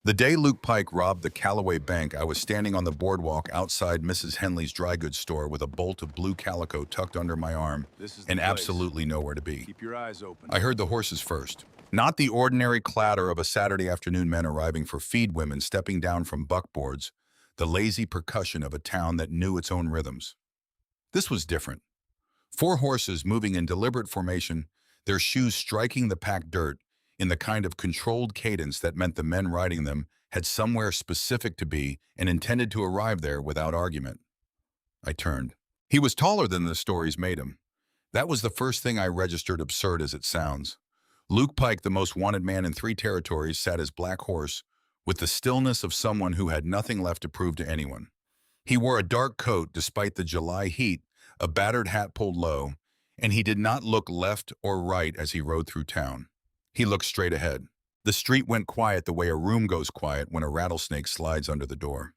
The day Luke Pike robbed the Callaway Bank, I was standing on the boardwalk outside Mrs. Henley's dry goods store with a bolt of blue calico tucked under my arm This is the and place. absolutely nowhere to be. Keep your eyes open. I heard the horses first. Not the ordinary clatter of a Saturday afternoon men arriving for feed women stepping down from buckboards, the lazy percussion of a town that knew its own rhythms. This was different. Four horses moving in deliberate formation, their shoes striking the packed dirt in the kind of controlled cadence that meant the men riding them had somewhere specific to be and intended to arrive there without argument. I turned. He was taller than the stories made him. That was the first thing I registered, absurd as it sounds. Luke Pike, the most wanted man in 3 territories, sat his black horse with the stillness of someone who had nothing left to prove to anyone. He wore a dark coat despite the July heat, a battered hat pulled low, and he did not look left or right as he rode through town. He looked straight ahead. The street went quiet the way a room goes quiet when a rattlesnake slides under the door.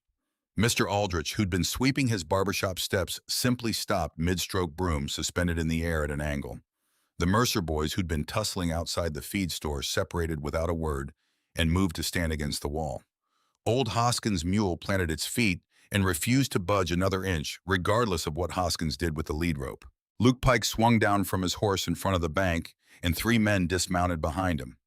Mr. Aldrich, who'd been sweeping his barbershop steps, simply stopped mid-stroke, broom suspended in the air at an angle. The Mercer boys, who'd been tussling outside the feed store, separated without a word and moved to stand against the wall. Old Hoskins' mule planted its feet and refused to budge another inch, regardless of what Hoskins did with the lead rope. Luke Pike swung down from his horse in front of the bank, and 3 men dismounted behind him.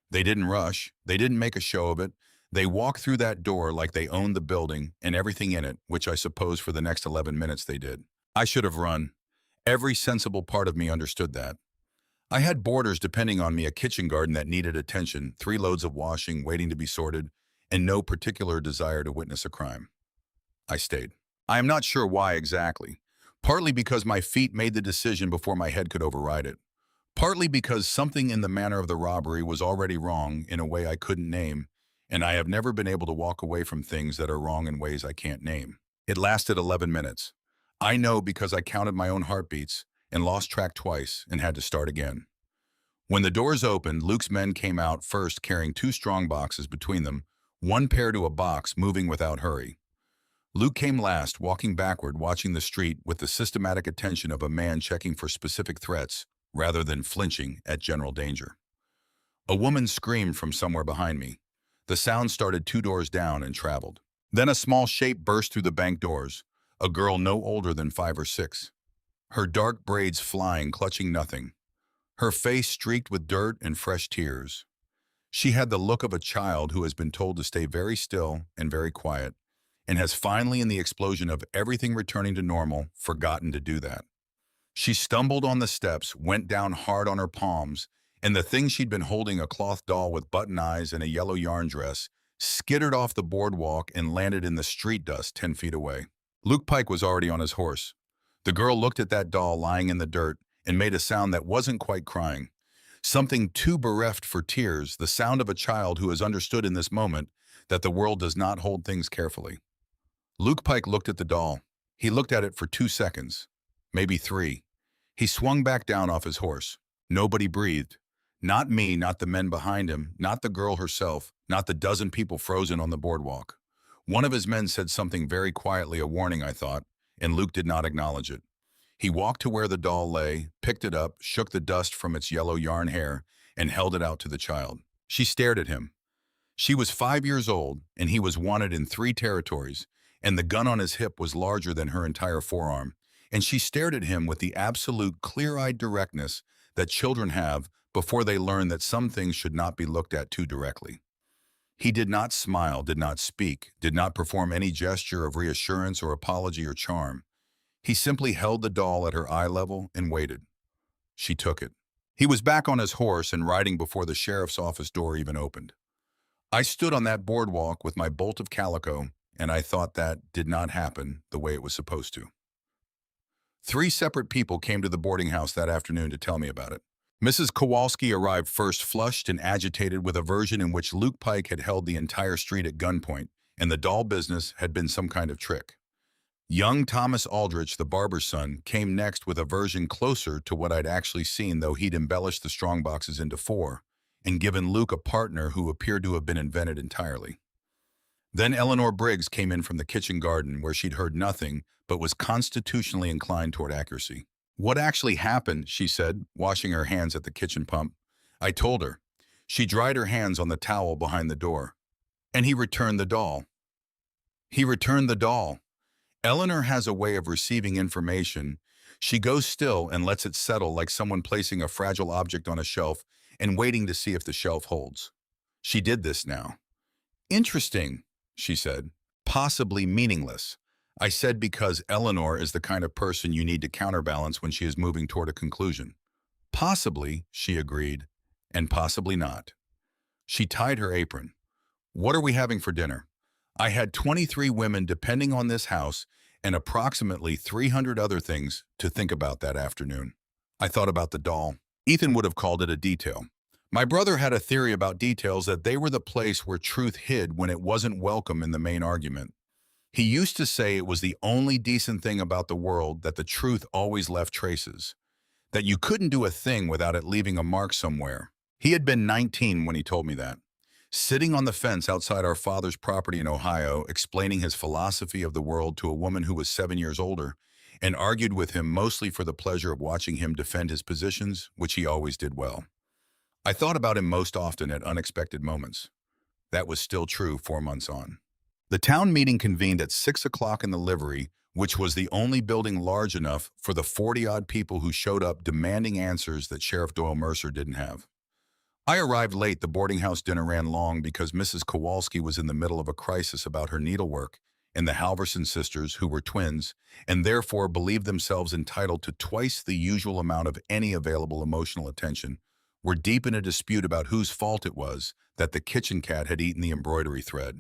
They didn't rush. They didn't make a show of it. They walked through that door like they owned the building and everything in it, which I suppose for the next 11 minutes they did. I should have run. Every sensible part of me understood that. I had boarders depending on me, a kitchen garden that needed attention, 3 loads of washing waiting to be sorted, and no particular desire to witness a crime. I stayed. I am not sure why exactly. Partly because my feet made the decision before my head could override it. Partly because something in the manner of the robbery was already wrong in a way I couldn't name, and I have never been able to walk away from things that are wrong in ways I can't name. It lasted 11 minutes. I know because I counted my own heartbeats and lost track twice and had to start again. When the doors opened, Luke's men came out first carrying 2 strong boxes between them, one pair to a box, moving without hurry. Luke came last, walking backward, watching the street with the systematic attention of a man checking for specific threats rather than flinching at general danger. A woman screamed from somewhere behind me. The sound started 2 doors down and traveled. Then a small shape burst through the bank doors, a girl no older than 5 or 6. Her dark braids flying, clutching nothing. Her face streaked with dirt and fresh tears. She had the look of a child who has been told to stay very still and very quiet, and has finally, in the explosion of everything returning to normal, forgotten to do that. She stumbled on the steps, went down hard on her palms, and the thing she'd been holding, a cloth doll with button eyes and a yellow yarn dress, skittered off the boardwalk and landed in the street dust 10 feet away. Luke Pike was already on his horse. The girl looked at that doll lying in the dirt and made a sound that wasn't quite crying. Something too bereft for tears, the sound of a child who has understood in this moment that the world does not hold things carefully. Luke Pike looked at the doll. He looked at it for 2 seconds, maybe 3. He swung back down off his horse. Nobody breathed. Not me, not the men behind him, not the girl herself, not the dozen people frozen on the boardwalk. One of his men said something very quietly, a warning, I thought, and Luke did not acknowledge it. He walked to where the doll lay, picked it up, shook the dust from its yellow yarn hair, and held it out to the child. She stared at him. She was 5 years old, and he was wanted in 3 territories, and the gun on his hip was larger than her entire forearm, and she stared at him with the absolute clear-eyed directness that children have before they learn that some things should not be looked at too directly. He did not smile, did not speak, did not perform any gesture of reassurance or apology or charm. He simply held the doll at her eye level and waited. She took it. He was back on his horse and riding before the sheriff's office door even opened. I stood on that boardwalk with my bolt of calico, and I thought that did not happen the way it was supposed to. 3 separate people came to the boarding house that afternoon to tell me about it. Mrs. Kowalski arrived first, flushed and agitated with a version in which Luke Pike had held the entire street at gunpoint, and the doll business had been some kind of trick. Young Thomas Aldrich, the barber's son, came next with a version closer to what I'd actually seen, though he'd embellished the strong boxes into 4 and given Luke a partner who appeared to have been invented entirely. Then Eleanor Briggs came in from the kitchen garden, where she'd heard nothing but was constitutionally inclined toward accuracy. "What actually happened?" she said, washing her hands at the kitchen pump. I told her. She dried her hands on the towel behind the door. And he returned the doll. He returned the doll. Eleanor has a way of receiving information. She goes still and lets it settle like someone placing a fragile object on a shelf and waiting to see if the shelf holds. She did this now. Interesting, she said. Possibly meaningless. I said because Eleanor is the kind of person you need to counterbalance when she is moving toward a conclusion. Possibly, she agreed, and possibly not. She tied her apron. What are we having for dinner? I had 23 women depending on this house and approximately 300 other things to think about that afternoon. I thought about the doll. Ethan would have called it a detail. My brother had a theory about details that they were the place where truth hid when it wasn't welcome in the main argument. He used to say it was the only decent thing about the world that the truth always left traces, that you couldn't do a thing without it leaving a mark somewhere. He had been 19 when he told me that. Sitting on the fence outside our father's property in Ohio, explaining his philosophy of the world to a woman who was 7 years older, and argued with him mostly for the pleasure of watching him defend his positions, which he always did well. I thought about him most often at unexpected moments. That was still true 4 months on. The town meeting convened at 6 o'clock in the livery, which was the only building large enough for the 40-odd people who showed up demanding answers that Sheriff Doyle Mercer didn't have. I arrived late. The boarding house dinner ran long because Mrs. Kowalski was in the middle of a crisis about her needlework, and the Halverson sisters, who were twins, and therefore believed themselves entitled to twice the usual amount of any available emotional attention, were deep in a dispute about whose fault it was that the kitchen cat had eaten the embroidery thread.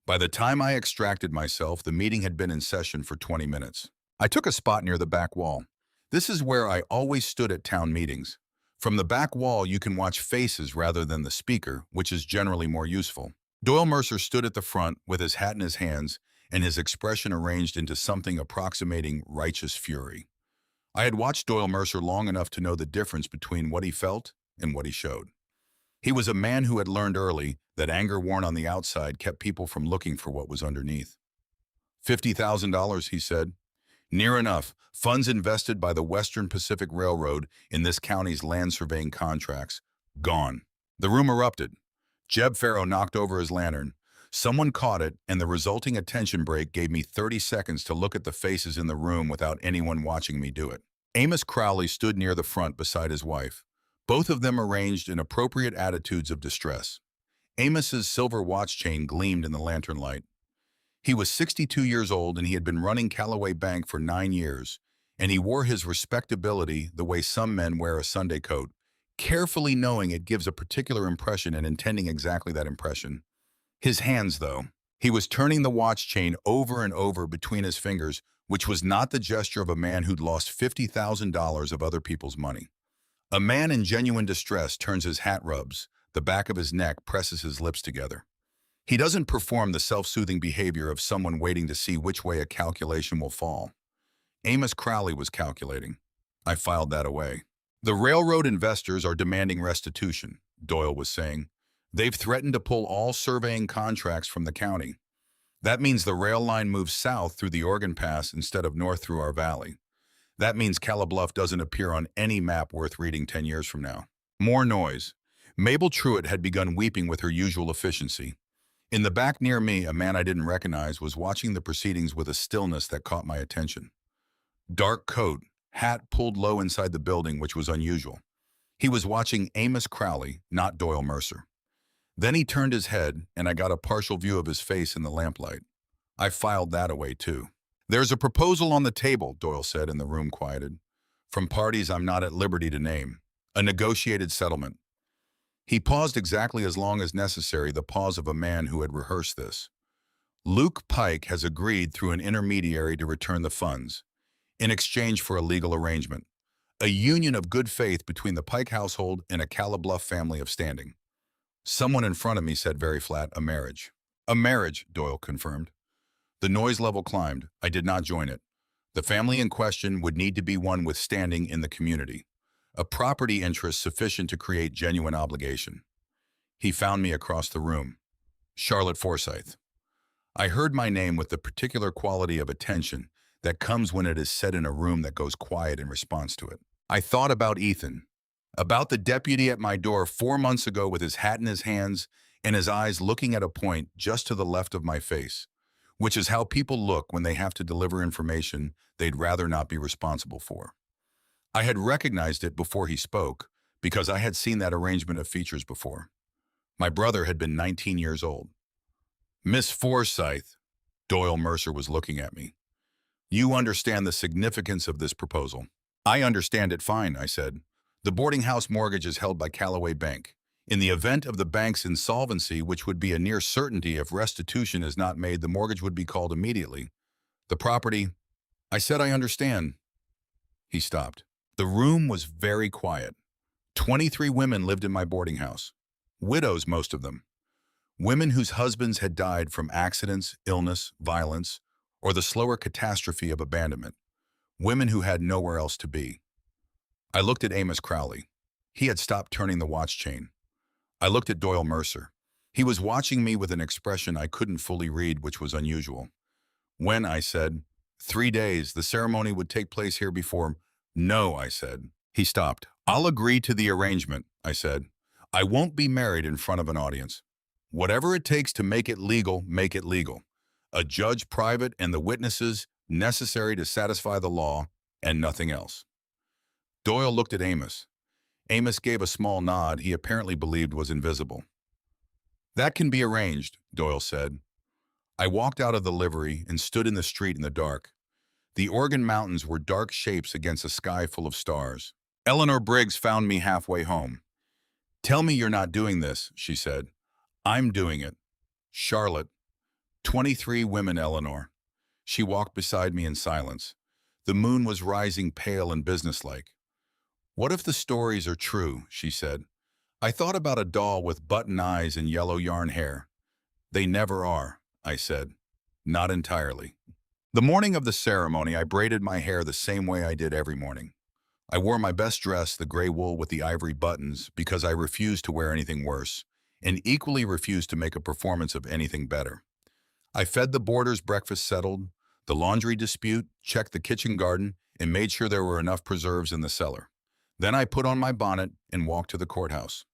By the time I extracted myself, the meeting had been in session for 20 minutes. I took a spot near the back wall. This is where I always stood at town meetings. From the back wall, you can watch faces rather than the speaker, which is generally more useful. Doyle Mercer stood at the front with his hat in his hands and his expression arranged into something approximating righteous fury. I had watched Doyle Mercer long enough to know the difference between what he felt and what he showed. He was a man who had learned early that anger worn on the outside kept people from looking for what was underneath. $50,000, he said. Near enough. Funds invested by the Western Pacific Railroad in this county's land surveying contracts. Gone. The room erupted. Jeb Farrow knocked over his lantern. Someone caught it, and the resulting attention break gave me 30 seconds to look at the faces in the room without anyone watching me do it. Amos Crowley stood near the front beside his wife, both of them arranged in appropriate attitudes of distress. Amos's silver watch chain gleamed in the lantern light. He was 62 years old and he had been running Callaway Bank for 9 years, and he wore his respectability the way some men wear a Sunday coat, carefully knowing it gives a particular impression and intending exactly that impression. His hands, though. He was turning the watch chain over and over between his fingers, which was not the gesture of a man who'd lost $50,000 of other people's money. A man in genuine distress turns his hat rubs, the back of his neck presses his lips together. He doesn't perform the self-soothing behavior of someone waiting to see which way a calculation will fall. Amos Crowley was calculating. I filed that away. The railroad investors are demanding restitution, Doyle was saying. They've threatened to pull all surveying contracts from the county. That means the rail line moves south through the Oregon Pass instead of north through our valley. That means Calla Bluff doesn't appear on any map worth reading 10 years from now. More noise. Mabel Truitt had begun weeping with her usual efficiency. In the back near me, a man I didn't recognize was watching the proceedings with a stillness that caught my attention. Dark coat, hat pulled low inside the building, which was unusual. He was watching Amos Crowley, not Doyle Mercer. Then he turned his head, and I got a partial view of his face in the lamplight. I filed that away, too. There's a proposal on the table, Doyle said, and the room quieted. From parties I'm not at liberty to name. A negotiated settlement. He paused exactly as long as necessary, the pause of a man who had rehearsed this. Luke Pike has agreed through an intermediary to return the funds, in exchange for a legal arrangement, a union of good faith between the Pike household and a Calla Bluff family of standing. Someone in front of me said very flat, a marriage. A marriage, Doyle confirmed. The noise level climbed. I did not join it. The family in question would need to be one with standing in the community, a property interest sufficient to create genuine obligation. He found me across the room. Charlotte Forsythe. I heard my name with the particular quality of attention that comes when it is said in a room that goes quiet in response to it. I thought about Ethan, about the deputy at my door 4 months ago with his hat in his hands and his eyes looking at a point just to the left of my face, which is how people look when they have to deliver information they'd rather not be responsible for. I had recognized it before he spoke because I had seen that arrangement of features before. My brother had been 19 years old. Miss Forsythe, Doyle Mercer was looking at me. You understand the significance of this proposal. I understand it fine, I said. The boarding house mortgage is held by Callaway Bank. In the event of the bank's insolvency, which would be a near certainty if restitution is not made, the mortgage would be called immediately. The property, I said I understand. He stopped. The room was very quiet. 23 women lived in my boarding house. Widows, most of them. Women whose husbands had died from accidents, illness, violence, or the slower catastrophe of abandonment. Women who had nowhere else to be. I looked at Amos Crowley. He had stopped turning the watch chain. I looked at Doyle Mercer. He was watching me with an expression I couldn't fully read, which was unusual. When, I said, 3 days, the ceremony would take place here before. No, I said. He stopped. I'll agree to the arrangement, I said. I won't be married in front of an audience. Whatever it takes to make it legal, make it legal. A judge private and the witnesses necessary to satisfy the law, and nothing else. Doyle looked at Amos. Amos gave a small nod he apparently believed was invisible. That can be arranged, Doyle said. I walked out of the livery and stood in the street in the dark. The Oregon mountains were dark shapes against a sky full of stars. Eleanor Briggs found me halfway home. Tell me you're not doing this, she said. I'm doing it. Charlotte. 23 women, Eleanor. She walked beside me in silence. The moon was rising pale and businesslike. What if the stories are true, she said. I thought about a doll with button eyes and yellow yarn hair. They never are, I said. Not entirely. The morning of the ceremony, I braided my hair the same way I did every morning. I wore my best dress, the gray wool with the ivory buttons, because I refused to wear anything worse, and equally refused to make a performance of anything better. I fed the boarders breakfast settled, the laundry dispute, checked the kitchen garden, and made sure there were enough preserves in the cellar. Then I put on my bonnet and walked to the courthouse.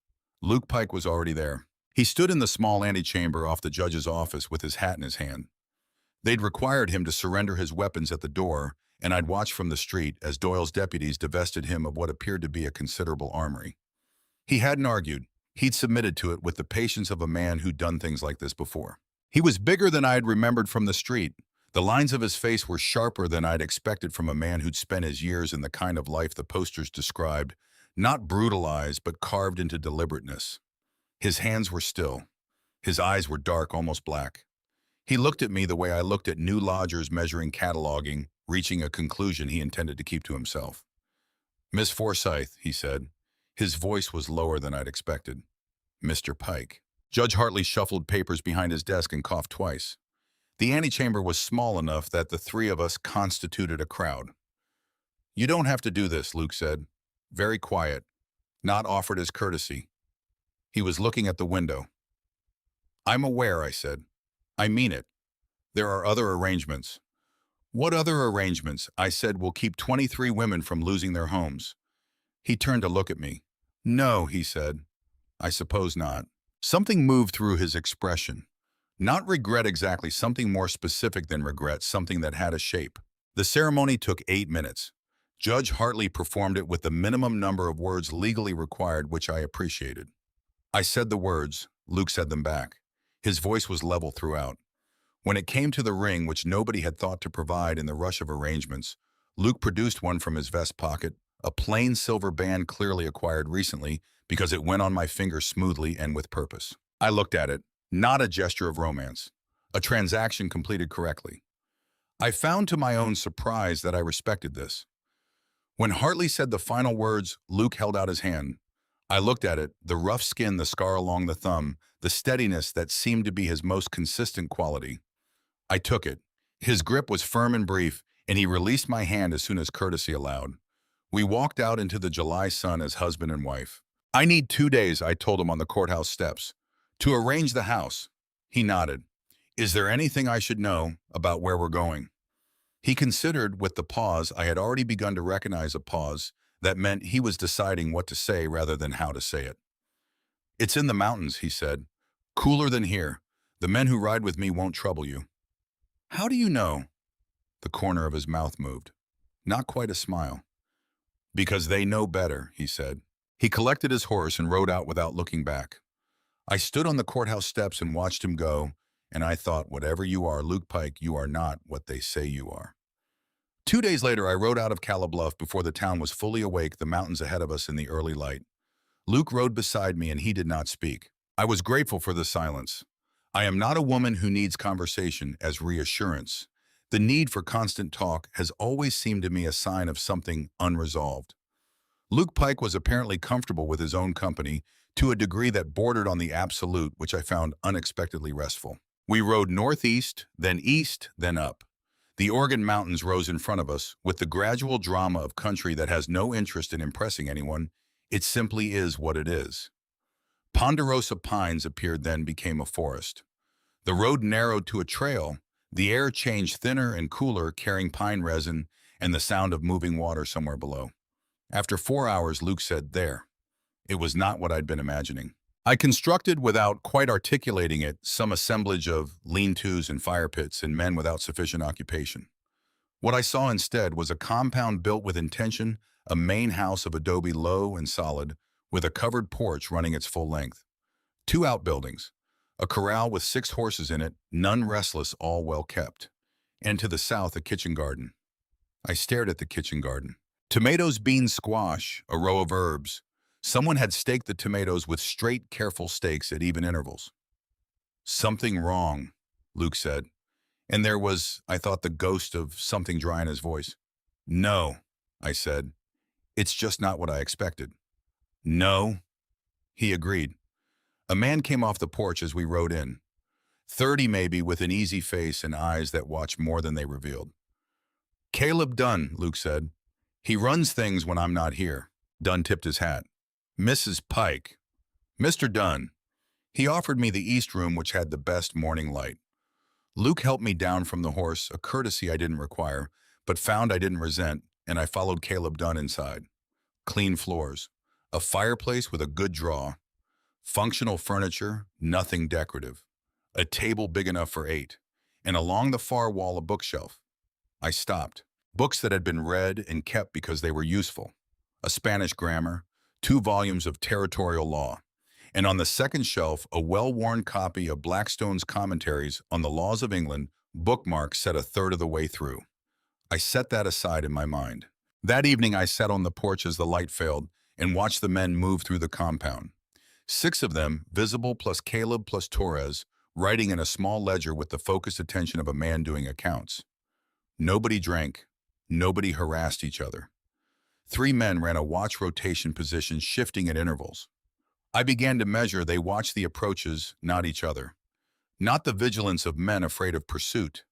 Luke Pike was already there. He stood in the small antechamber off the judge's office with his hat in his hand. They'd required him to surrender his weapons at the door, and I'd watched from the street as Doyle's deputies divested him of what appeared to be a considerable armory. He hadn't argued. He'd submitted to it with the patience of a man who'd done things like this before. He was bigger than I'd remembered from the street. The lines of his face were sharper than I'd expected from a man who'd spent his years in the kind of life the posters described, not brutalized but carved into deliberateness. His hands were still. His eyes were dark, almost black. He looked at me the way I looked at new lodgers measuring cataloging, reaching a conclusion he intended to keep to himself. Miss Forsythe, he said. His voice was lower than I'd expected. Mr. Pike. Judge Hartley shuffled papers behind his desk and coughed twice. The antechamber was small enough that the three of us constituted a crowd. You don't have to do this, Luke said. Very quiet. Not offered as courtesy. He was looking at the window. I'm aware, I said. I mean it. There are other arrangements. What other arrangements? I said will keep 23 women from losing their homes. He turned to look at me. No, he said. I suppose not. Something moved through his expression. Not regret exactly, something more specific than regret, something that had a shape. The ceremony took 8 minutes. Judge Hartley performed it with the minimum number of words legally required, which I appreciated. I said the words. Luke said them back. His voice was level throughout. When it came to the ring, which nobody had thought to provide in the rush of arrangements, Luke produced one from his vest pocket, a plain silver band clearly acquired recently because it went on my finger smoothly and with purpose. I looked at it, not a gesture of romance, a transaction completed correctly. I found to my own surprise that I respected this. When Hartley said the final words, Luke held out his hand. I looked at it, the rough skin, the scar along the thumb, the steadiness that seemed to be his most consistent quality. I took it. His grip was firm and brief, and he released my hand as soon as courtesy allowed. We walked out into the July sun as husband and wife. I need 2 days, I told him on the courthouse steps, to arrange the house. He nodded. Is there anything I should know about where we're going? He considered with the pause. I had already begun to recognize a pause that meant he was deciding what to say rather than how to say it. It's in the mountains, he said. Cooler than here. The men who ride with me won't trouble you. How do you know? The corner of his mouth moved. Not quite a smile. Because they know better, he said. He collected his horse and rode out without looking back. I stood on the courthouse steps and watched him go, and I thought, whatever you are, Luke Pike, you are not what they say you are. 2 days later, I rode out of Calla Bluff before the town was fully awake, the mountains ahead of us in the early light. Luke rode beside me, and he did not speak. I was grateful for the silence. I am not a woman who needs conversation as reassurance. The need for constant talk has always seemed to me a sign of something unresolved. Luke Pike was apparently comfortable with his own company to a degree that bordered on the absolute, which I found unexpectedly restful. We rode northeast, then east, then up. The Oregon mountains rose in front of us, with the gradual drama of country that has no interest in impressing anyone. It simply is what it is. Ponderosa pines appeared, then became a forest. The road narrowed to a trail. The air changed thinner and cooler, carrying pine resin and the sound of moving water somewhere below. After 4 hours, Luke said, "There." It was not what I'd been imagining. I constructed, without quite articulating it, some assemblage of lean-tos and fire pits and men without sufficient occupation. What I saw instead was a compound built with intention, a main house of adobe, low and solid, with a covered porch running its full length. 2 outbuildings, a corral with 6 horses in it, none restless, all well kept. And to the south, a kitchen garden. I stared at the kitchen garden. Tomatoes, beans, squash, a row of herbs. Someone had staked the tomatoes with straight, careful stakes at even intervals. "Something wrong," Luke said. And there was, I thought, the ghost of something dry in his voice. "No," I said. "It's just not what I expected." "No," he agreed. A man came off the porch as we rode in. 30 maybe, with an easy face and eyes that watched more than they revealed. "Caleb Dunn," Luke said. "He runs things when I'm not here." Dunn tipped his hat. "Mrs. Pike." "Mr. Dunn." He offered me the east room, which had the best morning light. Luke helped me down from the horse, a courtesy I didn't require, but found I didn't resent, and I followed Caleb Dunn inside. Clean floors, a fireplace with a good draw, functional furniture, nothing decorative, a table big enough for 8, and along the far wall a bookshelf. I stopped. Books that had been read and kept because they were useful. A Spanish grammar, 2 volumes of territorial law, and on the second shelf a well-worn copy of Blackstone's Commentaries on the Laws of England, bookmark set a third of the way through. I set that aside in my mind. That evening I sat on the porch as the light failed and watched the men move through the compound. 6 of them, visible, plus Caleb plus Torres, writing in a small ledger with the focused attention of a man doing accounts. Nobody drank. Nobody harassed each other. 3 men ran a watch rotation position, shifting at intervals. I began to measure. They watched the approaches, not each other. Not the vigilance of men afraid of pursuit.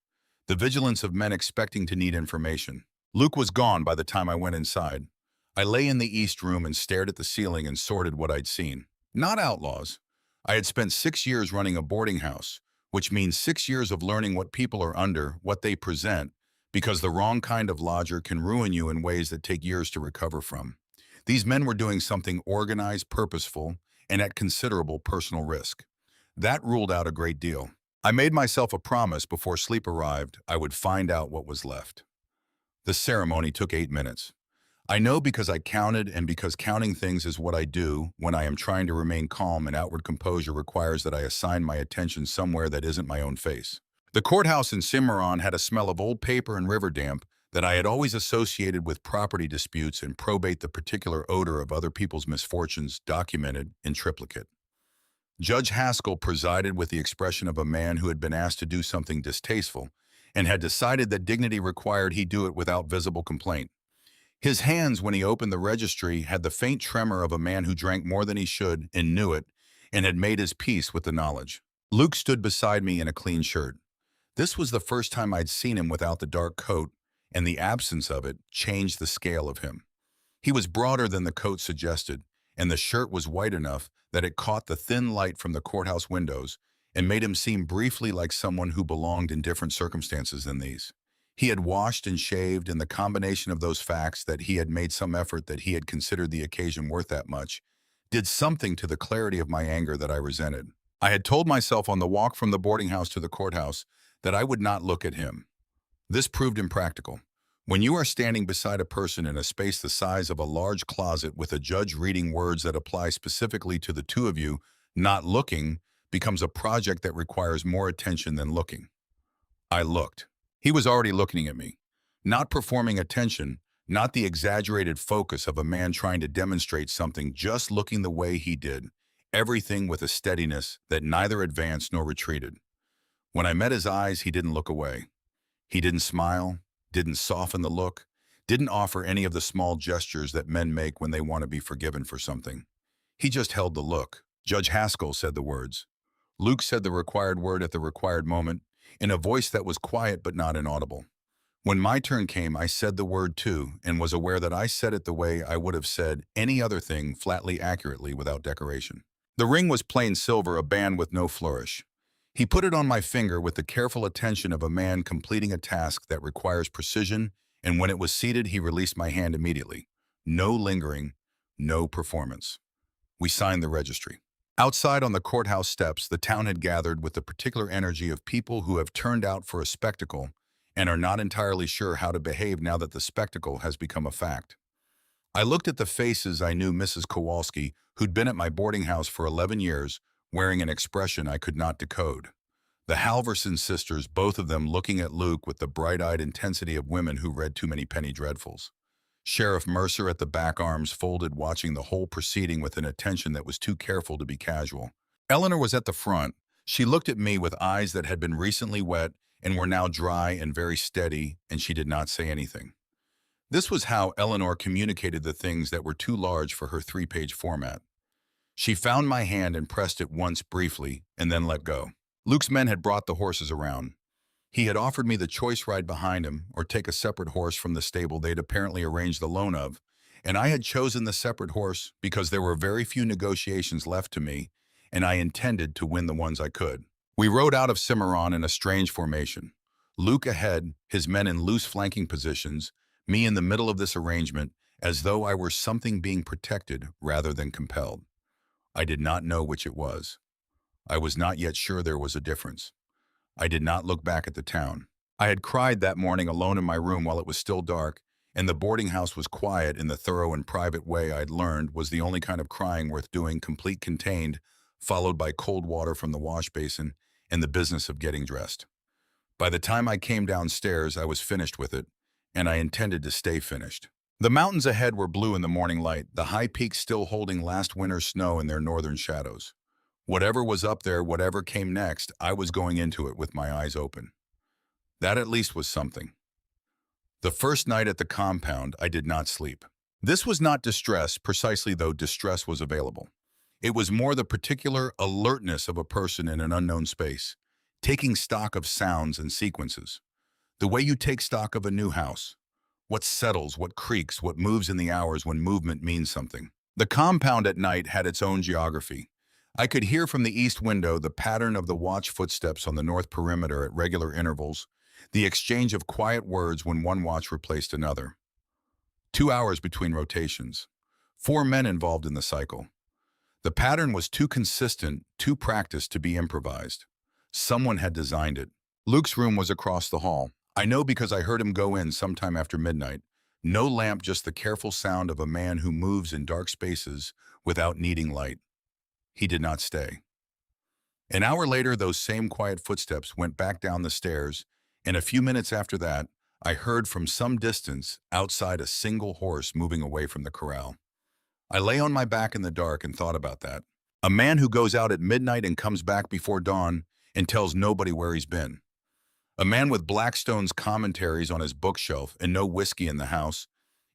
The vigilance of men expecting to need information. Luke was gone by the time I went inside. I lay in the east room and stared at the ceiling and sorted what I'd seen. Not outlaws. I had spent 6 years running a boarding house, which means 6 years of learning what people are under, what they present, because the wrong kind of lodger can ruin you in ways that take years to recover from. These men were doing something organized, purposeful, and at considerable personal risk. That ruled out a great deal. I made myself a promise before sleep arrived I would find out what was left. The ceremony took 8 minutes. I know because I counted, and because counting things is what I do when I am trying to remain calm, and outward composure requires that I assign my attention somewhere that isn't my own face. The courthouse in Cimarron had a smell of old paper and river damp that I had always associated with property disputes and probate, the particular odor of other people's misfortunes documented in triplicate. Judge Haskell presided with the expression of a man who had been asked to do something distasteful and had decided that dignity required he do it without visible complaint. His hands, when he opened the registry, had the faint tremor of a man who drank more than he should and knew it, and had made his peace with the knowledge. Luke stood beside me in a clean shirt. This was the first time I'd seen him without the dark coat, and the absence of it changed the scale of him. He was broader than the coat suggested, and the shirt was white enough that it caught the thin light from the courthouse windows and made him seem briefly like someone who belonged in different circumstances than these. He had washed and shaved, and the combination of those facts, that he had made some effort, that he had considered the occasion worth that much, did something to the clarity of my anger that I resented. I had told myself on the walk from the boarding house to the courthouse that I would not look at him. This proved impractical. When you are standing beside a person in a space the size of a large closet with a judge reading words that apply specifically to the two of you, not looking becomes a project that requires more attention than looking. I looked. He was already looking at me. Not performing attention, not the exaggerated focus of a man trying to demonstrate something, just looking the way he did. Everything with a steadiness that neither advanced nor retreated. When I met his eyes, he didn't look away. He didn't smile, didn't soften the look, didn't offer any of the small gestures that men make when they want to be forgiven for something. He just held the look. Judge Haskell said the words. Luke said the required word at the required moment, in a voice that was quiet but not inaudible. When my turn came, I said the word too, and was aware that I said it the way I would have said any other thing, flatly accurately, without decoration. The ring was plain silver, a band with no flourish. He put it on my finger with the careful attention of a man completing a task that requires precision, and when it was seated, he released my hand immediately. No lingering, no performance. We signed the registry. Outside on the courthouse steps, the town had gathered with the particular energy of people who have turned out for a spectacle and are not entirely sure how to behave now that the spectacle has become a fact. I looked at the faces. I knew Mrs. Kowalski, who'd been at my boarding house for 11 years, wearing an expression I could not decode. The Halverson sisters, both of them looking at Luke with the bright-eyed intensity of women who read too many penny dreadfuls. Sheriff Mercer at the back, arms folded, watching the whole proceeding with an attention that was too careful to be casual. Eleanor was at the front. She looked at me with eyes that had been recently wet and were now dry and very steady, and she did not say anything. This was how Eleanor communicated the things that were too large for her 3-page format. She found my hand and pressed it once briefly, and then let go. Luke's men had brought the horses around. He had offered me the choice ride behind him or take a separate horse from the stable they'd apparently arranged the loan of, and I had chosen the separate horse because there were very few negotiations left to me, and I intended to win the ones I could. We rode out of Cimarron in a strange formation. Luke ahead, his men in loose flanking positions, me in the middle of this arrangement, as though I were something being protected rather than compelled. I did not know which it was. I was not yet sure there was a difference. I did not look back at the town. I had cried that morning alone in my room while it was still dark, and the boarding house was quiet in the thorough and private way I'd learned was the only kind of crying worth doing, complete, contained, followed by cold water from the wash basin and the business of getting dressed. By the time I came downstairs, I was finished with it, and I intended to stay finished. The mountains ahead were blue in the morning light, the high peaks still holding last winter's snow in their northern shadows. Whatever was up there, whatever came next, I was going into it with my eyes open. That at least was something. The first night at the compound, I did not sleep. This was not distress, precisely though distress was available. It was more the particular alertness of a person in an unknown space, taking stock of sounds and sequences. The way you take stock of a new house. What settles, what creaks, what moves in the hours when movement means something. The compound at night had its own geography. I could hear from the east window the pattern of the watch footsteps on the north perimeter at regular intervals, the exchange of quiet words when one watch replaced another. 2 hours between rotations. 4 men involved in the cycle. The pattern was too consistent, too practiced to be improvised. Someone had designed it. Luke's room was across the hall. I know because I heard him go in sometime after midnight. No lamp, just the careful sound of a man who moves in dark spaces without needing light. He did not stay. An hour later, those same quiet footsteps went back down the stairs, and a few minutes after that, I heard from some distance outside a single horse moving away from the corral. I lay on my back in the dark and thought about that. A man who goes out at midnight and comes back before dawn and tells nobody where he's been. A man with Blackstone's Commentaries on his bookshelf and no whiskey in the house,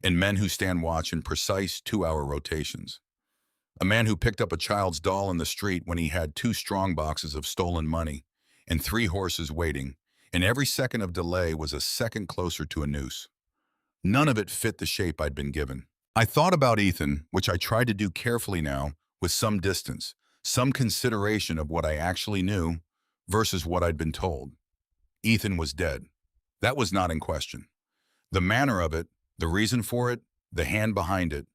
and men who stand watch in precise 2-hour rotations. A man who picked up a child's doll in the street when he had 2 strong boxes of stolen money and 3 horses waiting, and every second of delay was a second closer to a noose. None of it fit the shape I'd been given. I thought about Ethan, which I tried to do carefully now, with some distance, some consideration of what I actually knew versus what I'd been told. Ethan was dead. That was not in question. The manner of it, the reason for it, the hand behind it,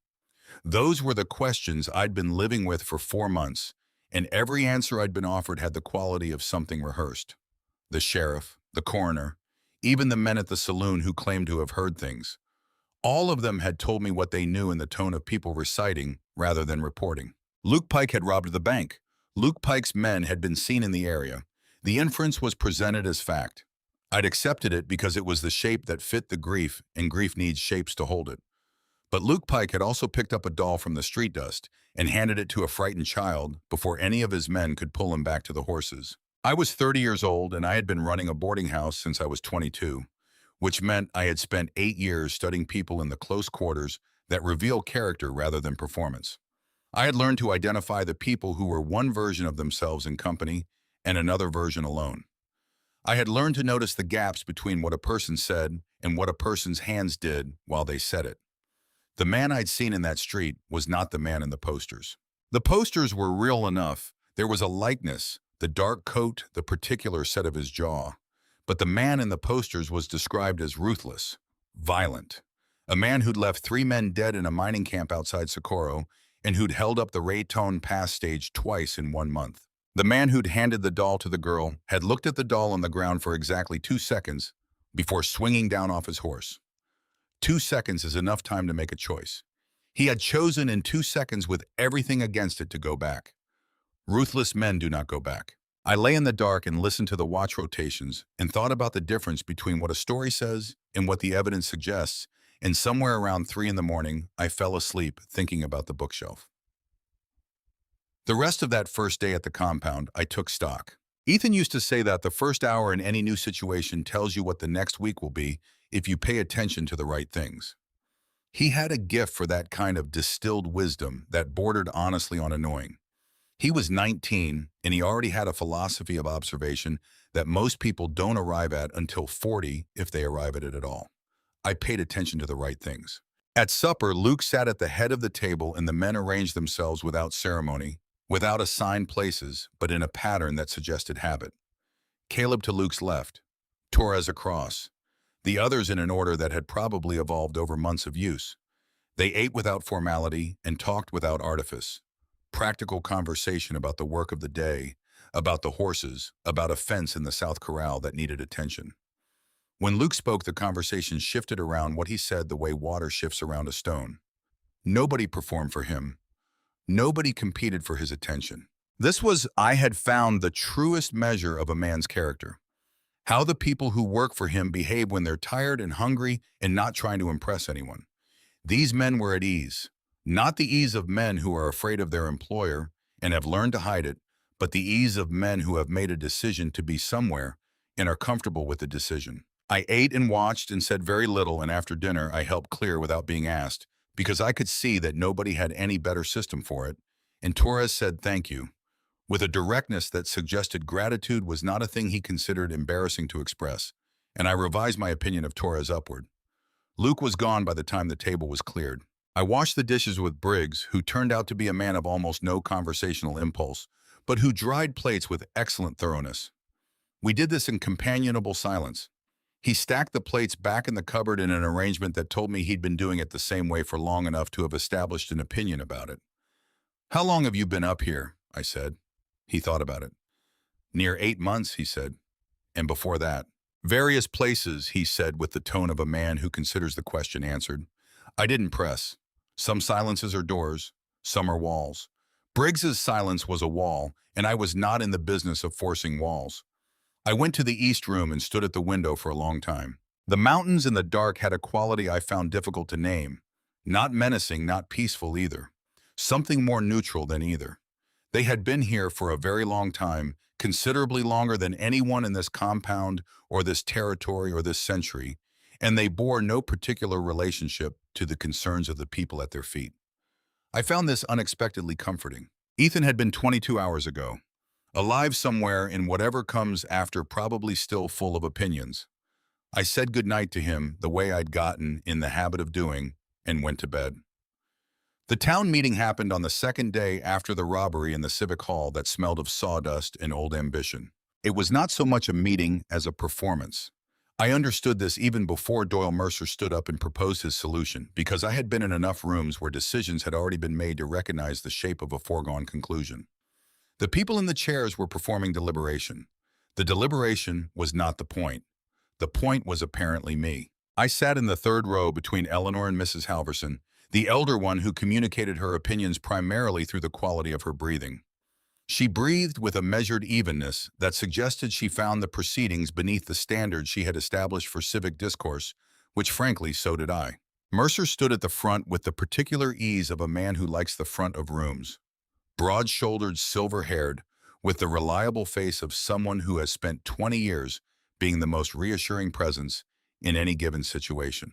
those were the questions I'd been living with for 4 months, and every answer I'd been offered had the quality of something rehearsed. The sheriff, the coroner, even the men at the saloon who claimed to have heard things. All of them had told me what they knew in the tone of people reciting rather than reporting. Luke Pike had robbed the bank. Luke Pike's men had been seen in the area. The inference was presented as fact. I'd accepted it because it was the shape that fit the grief, and grief needs shapes to hold it. But Luke Pike had also picked up a doll from the street dust and handed it to a frightened child before any of his men could pull him back to the horses. I was 30 years old and I had been running a boarding house since I was 22, which meant I had spent 8 years studying people in the close quarters that reveal character rather than performance. I had learned to identify the people who were one version of themselves in company and another version alone. I had learned to notice the gaps between what a person said and what a person's hands did while they said it. The man I'd seen in that street was not the man in the posters. The posters were real enough. There was a likeness, the dark coat, the particular set of his jaw. But the man in the posters was described as ruthless, violent. A man who'd left 3 men dead in a mining camp outside Socorro and who'd held up the Raytone Pass stage twice in 1 month. The man who'd handed the doll to the girl had looked at the doll on the ground for exactly 2 seconds before swinging down off his horse. 2 seconds is enough time to make a choice. He had chosen in 2 seconds with everything against it to go back. Ruthless men do not go back. I lay in the dark and listened to the watch rotations and thought about the difference between what a story says and what the evidence suggests, and somewhere around 3 in the morning, I fell asleep thinking about the bookshelf. The rest of that first day at the compound, I took stock. Ethan used to say that the first hour in any new situation tells you what the next week will be if you pay attention to the right things. He had a gift for that kind of distilled wisdom that bordered honestly on annoying. He was 19, and he already had a philosophy of observation that most people don't arrive at until 40, if they arrive at it at all. I paid attention to the right things. At supper, Luke sat at the head of the table and the men arranged themselves without ceremony, without assigned places, but in a pattern that suggested habit. Caleb to Luke's left, Torres across, the others in an order that had probably evolved over months of use. They ate without formality and talked without artifice. Practical conversation about the work of the day, about the horses, about a fence in the South Corral that needed attention. When Luke spoke, the conversation shifted around what he said the way water shifts around a stone. Nobody performed for him. Nobody competed for his attention. This was, I had found, the truest measure of a man's character. How the people who work for him behave when they're tired and hungry and not trying to impress anyone. These men were at ease. Not the ease of men who are afraid of their employer and have learned to hide it, but the ease of men who have made a decision to be somewhere and are comfortable with the decision. I ate and watched and said very little, and after dinner I helped clear without being asked because I could see that nobody had any better system for it, and Torres said thank you, with a directness that suggested gratitude was not a thing he considered embarrassing to express, and I revised my opinion of Torres upward. Luke was gone by the time the table was cleared. I washed the dishes with Briggs, who turned out to be a man of almost no conversational impulse, but who dried plates with excellent thoroughness. We did this in companionable silence. He stacked the plates back in the cupboard in an arrangement that told me he'd been doing it the same way for long enough to have established an opinion about it. "How long have you been up here?" I said. He thought about it. "Near 8 months," he said. "And before that?" "Various places," he said with the tone of a man who considers the question answered. I didn't press. Some silences are doors, some are walls. Briggs's silence was a wall, and I was not in the business of forcing walls. I went to the east room and stood at the window for a long time. The mountains in the dark had a quality I found difficult to name. Not menacing, not peaceful either. Something more neutral than either. They had been here for a very long time, considerably longer than anyone in this compound or this territory or this century, and they bore no particular relationship to the concerns of the people at their feet. I found this unexpectedly comforting. Ethan had been 22 hours ago, alive somewhere in whatever comes after, probably still full of opinions. I said goodnight to him the way I'd gotten in the habit of doing and went to bed. The town meeting happened on the second day after the robbery in the Civic Hall that smelled of sawdust and old ambition. It was not so much a meeting as a performance. I understood this even before Doyle Mercer stood up and proposed his solution, because I had been in enough rooms where decisions had already been made to recognize the shape of a foregone conclusion. The people in the chairs were performing deliberation. The deliberation was not the point. The point was apparently me. I sat in the third row between Eleanor and Mrs. Halverson, the elder one who communicated her opinions primarily through the quality of her breathing. She breathed with a measured evenness that suggested she found the proceedings beneath the standards she had established for civic discourse, which frankly, so did I. Mercer stood at the front with the particular ease of a man who likes the front of rooms. Broad-shouldered, silver-haired, with the reliable face of someone who has spent 20 years being the most reassuring presence in any given situation.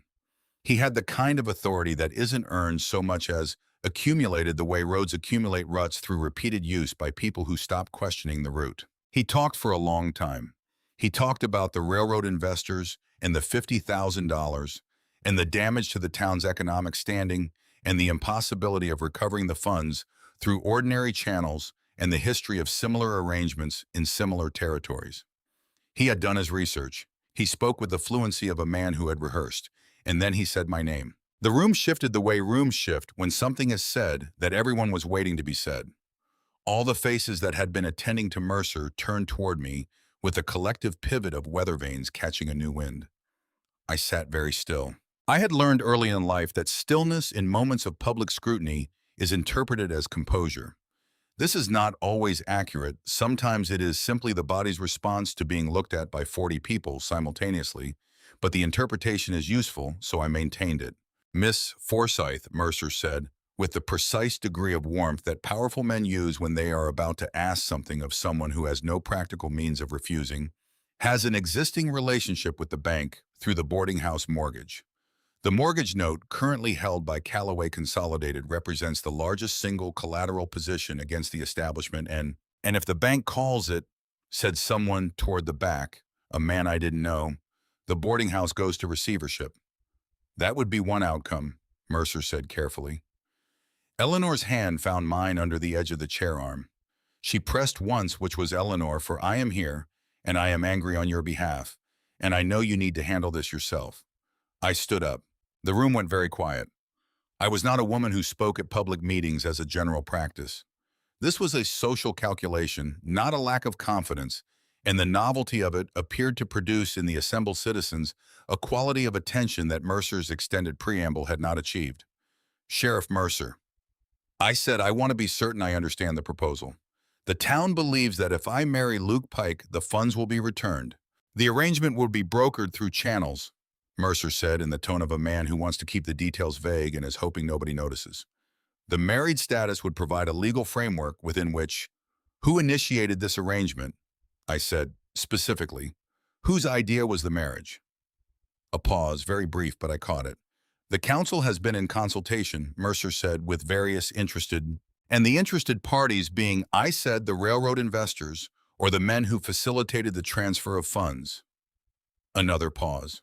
He had the kind of authority that isn't earned so much as accumulated the way roads accumulate ruts through repeated use by people who stop questioning the route. He talked for a long time. He talked about the railroad investors and the $50,000 and the damage to the town's economic standing and the impossibility of recovering the funds through ordinary channels and the history of similar arrangements in similar territories. He had done his research. He spoke with the fluency of a man who had rehearsed, and then he said my name. The room shifted the way rooms shift when something is said that everyone was waiting to be said. All the faces that had been attending to Mercer turned toward me with a collective pivot of weather vanes catching a new wind. I sat very still. I had learned early in life that stillness in moments of public scrutiny is interpreted as composure. This is not always accurate. Sometimes it is simply the body's response to being looked at by 40 people simultaneously, but the interpretation is useful, so I maintained it. Miss Forsythe, Mercer said, with the precise degree of warmth that powerful men use when they are about to ask something of someone who has no practical means of refusing, has an existing relationship with the bank through the boarding house mortgage. The mortgage note currently held by Callaway Consolidated represents the largest single collateral position against the establishment and if the bank calls it, said someone toward the back, a man I didn't know, the boarding house goes to receivership. That would be one outcome, Mercer said carefully. Eleanor's hand found mine under the edge of the chair arm. She pressed once, which was Eleanor, for I am here, and I am angry on your behalf, and I know you need to handle this yourself. I stood up. The room went very quiet. I was not a woman who spoke at public meetings as a general practice. This was a social calculation, not a lack of confidence, and the novelty of it appeared to produce in the assembled citizens a quality of attention that Mercer's extended preamble had not achieved. Sheriff Mercer, I said, I want to be certain I understand the proposal. The town believes that if I marry Luke Pike, the funds will be returned. The arrangement will be brokered through channels, Mercer said in the tone of a man who wants to keep the details vague and is hoping nobody notices. The married status would provide a legal framework within which, who initiated this arrangement? I said, specifically, whose idea was the marriage? A pause, very brief, but I caught it. The council has been in consultation, Mercer said, with various interested, and the interested parties being, I said, the railroad investors or the men who facilitated the transfer of funds. Another pause.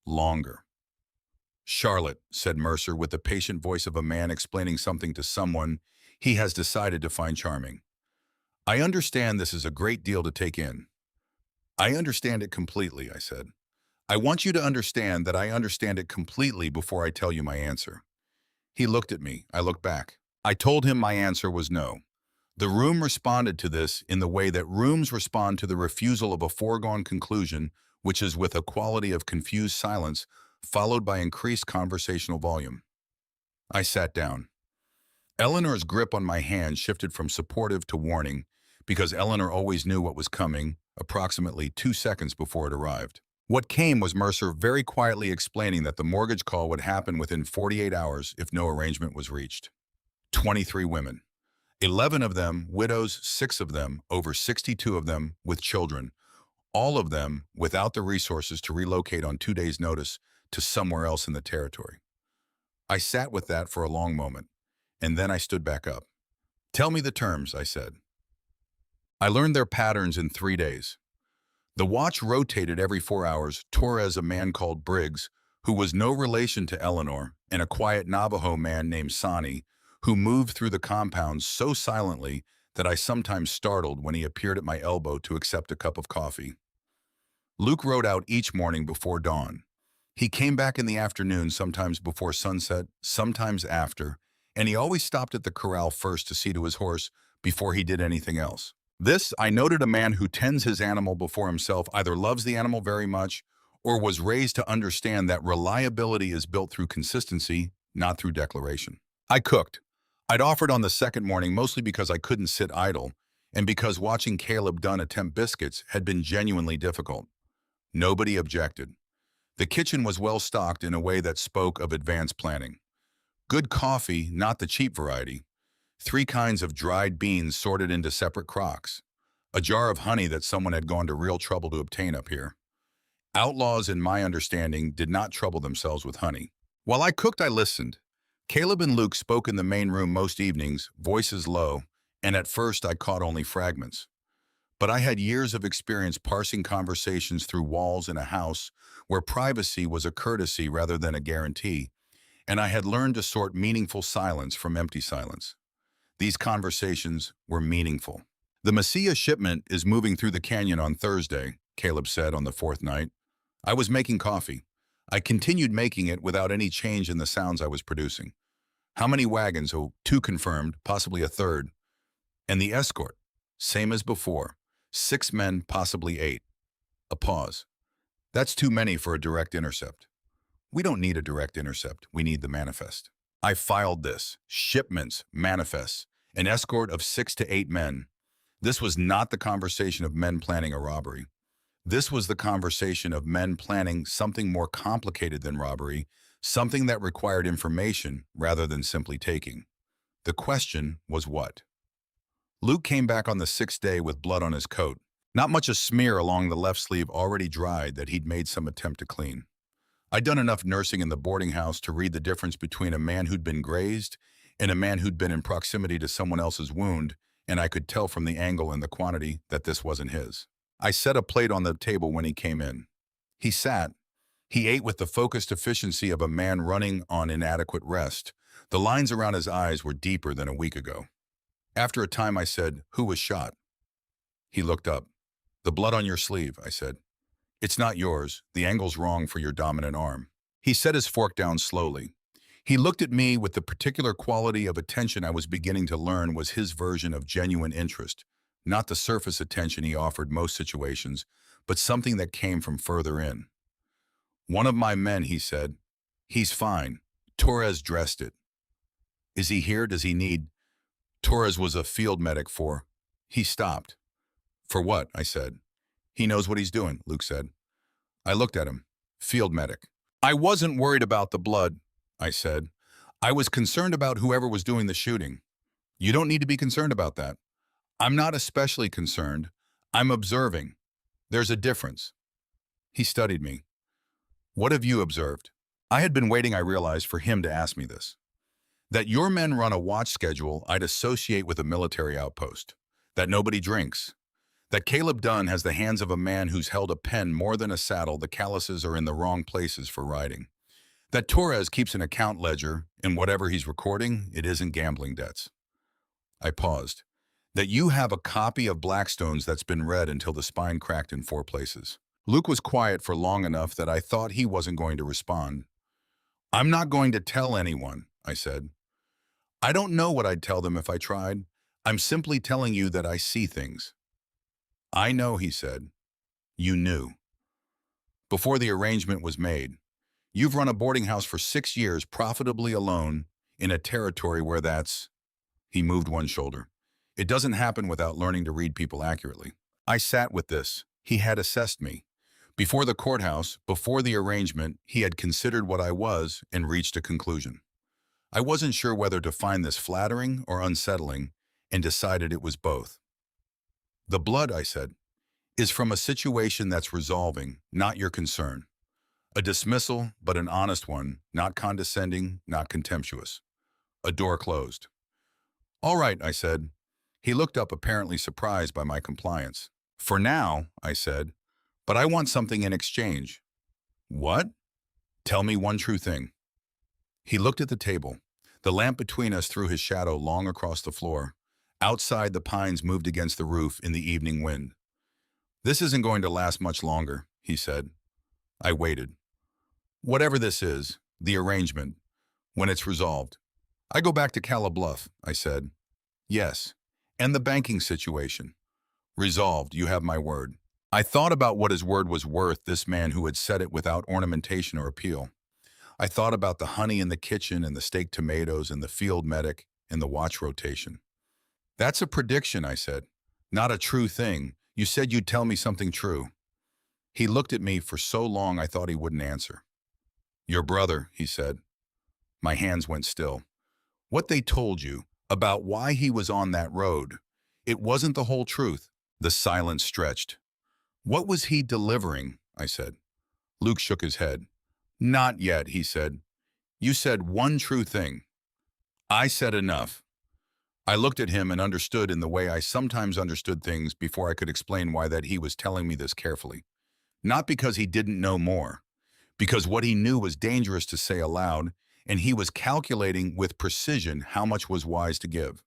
Longer. Charlotte, said Mercer with the patient voice of a man explaining something to someone he has decided to find charming. I understand this is a great deal to take in. I understand it completely, I said. I want you to understand that I understand it completely before I tell you my answer. He looked at me. I looked back. I told him my answer was no. The room responded to this in the way that rooms respond to the refusal of a foregone conclusion, which is with a quality of confused silence followed by increased conversational volume. I sat down. Eleanor's grip on my hand shifted from supportive to warning because Eleanor always knew what was coming approximately 2 seconds before it arrived. What came was Mercer very quietly explaining that the mortgage call would happen within 48 hours if no arrangement was reached. 23 women. 11 of them widows, 6 of them, over 62 of them with children, all of them without the resources to relocate on 2 days' notice to somewhere else in the territory. I sat with that for a long moment, and then I stood back up. Tell me the terms, I said. I learned their patterns in 3 days. The watch rotated every 4 hours. Torres, a man called Briggs, who was no relation to Eleanor, and a quiet Navajo man named Sani, who moved through the compound so silently that I sometimes startled when he appeared at my elbow to accept a cup of coffee. Luke rode out each morning before dawn. He came back in the afternoon, sometimes before sunset, sometimes after, and he always stopped at the corral first to see to his horse before he did anything else. This, I noted a man who tends his animal before himself either loves the animal very much or was raised to understand that reliability is built through consistency, not through declaration. I cooked. I'd offered on the second morning mostly because I couldn't sit idle and because watching Caleb Dunn attempt biscuits had been genuinely difficult. Nobody objected. The kitchen was well stocked in a way that spoke of advanced planning. Good coffee, not the cheap variety. 3 kinds of dried beans sorted into separate crocks. A jar of honey that someone had gone to real trouble to obtain up here. Outlaws, in my understanding, did not trouble themselves with honey. While I cooked, I listened. Caleb and Luke spoke in the main room most evenings, voices low, and at first I caught only fragments. But I had years of experience parsing conversations through walls in a house where privacy was a courtesy rather than a guarantee, and I had learned to sort meaningful silence from empty silence. These conversations were meaningful. The Mesilla shipment is moving through the canyon on Thursday, Caleb said on the 4th night. I was making coffee. I continued making it without any change in the sounds I was producing. How many wagons? Oh, 2 confirmed, possibly a 3rd. And the escort? Same as before. 6 men, possibly 8. A pause. That's too many for a direct intercept. We don't need a direct intercept. We need the manifest. I filed this. Shipments, manifests, an escort of 6 to 8 men. This was not the conversation of men planning a robbery. This was the conversation of men planning something more complicated than robbery, something that required information rather than simply taking. The question was what? Luke came back on the 6th day with blood on his coat. Not much a smear along the left sleeve already dried that he'd made some attempt to clean. I'd done enough nursing in the boarding house to read the difference between a man who'd been grazed and a man who'd been in proximity to someone else's wound, and I could tell from the angle and the quantity that this wasn't his. I set a plate on the table when he came in. He sat. He ate with the focused efficiency of a man running on inadequate rest. The lines around his eyes were deeper than a week ago. After a time, I said, "Who was shot?" He looked up. "The blood on your sleeve," I said. "It's not yours. The angle's wrong for your dominant arm." He set his fork down slowly. He looked at me with the particular quality of attention I was beginning to learn was his version of genuine interest, not the surface attention he offered most situations, but something that came from further in. "One of my men," he said. "He's fine. Torres dressed it." "Is he here? Does he need—" Torres was a field medic for— He stopped. "For what?" I said. "He knows what he's doing," Luke said. I looked at him. "Field medic." "I wasn't worried about the blood," I said. "I was concerned about whoever was doing the shooting." "You don't need to be concerned about that." "I'm not especially concerned. I'm observing. There's a difference." He studied me. "What have you observed?" I had been waiting, I realized, for him to ask me this. "That your men run a watch schedule I'd associate with a military outpost. That nobody drinks. That Caleb Dunn has the hands of a man who's held a pen more than a saddle. The calluses are in the wrong places for riding. That Torres keeps an account ledger, and whatever he's recording, it isn't gambling debts." I paused. "That you have a copy of Blackstone's that's been read until the spine cracked in 4 places." Luke was quiet for long enough that I thought he wasn't going to respond. "I'm not going to tell anyone," I said. "I don't know what I'd tell them if I tried. I'm simply telling you that I see things." "I know," he said. "You knew. Before the arrangement was made. You've run a boarding house for 6 years profitably alone in a territory where that's—" He moved one shoulder. "It doesn't happen without learning to read people accurately." I sat with this. He had assessed me. Before the courthouse, before the arrangement, he had considered what I was and reached a conclusion. I wasn't sure whether to find this flattering or unsettling, and decided it was both. "The blood," I said, "is from a situation that's resolving, not your concern. A dismissal, but an honest one, not condescending, not contemptuous. A door closed." "All right," I said. He looked up, apparently surprised by my compliance. "For now," I said, "but I want something in exchange." "What?" "Tell me one true thing." He looked at the table. The lamp between us threw his shadow long across the floor. Outside, the pines moved against the roof in the evening wind. "This isn't going to last much longer," he said. I waited. "Whatever this is, the arrangement, when it's resolved." "I go back to Calla Bluff," I said. "Yes, And the banking situation. Resolved, you have my word. I thought about what his word was worth, this man who had said it without ornamentation or appeal. I thought about the honey in the kitchen and the steak tomatoes and the field medic and the watch rotation. That's a prediction, I said. Not a true thing. You said you'd tell me something true. He looked at me for so long I thought he wouldn't answer. Your brother, he said. My hands went still. What they told you about why he was on that road. It wasn't the whole truth. The silence stretched. What was he delivering? I said. Luke shook his head. Not yet, he said. You said one true thing. I said enough. I looked at him and understood in the way I sometimes understood things before I could explain why that he was telling me this carefully. Not because he didn't know more, because what he knew was dangerous to say aloud, and he was calculating with precision how much was wise to give.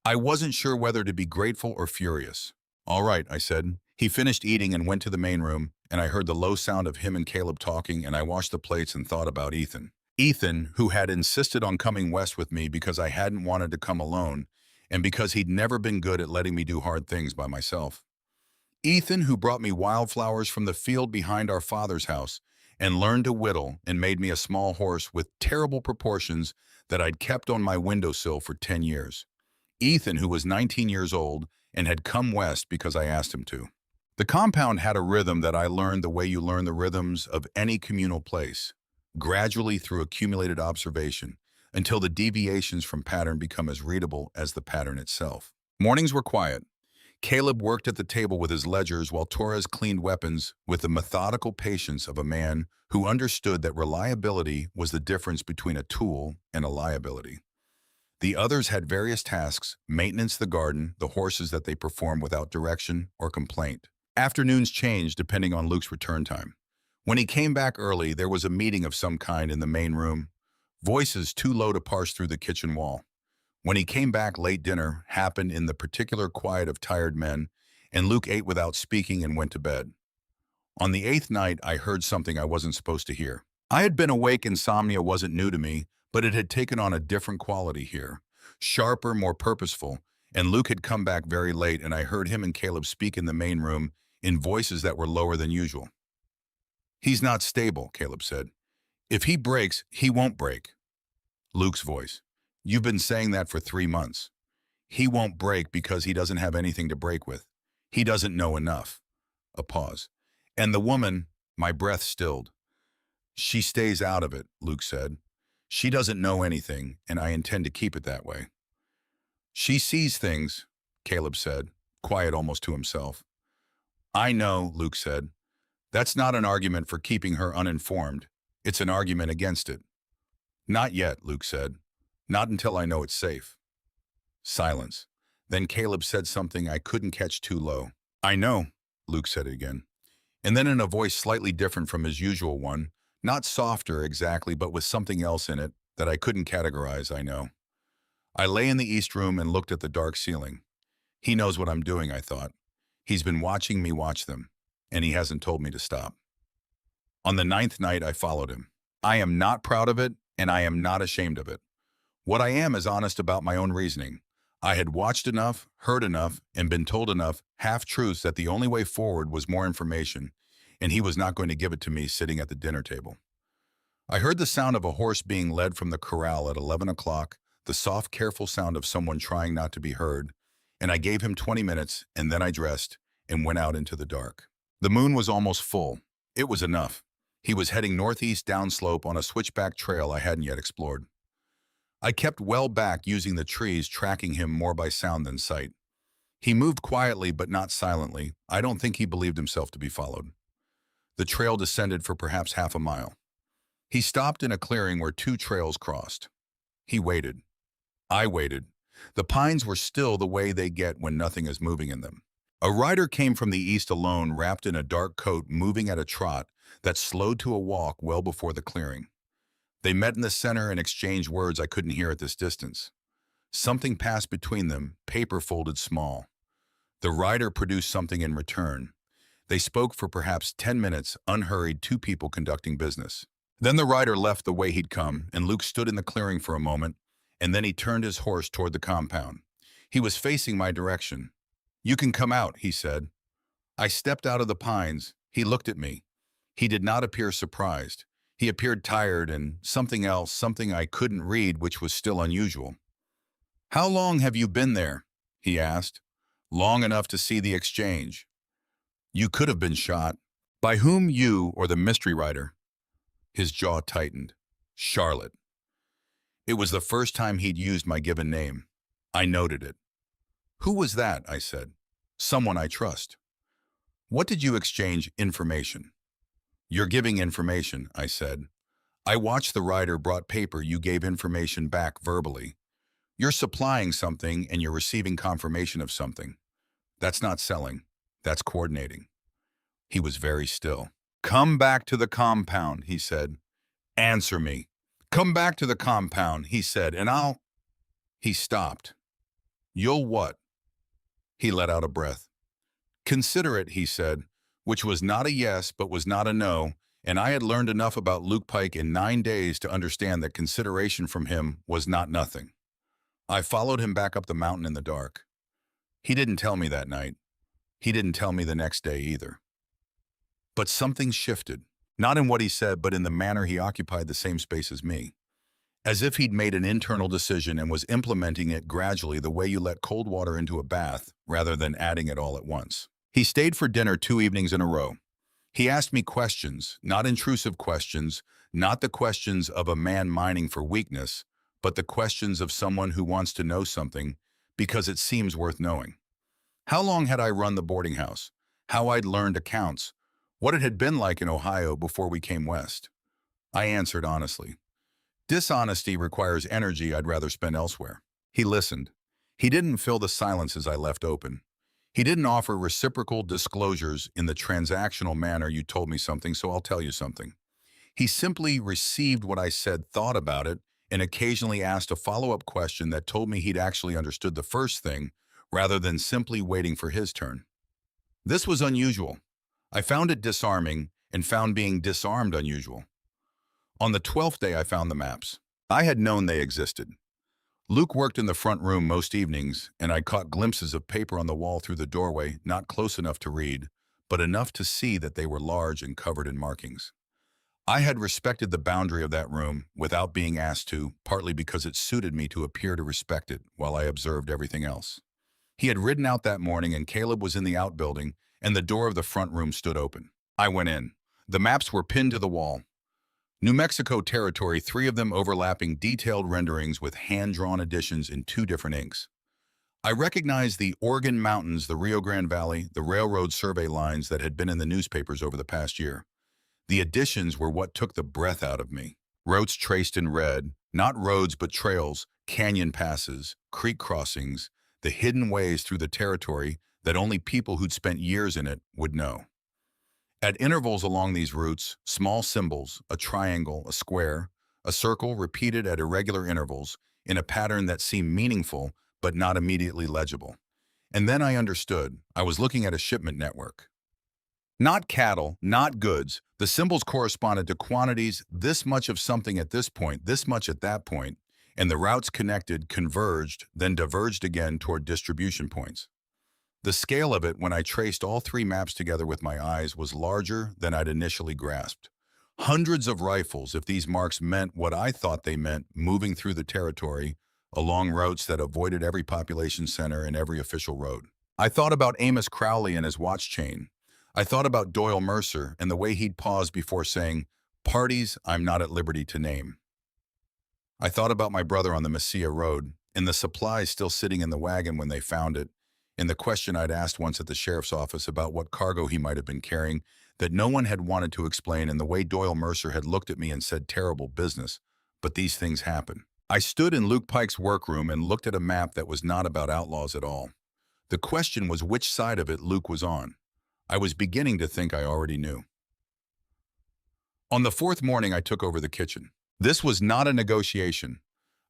I wasn't sure whether to be grateful or furious. All right, I said. He finished eating and went to the main room, and I heard the low sound of him and Caleb talking, and I washed the plates and thought about Ethan. Ethan, who had insisted on coming west with me because I hadn't wanted to come alone, and because he'd never been good at letting me do hard things by myself. Ethan, who brought me wildflowers from the field behind our father's house, and learned to whittle and made me a small horse with terrible proportions that I'd kept on my windowsill for 10 years. Ethan, who was 19 years old and had come west because I asked him to. The compound had a rhythm that I learned the way you learn the rhythms of any communal place, gradually through accumulated observation, until the deviations from pattern become as readable as the pattern itself. Mornings were quiet. Caleb worked at the table with his ledgers while Torres cleaned weapons with the methodical patience of a man who understood that reliability was the difference between a tool and a liability. The others had various tasks: maintenance the garden, the horses that they performed without direction or complaint. Afternoons changed depending on Luke's return time. When he came back early, there was a meeting of some kind in the main room, voices too low to parse through the kitchen wall. When he came back late, dinner happened in the particular quiet of tired men, and Luke ate without speaking and went to bed. On the 8th night, I heard something I wasn't supposed to hear. I had been awake, insomnia wasn't new to me, but it had taken on a different quality here, sharper, more purposeful, and Luke had come back very late, and I heard him and Caleb speak in the main room in voices that were lower than usual. He's not stable, Caleb said. If he breaks, he won't break. Luke's voice. You've been saying that for 3 months. He won't break because he doesn't have anything to break with. He doesn't know enough. A pause. And the woman, my breath stilled. She stays out of it, Luke said. She doesn't know anything, and I intend to keep it that way. She sees things, Caleb said, quiet almost to himself. I know, Luke said. That's not an argument for keeping her uninformed. It's an argument against it. Not yet, Luke said. Not until I know it's safe. Silence. Then Caleb said something I couldn't catch too low. I know, Luke said it again. And then in a voice slightly different from his usual one, not softer exactly, but with something else in it that I couldn't categorize, I know. I lay in the east room and looked at the dark ceiling. He knows what I'm doing, I thought. He's been watching me watch them, and he hasn't told me to stop. On the 9th night, I followed him. I am not proud of it, and I am not ashamed of it. What I am is honest about my own reasoning. I had watched enough, heard enough, and been told enough half-truths that the only way forward was more information, and he was not going to give it to me sitting at the dinner table. I heard the sound of a horse being led from the corral at 11 o'clock, the soft, careful sound of someone trying not to be heard, and I gave him 20 minutes, and then I dressed and went out into the dark. The moon was almost full. It was enough. He was heading northeast downslope on a switchback trail I hadn't yet explored. I kept well back, using the trees, tracking him more by sound than sight. He moved quietly but not silently. I don't think he believed himself to be followed. The trail descended for perhaps half a mile. He stopped in a clearing where 2 trails crossed. He waited. I waited. The pines were still the way they get when nothing is moving in them. A rider came from the east alone, wrapped in a dark coat, moving at a trot that slowed to a walk well before the clearing. They met in the center and exchanged words I couldn't hear at this distance. Something passed between them, paper folded small. The rider produced something in return. They spoke for perhaps 10 minutes, unhurried, 2 people conducting business. Then the rider left the way he'd come, and Luke stood in the clearing for a moment, and then he turned his horse toward the compound. He was facing my direction. "You can come out," he said. I stepped out of the pines. He looked at me. He did not appear surprised. He appeared tired and something else, something I couldn't read, which was still unusual. "How long have you been there?" he asked. "Long enough to see the exchange." "You could have been shot." "By whom, you or the mystery writer?" His jaw tightened. "Charlotte." It was the first time he'd used my given name. I noted it. "Who was that?" I said. "Someone I trust." "What did you exchange information?" "You're giving information," I said. "I watched the writer brought paper. You gave information back verbally. You're supplying something and you're receiving confirmation of something. That's not selling. That's coordinating." He was very still. "Come back to the compound," he said. "Answer me." "Come back to the compound," he said, "and I'll—" He stopped. "You'll what?" He let out a breath. "Consider it," he said, which was not a yes but was not a no, and I had learned enough about Luke Pike in 9 days to understand that consideration from him was not nothing. I followed him back up the mountain in the dark. He didn't tell me that night. He didn't tell me the next day either. But something shifted, not in what he said, but in the manner he occupied the same space as me. As if he'd made an internal decision and was implementing it gradually, the way you let cold water into a bath rather than adding it all at once. He stayed for dinner 2 evenings in a row. He asked me questions, not intrusive questions, not the questions of a man mining for weakness, but the questions of someone who wants to know something because it seems worth knowing. How long had I run the boarding house? How I'd learned accounts? What it had been like in Ohio before we came west? I answered honestly. Dishonesty requires energy I'd rather spend elsewhere. He listened. He didn't fill the silences I left open. He didn't offer reciprocal disclosures in the transactional manner. "You told me something, so I'll tell you something." He simply received what I said, thought about it, and occasionally asked a follow-up question that told me he'd actually understood the first thing rather than simply waiting for his turn. This was unusual. I found it disarming and found being disarmed unusual. On the 12th day, I found the maps. I had known they existed. Luke worked in the front room most evenings, and I caught glimpses of paper on the wall through the doorway, not close enough to read, but enough to see that they were large and covered in markings. I had respected the boundary of that room without being asked to, partly because it suited me to appear to respect it while I observed everything else. He had ridden out that morning, and Caleb was in the outbuilding, and the door of the front room stood open. I went in. The maps were pinned to the wall. New Mexico territory, 3 of them overlapping detailed renderings with hand-drawn additions in 2 different inks. I recognized the Oregon Mountains, the Rio Grande Valley, the railroad survey lines that had been in the newspapers over the past year. The additions were what took the breath out of me. Routes traced in red, not roads but trails, canyon passes, creek crossings, the hidden ways through the territory that only people who'd spent years in it would know. At intervals along these routes, small symbols, a triangle, a square, a circle repeated at irregular intervals in a pattern that seemed meaningful but not immediately legible. And then I understood. I was looking at a shipment network. Not cattle, not goods. The symbols corresponded to quantities, this much of something at this point, this much at that point, and the routes connected, converged, then diverged again toward distribution points. The scale of it, when I traced all 3 maps together with my eyes, was larger than I'd initially grasped. Hundreds of rifles, if these marks meant what I thought they meant, moving through the territory, along routes that avoided every population center and every official road. I thought about Amos Crowley and his watch chain. I thought about Doyle Mercer and the way he'd pause before saying, "Parties I'm not at liberty to name." I thought about my brother on the Mesilla road, and the supplies still sitting in the wagon when they found it, and the question I'd asked once at the sheriff's office about what cargo he might have been carrying that no one had wanted to explain, and the way Doyle Mercer had looked at me and said, "Terrible business, but these things happen." I stood in Luke Pike's workroom and looked at a map that was not about outlaws at all. The question was which side of it Luke was on. I was beginning to think I already knew. On the 4th morning, I took over the kitchen. This was not a negotiation.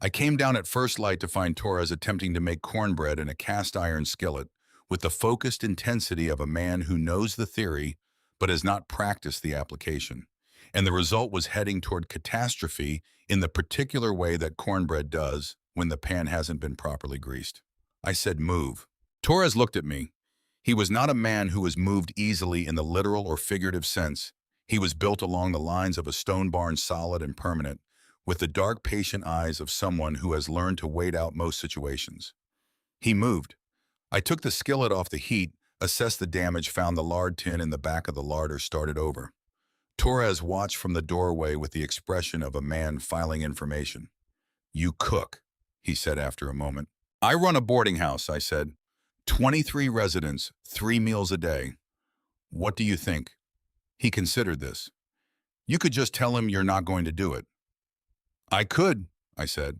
I came down at first light to find Torres attempting to make cornbread in a cast-iron skillet with the focused intensity of a man who knows the theory but has not practiced the application. And the result was heading toward catastrophe in the particular way that cornbread does when the pan hasn't been properly greased. I said, "Move." Torres looked at me. He was not a man who was moved easily in the literal or figurative sense. He was built along the lines of a stone barn, solid and permanent, with the dark, patient eyes of someone who has learned to wait out most situations. He moved. I took the skillet off the heat, assessed the damage, found the lard tin in the back of the larder, started over. Torres watched from the doorway with the expression of a man filing information. "You cook," he said after a moment. "I run a boarding house," I said. 23 residents, 3 meals a day. What do you think? He considered this. "You could just tell him you're not going to do it." "I could," I said.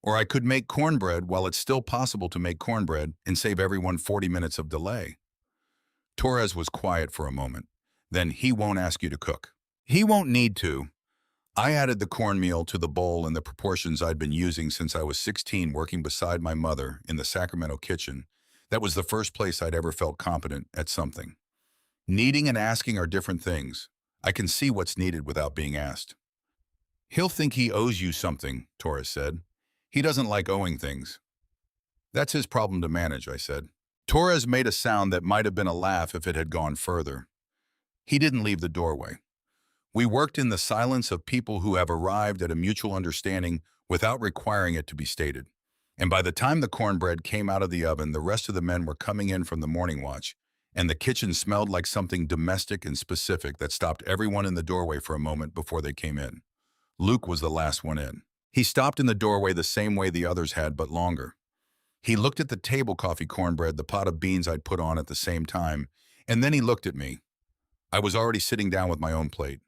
"Or I could make cornbread while it's still possible to make cornbread and save everyone 40 minutes of delay." Torres was quiet for a moment. "Then he won't ask you to cook." "He won't need to." I added the cornmeal to the bowl in the proportions I'd been using since I was 16, working beside my mother in the Sacramento kitchen. That was the first place I'd ever felt competent at something. Needing and asking are different things. I can see what's needed without being asked. "He'll think he owes you something," Torres said. "He doesn't like owing things." "That's his problem to manage," I said. Torres made a sound that might have been a laugh if it had gone further. He didn't leave the doorway. We worked in the silence of people who have arrived at a mutual understanding without requiring it to be stated. And by the time the cornbread came out of the oven, the rest of the men were coming in from the morning watch, and the kitchen smelled like something domestic and specific that stopped everyone in the doorway for a moment before they came in. Luke was the last one in. He stopped in the doorway the same way the others had, but longer. He looked at the table coffee cornbread, the pot of beans I'd put on at the same time, and then he looked at me. I was already sitting down with my own plate.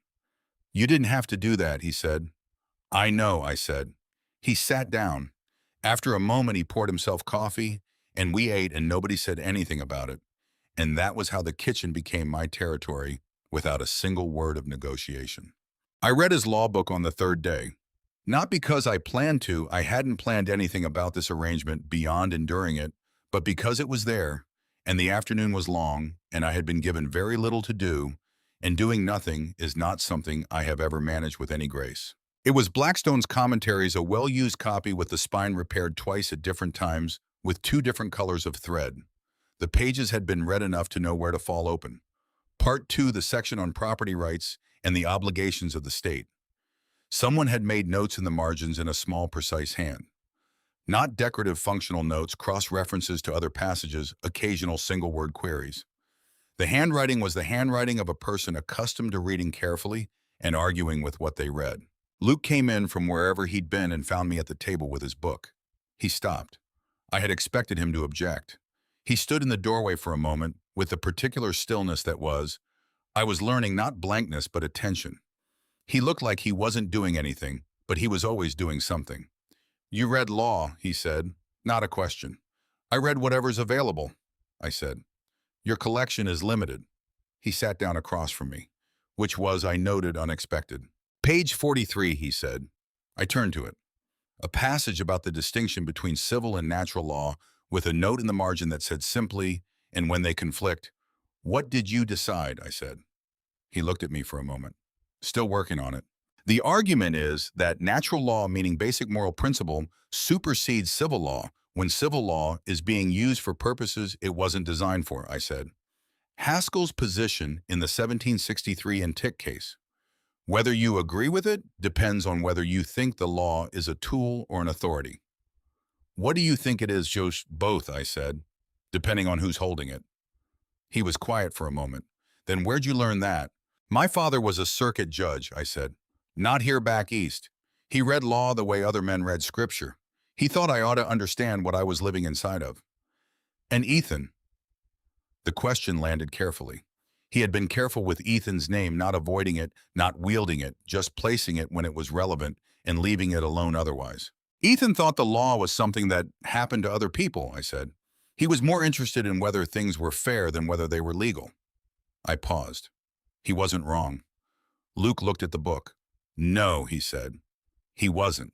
"You didn't have to do that," he said. "I know," I said. He sat down. After a moment, he poured himself coffee, and we ate, and nobody said anything about it. And that was how the kitchen became my territory, without a single word of negotiation. I read his law book on the third day. Not because I planned to, I hadn't planned anything about this arrangement beyond enduring it, but because it was there, and the afternoon was long, and I had been given very little to do, and doing nothing is not something I have ever managed with any grace. It was Blackstone's Commentaries, a well-used copy with the spine repaired twice at different times, with 2 different colors of thread. The pages had been read enough to know where to fall open. Part 2, the section on property rights and the obligations of the state. Someone had made notes in the margins in a small, precise hand. Not decorative functional notes, cross-references to other passages, occasional single-word queries. The handwriting was the handwriting of a person accustomed to reading carefully and arguing with what they read. Luke came in from wherever he'd been and found me at the table with his book. He stopped. I had expected him to object. He stood in the doorway for a moment, with the particular stillness that was, I was learning, not blankness, but attention. He looked like he wasn't doing anything, but he was always doing something. "You read law," he said. "Not a question." "I read whatever's available," I said. "Your collection is limited." He sat down across from me, which was, I noted, unexpected. "Page 43, he said. I turned to it. A passage about the distinction between civil and natural law, with a note in the margin that said simply, "and when they conflict." "What did you decide?" I said. He looked at me for a moment. "Still working on it." "The argument is that natural law, meaning basic moral principle, supersedes civil law when civil law is being used for purposes it wasn't designed for," I said. "Haskell's position in the 1763 Antic case. Whether you agree with it depends on whether you think the law is a tool or an authority." "What do you think it is, Josh?" "Both," I said, "depending on who's holding it." He was quiet for a moment. "Then where'd you learn that?" "My father was a circuit judge," I said. "Not here back east. He read law the way other men read scripture. He thought I ought to understand what I was living inside of." "And Ethan?" The question landed carefully. He had been careful with Ethan's name, not avoiding it, not wielding it, just placing it when it was relevant and leaving it alone otherwise. "Ethan thought the law was something that happened to other people," I said. "He was more interested in whether things were fair than whether they were legal." I paused. He wasn't wrong. Luke looked at the book. "No," he said. "He wasn't."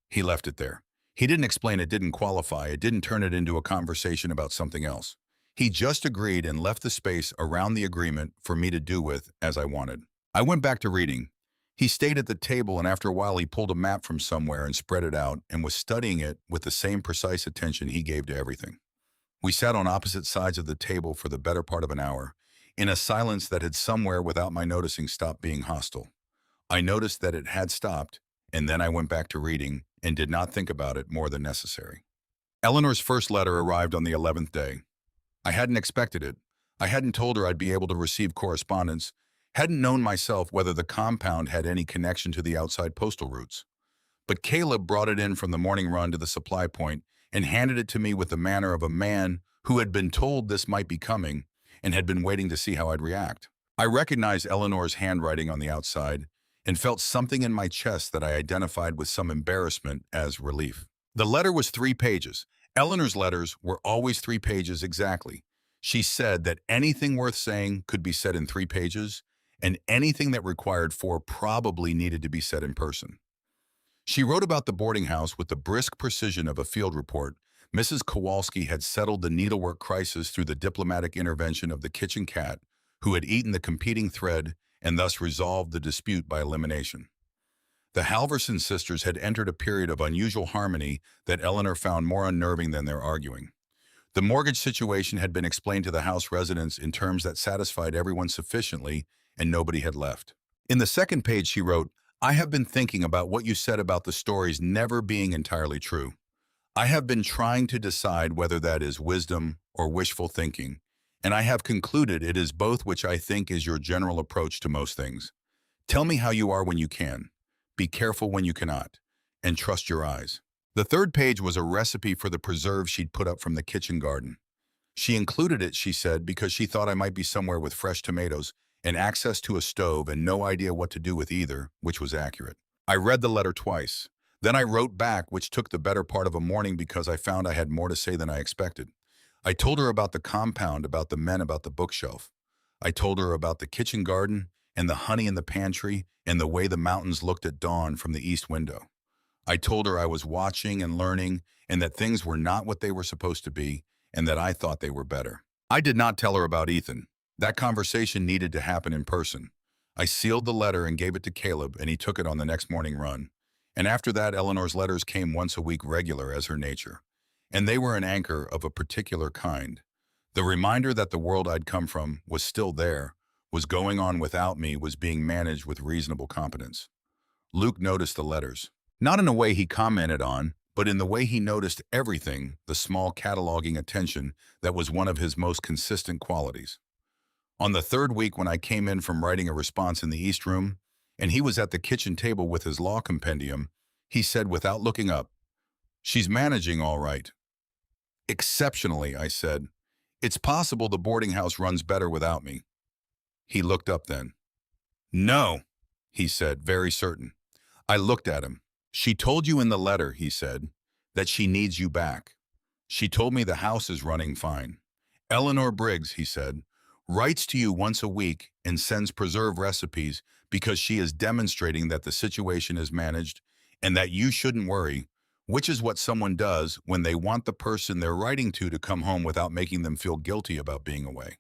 He left it there. He didn't explain it, didn't qualify it, didn't turn it into a conversation about something else. He just agreed and left the space around the agreement for me to do with as I wanted. I went back to reading. He stayed at the table, and after a while he pulled a map from somewhere and spread it out and was studying it with the same precise attention he gave to everything. We sat on opposite sides of the table for the better part of an hour, in a silence that had somewhere, without my noticing, stopped being hostile. I noticed that it had stopped, and then I went back to reading and did not think about it more than necessary. Eleanor's first letter arrived on the 11th day. I hadn't expected it. I hadn't told her I'd be able to receive correspondence, hadn't known myself whether the compound had any connection to the outside postal routes. But Caleb brought it in from the morning run to the supply point and handed it to me with the manner of a man who had been told this might be coming and had been waiting to see how I'd react. I recognized Eleanor's handwriting on the outside and felt something in my chest that I identified with some embarrassment as relief. The letter was 3 pages. Eleanor's letters were always 3 pages exactly. She said that anything worth saying could be said in 3 pages, and anything that required 4 probably needed to be said in person. She wrote about the boarding house with the brisk precision of a field report. Mrs. Kowalski had settled the needlework crisis through the diplomatic intervention of the kitchen cat, who had eaten the competing thread and thus resolved the dispute by elimination. The Halverson sisters had entered a period of unusual harmony that Eleanor found more unnerving than their arguing. The mortgage situation had been explained to the house residents in terms that satisfied everyone sufficiently, and nobody had left. In the second page she wrote, "I have been thinking about what you said about the stories never being entirely true. I have been trying to decide whether that is wisdom or wishful thinking, and I have concluded it is both, which I think is your general approach to most things. Tell me how you are when you can. Be careful when you cannot, and trust your eyes." The third page was a recipe for the preserve she'd put up from the kitchen garden. She included it, she said, because she thought I might be somewhere with fresh tomatoes and access to a stove and no idea what to do with either, which was accurate. I read the letter twice. Then I wrote back, which took the better part of a morning because I found I had more to say than I expected. I told her about the compound, about the men, about the bookshelf. I told her about the kitchen garden and the honey in the pantry and the way the mountains looked at dawn from the east window. I told her I was watching and learning and that things were not what they were supposed to be and that I thought they were better. I did not tell her about Ethan. That conversation needed to happen in person. I sealed the letter and gave it to Caleb, and he took it on the next morning run. And after that, Eleanor's letters came once a week, regular as her nature. And they were an anchor of a particular kind. The reminder that the world I'd come from was still there, was going on without me, was being managed with reasonable competence. Luke noticed the letters. Not in a way he commented on, but in the way he noticed everything, the small cataloging attention that was one of his most consistent qualities. On the third week, when I came in from writing a response in the East Room, and he was at the kitchen table with his law compendium, he said without looking up, "She's managing all right." "Exceptionally," I said. "It's possible the boarding house runs better without me." He looked up then. "No," he said, very certain. I looked at him. "She told you in the letter," he said, "that she needs you back. She told me the house is running fine. Eleanor Briggs," he said, "writes to you once a week and sends preserve recipes because she is demonstrating that the situation is managed and that you shouldn't worry, which is what someone does when they want the person they're writing to come home without making them feel guilty about being away."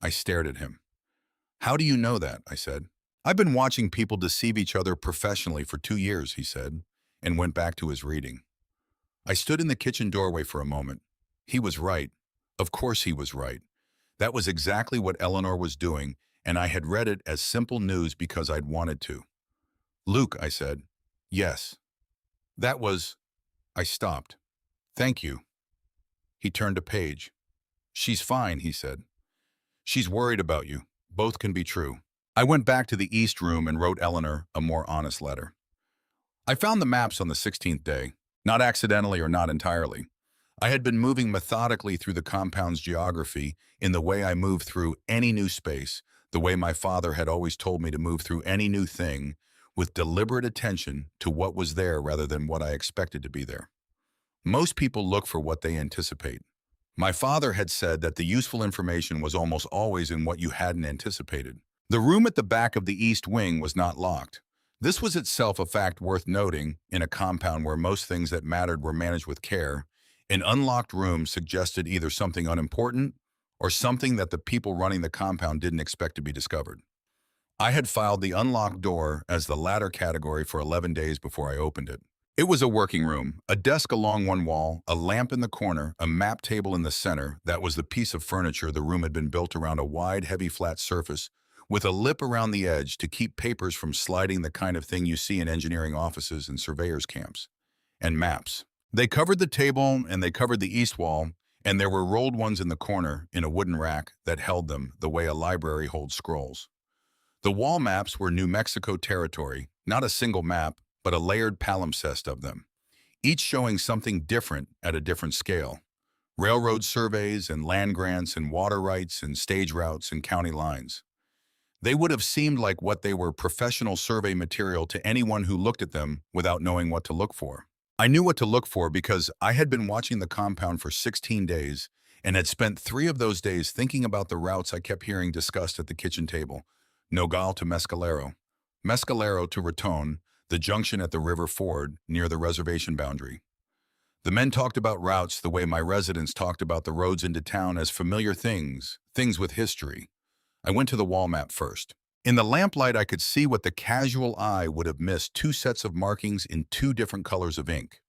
I stared at him. "How do you know that?" I said. "I've been watching people deceive each other professionally for 2 years," he said, and went back to his reading. I stood in the kitchen doorway for a moment. He was right. Of course he was right. That was exactly what Eleanor was doing, and I had read it as simple news because I'd wanted to. "Luke," I said. "Yes." "That was—" I stopped. "Thank you." He turned a page. "She's fine," he said. "She's worried about you. Both can be true." I went back to the East Room and wrote Eleanor a more honest letter. I found the maps on the 16th day, not accidentally or not entirely. I had been moving methodically through the compound's geography in the way I move through any new space, the way my father had always told me to move through any new thing, with deliberate attention to what was there rather than what I expected to be there. Most people look for what they anticipate. My father had said that the useful information was almost always in what you hadn't anticipated. The room at the back of the East Wing was not locked. This was itself a fact worth noting in a compound where most things that mattered were managed with care. An unlocked room suggested either something unimportant or something that the people running the compound didn't expect to be discovered. I had filed the unlocked door as the latter category for 11 days before I opened it. It was a working room, a desk along one wall, a lamp in the corner, a map table in the center. That was the piece of furniture. The room had been built around a wide, heavy, flat surface with a lip around the edge to keep papers from sliding, the kind of thing you see in engineering offices and surveyors' camps. And maps. They covered the table and they covered the east wall, and there were rolled ones in the corner in a wooden rack that held them the way a library holds scrolls. The wall maps were New Mexico territory, not a single map, but a layered palimpsest of them, each showing something different at a different scale. Railroad surveys and land grants and water rights and stage routes and county lines. They would have seemed like what they were, professional survey material to anyone who looked at them without knowing what to look for. I knew what to look for because I had been watching the compound for 16 days and had spent 3 of those days thinking about the routes I kept hearing discussed at the kitchen table. Nogal to Mescalero, Mescalero to Raton, the junction at the river ford near the reservation boundary. The men talked about routes the way my residents talked about the roads into town, as familiar things, things with history. I went to the wall map first. In the lamplight, I could see what the casual eye would have missed: 2 sets of markings in 2 different colors of ink.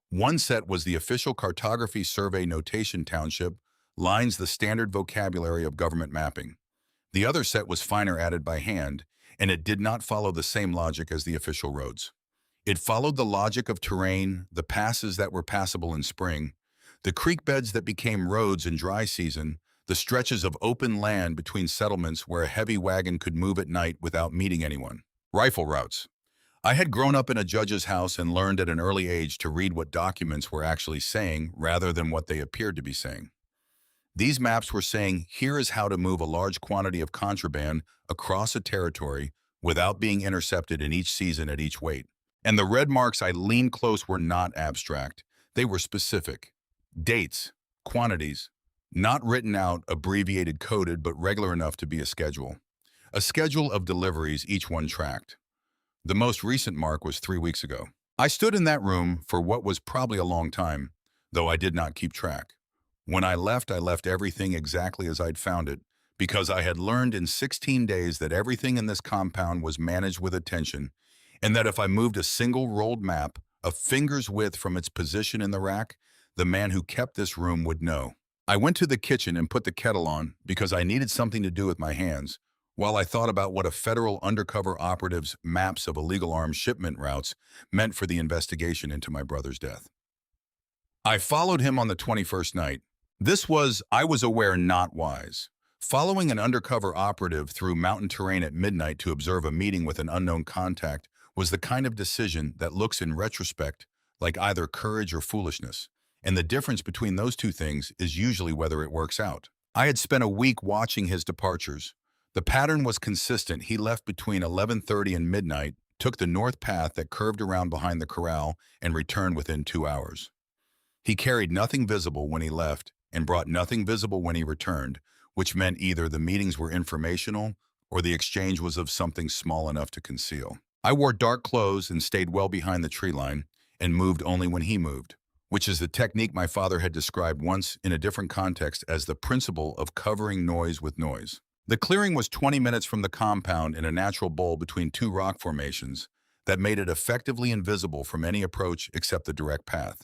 One set was the official cartography survey notation township, lines, the standard vocabulary of government mapping. The other set was finer, added by hand, and it did not follow the same logic as the official roads. It followed the logic of terrain, the passes that were passable in spring, the creek beds that became roads in dry season, the stretches of open land between settlements where a heavy wagon could move at night without meeting anyone. Rifle routes. I had grown up in a judge's house and learned at an early age to read what documents were actually saying rather than what they appeared to be saying. These maps were saying, here is how to move a large quantity of contraband across a territory without being intercepted in each season at each weight. And the red marks, I leaned close, were not abstract. They were specific. Dates, quantities, not written out, abbreviated, coded, but regular enough to be a schedule. A schedule of deliveries, each one tracked. The most recent mark was 3 weeks ago. I stood in that room for what was probably a long time, though I did not keep track. When I left everything exactly as I'd found it, because I had learned in 16 days that everything in this compound was managed with attention, and that if I moved a single rolled map a finger's width from its position in the rack, the man who kept this room would know. I went to the kitchen and put the kettle on because I needed something to do with my hands, while I thought about what a federal undercover operative's maps of illegal arms shipment routes meant for the investigation into my brother's death. I followed him on the 21st night. This was, I was aware, not wise. Following an undercover operative through mountain terrain at midnight to observe a meeting with an unknown contact was the kind of decision that looks in retrospect like either courage or foolishness. And the difference between those two things is usually whether it works out. I had spent a week watching his departures. The pattern was consistent. He left between 11:30 and midnight, took the north path that curved around behind the corral, and returned within 2 hours. He carried nothing visible when he left and brought nothing visible when he returned, which meant either the meetings were informational or the exchange was of something small enough to conceal. I wore dark clothes and stayed well behind the tree line and moved only when he moved, which is the technique my father had described once in a different context as the principle of covering noise with noise. The clearing was 20 minutes from the compound in a natural bowl between 2 rock formations that made it effectively invisible from any approach except the direct path.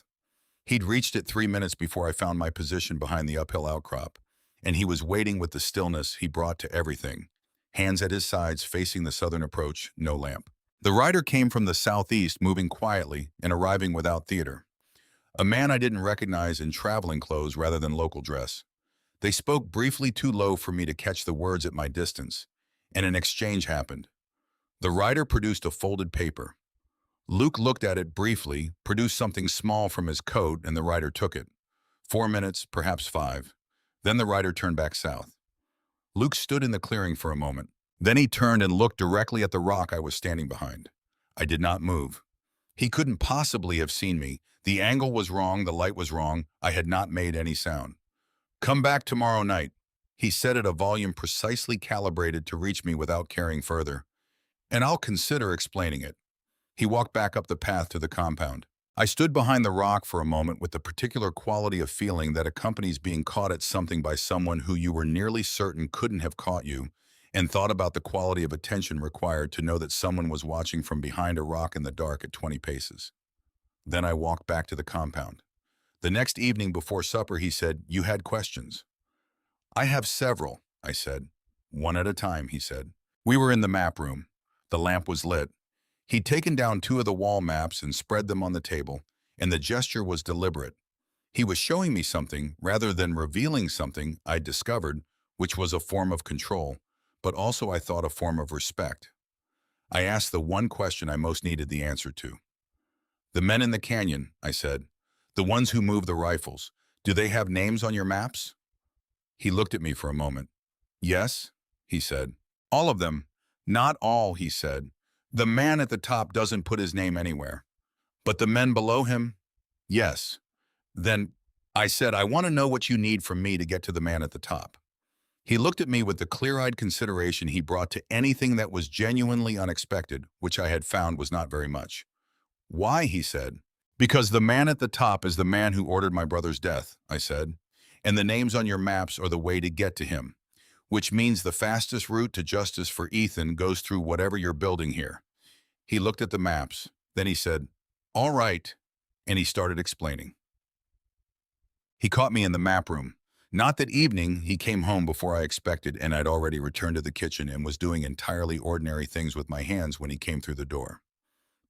He'd reached it 3 minutes before I found my position behind the uphill outcrop, and he was waiting with the stillness he brought to everything, hands at his sides facing the southern approach, no lamp. The rider came from the southeast, moving quietly and arriving without theater. A man I didn't recognize in traveling clothes rather than local dress. They spoke briefly, too low for me to catch the words at my distance, and an exchange happened. The rider produced a folded paper. Luke looked at it briefly, produced something small from his coat, and the rider took it. 4 minutes, perhaps 5. Then the rider turned back south. Luke stood in the clearing for a moment. Then he turned and looked directly at the rock I was standing behind. I did not move. He couldn't possibly have seen me. The angle was wrong, the light was wrong. I had not made any sound. "Come back tomorrow night," he said at a volume precisely calibrated to reach me without carrying further. "And I'll consider explaining it." He walked back up the path to the compound. I stood behind the rock for a moment with the particular quality of feeling that accompanies being caught at something by someone who you were nearly certain couldn't have caught you, and thought about the quality of attention required to know that someone was watching from behind a rock in the dark at 20 paces. Then I walked back to the compound. The next evening before supper, he said, "You had questions." "I have several," I said. "One at a time," he said. We were in the map room. The lamp was lit. He'd taken down two of the wall maps and spread them on the table, and the gesture was deliberate. He was showing me something rather than revealing something I'd discovered, which was a form of control, but also I thought a form of respect. I asked the one question I most needed the answer to. "The men in the canyon," I said, "the ones who move the rifles, do they have names on your maps?" He looked at me for a moment. "Yes," he said. "All of them." "Not all," he said. "The man at the top doesn't put his name anywhere. But the men below him?" "Yes." "Then," I said, "I want to know what you need from me to get to the man at the top." He looked at me with the clear-eyed consideration he brought to anything that was genuinely unexpected, which I had found was not very much. "Why?" he said. "Because the man at the top is the man who ordered my brother's death," I said, "and the names on your maps are the way to get to him, which means the fastest route to justice for Ethan goes through whatever you're building here." He looked at the maps. Then he said, "All right," and he started explaining. He caught me in the map room. Not that evening, he came home before I expected, and I'd already returned to the kitchen and was doing entirely ordinary things with my hands when he came through the door.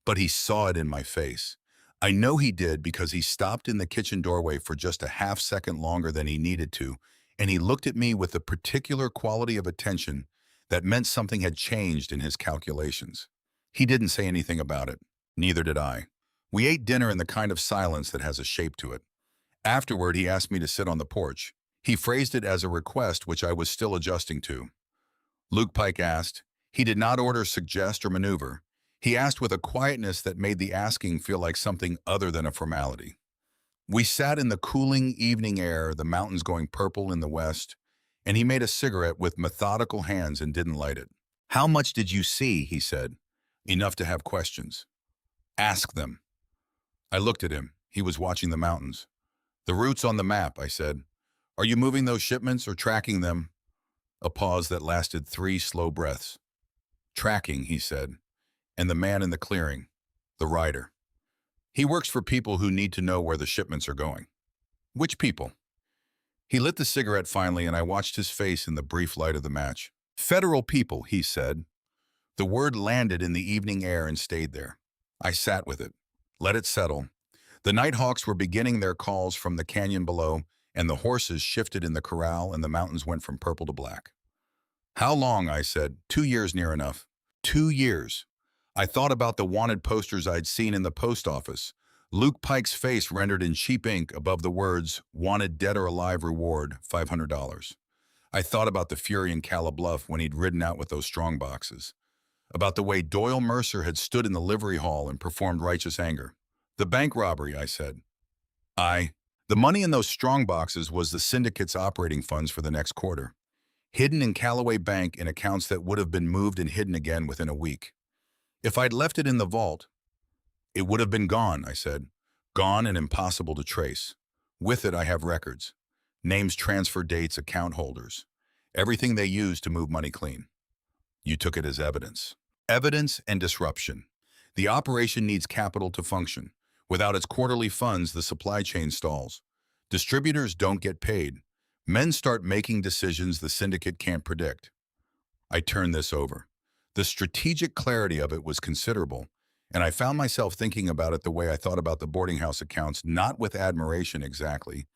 But he saw it in my face. I know he did because he stopped in the kitchen doorway for just a half-second longer than he needed to, and he looked at me with a particular quality of attention that meant something had changed in his calculations. He didn't say anything about it. Neither did I. We ate dinner in the kind of silence that has a shape to it. Afterward, he asked me to sit on the porch. He phrased it as a request which I was still adjusting to. Luke Pike asked. He did not order, suggest, or maneuver. He asked with a quietness that made the asking feel like something other than a formality. We sat in the cooling evening air, the mountains going purple in the west, and he made a cigarette with methodical hands and didn't light it. "How much did you see?" he said. "Enough to have questions." "Ask them." I looked at him. He was watching the mountains. "The routes on the map," I said. "Are you moving those shipments or tracking them?" A pause that lasted 3 slow breaths. "Tracking," he said. "And the man in the clearing, the rider. He works for people who need to know where the shipments are going." "Which people?" He lit the cigarette finally, and I watched his face in the brief light of the match. "Federal people," he said. The word landed in the evening air and stayed there. I sat with it, let it settle. The nighthawks were beginning their calls from the canyon below, and the horses shifted in the corral, and the mountains went from purple to black. "How long?" I said. 2 years near enough." 2 years. I thought about the wanted posters I'd seen in the post office. Luke Pike's face rendered in cheap ink above the words, "Wanted dead or alive reward, $500. I thought about the fury in Calla Bluff when he'd ridden out with those strong boxes. About the way Doyle Mercer had stood in the livery hall and performed righteous anger. "The bank robbery," I said. The money in those strong boxes was the syndicate's operating funds for the next quarter, hidden in Callaway Bank in accounts that would have been moved and hidden again within a week. If I'd left it in the vault, it would have been gone, I said. Gone and impossible to trace. With it, I have records. Names, transfer dates, account holders. Everything they used to move money clean. You took it as evidence. Evidence and disruption. The operation needs capital to function. Without its quarterly funds, the supply chain stalls. Distributors don't get paid. Men start making decisions the syndicate can't predict. I turned this over. The strategic clarity of it was considerable, and I found myself thinking about it the way I thought about the boarding house accounts, not with admiration exactly,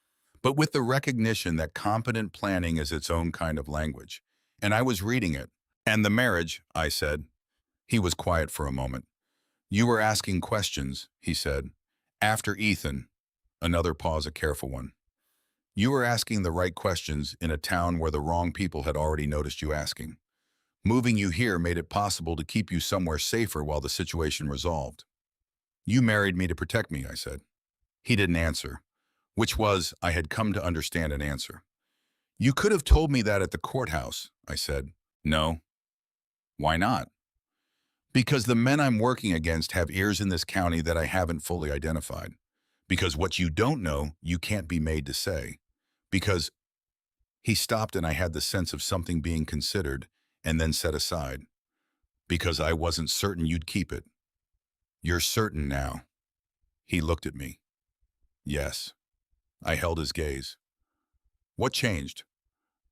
but with the recognition that competent planning is its own kind of language. And I was reading it. "And the marriage," I said. He was quiet for a moment. "You were asking questions," he said. "After Ethan." Another pause, a careful one. "You were asking the right questions in a town where the wrong people had already noticed you asking. Moving you here made it possible to keep you somewhere safer while the situation resolved. You married me to protect me," I said. He didn't answer, which was, I had come to understand, an answer. "You could have told me that at the courthouse," I said. "No." "Why not?" "Because the men I'm working against have ears in this county that I haven't fully identified. Because what you don't know, you can't be made to say. Because..." He stopped, and I had the sense of something being considered, and then set aside. Because I wasn't certain you'd keep it. You're certain now. He looked at me. Yes. I held his gaze. What changed?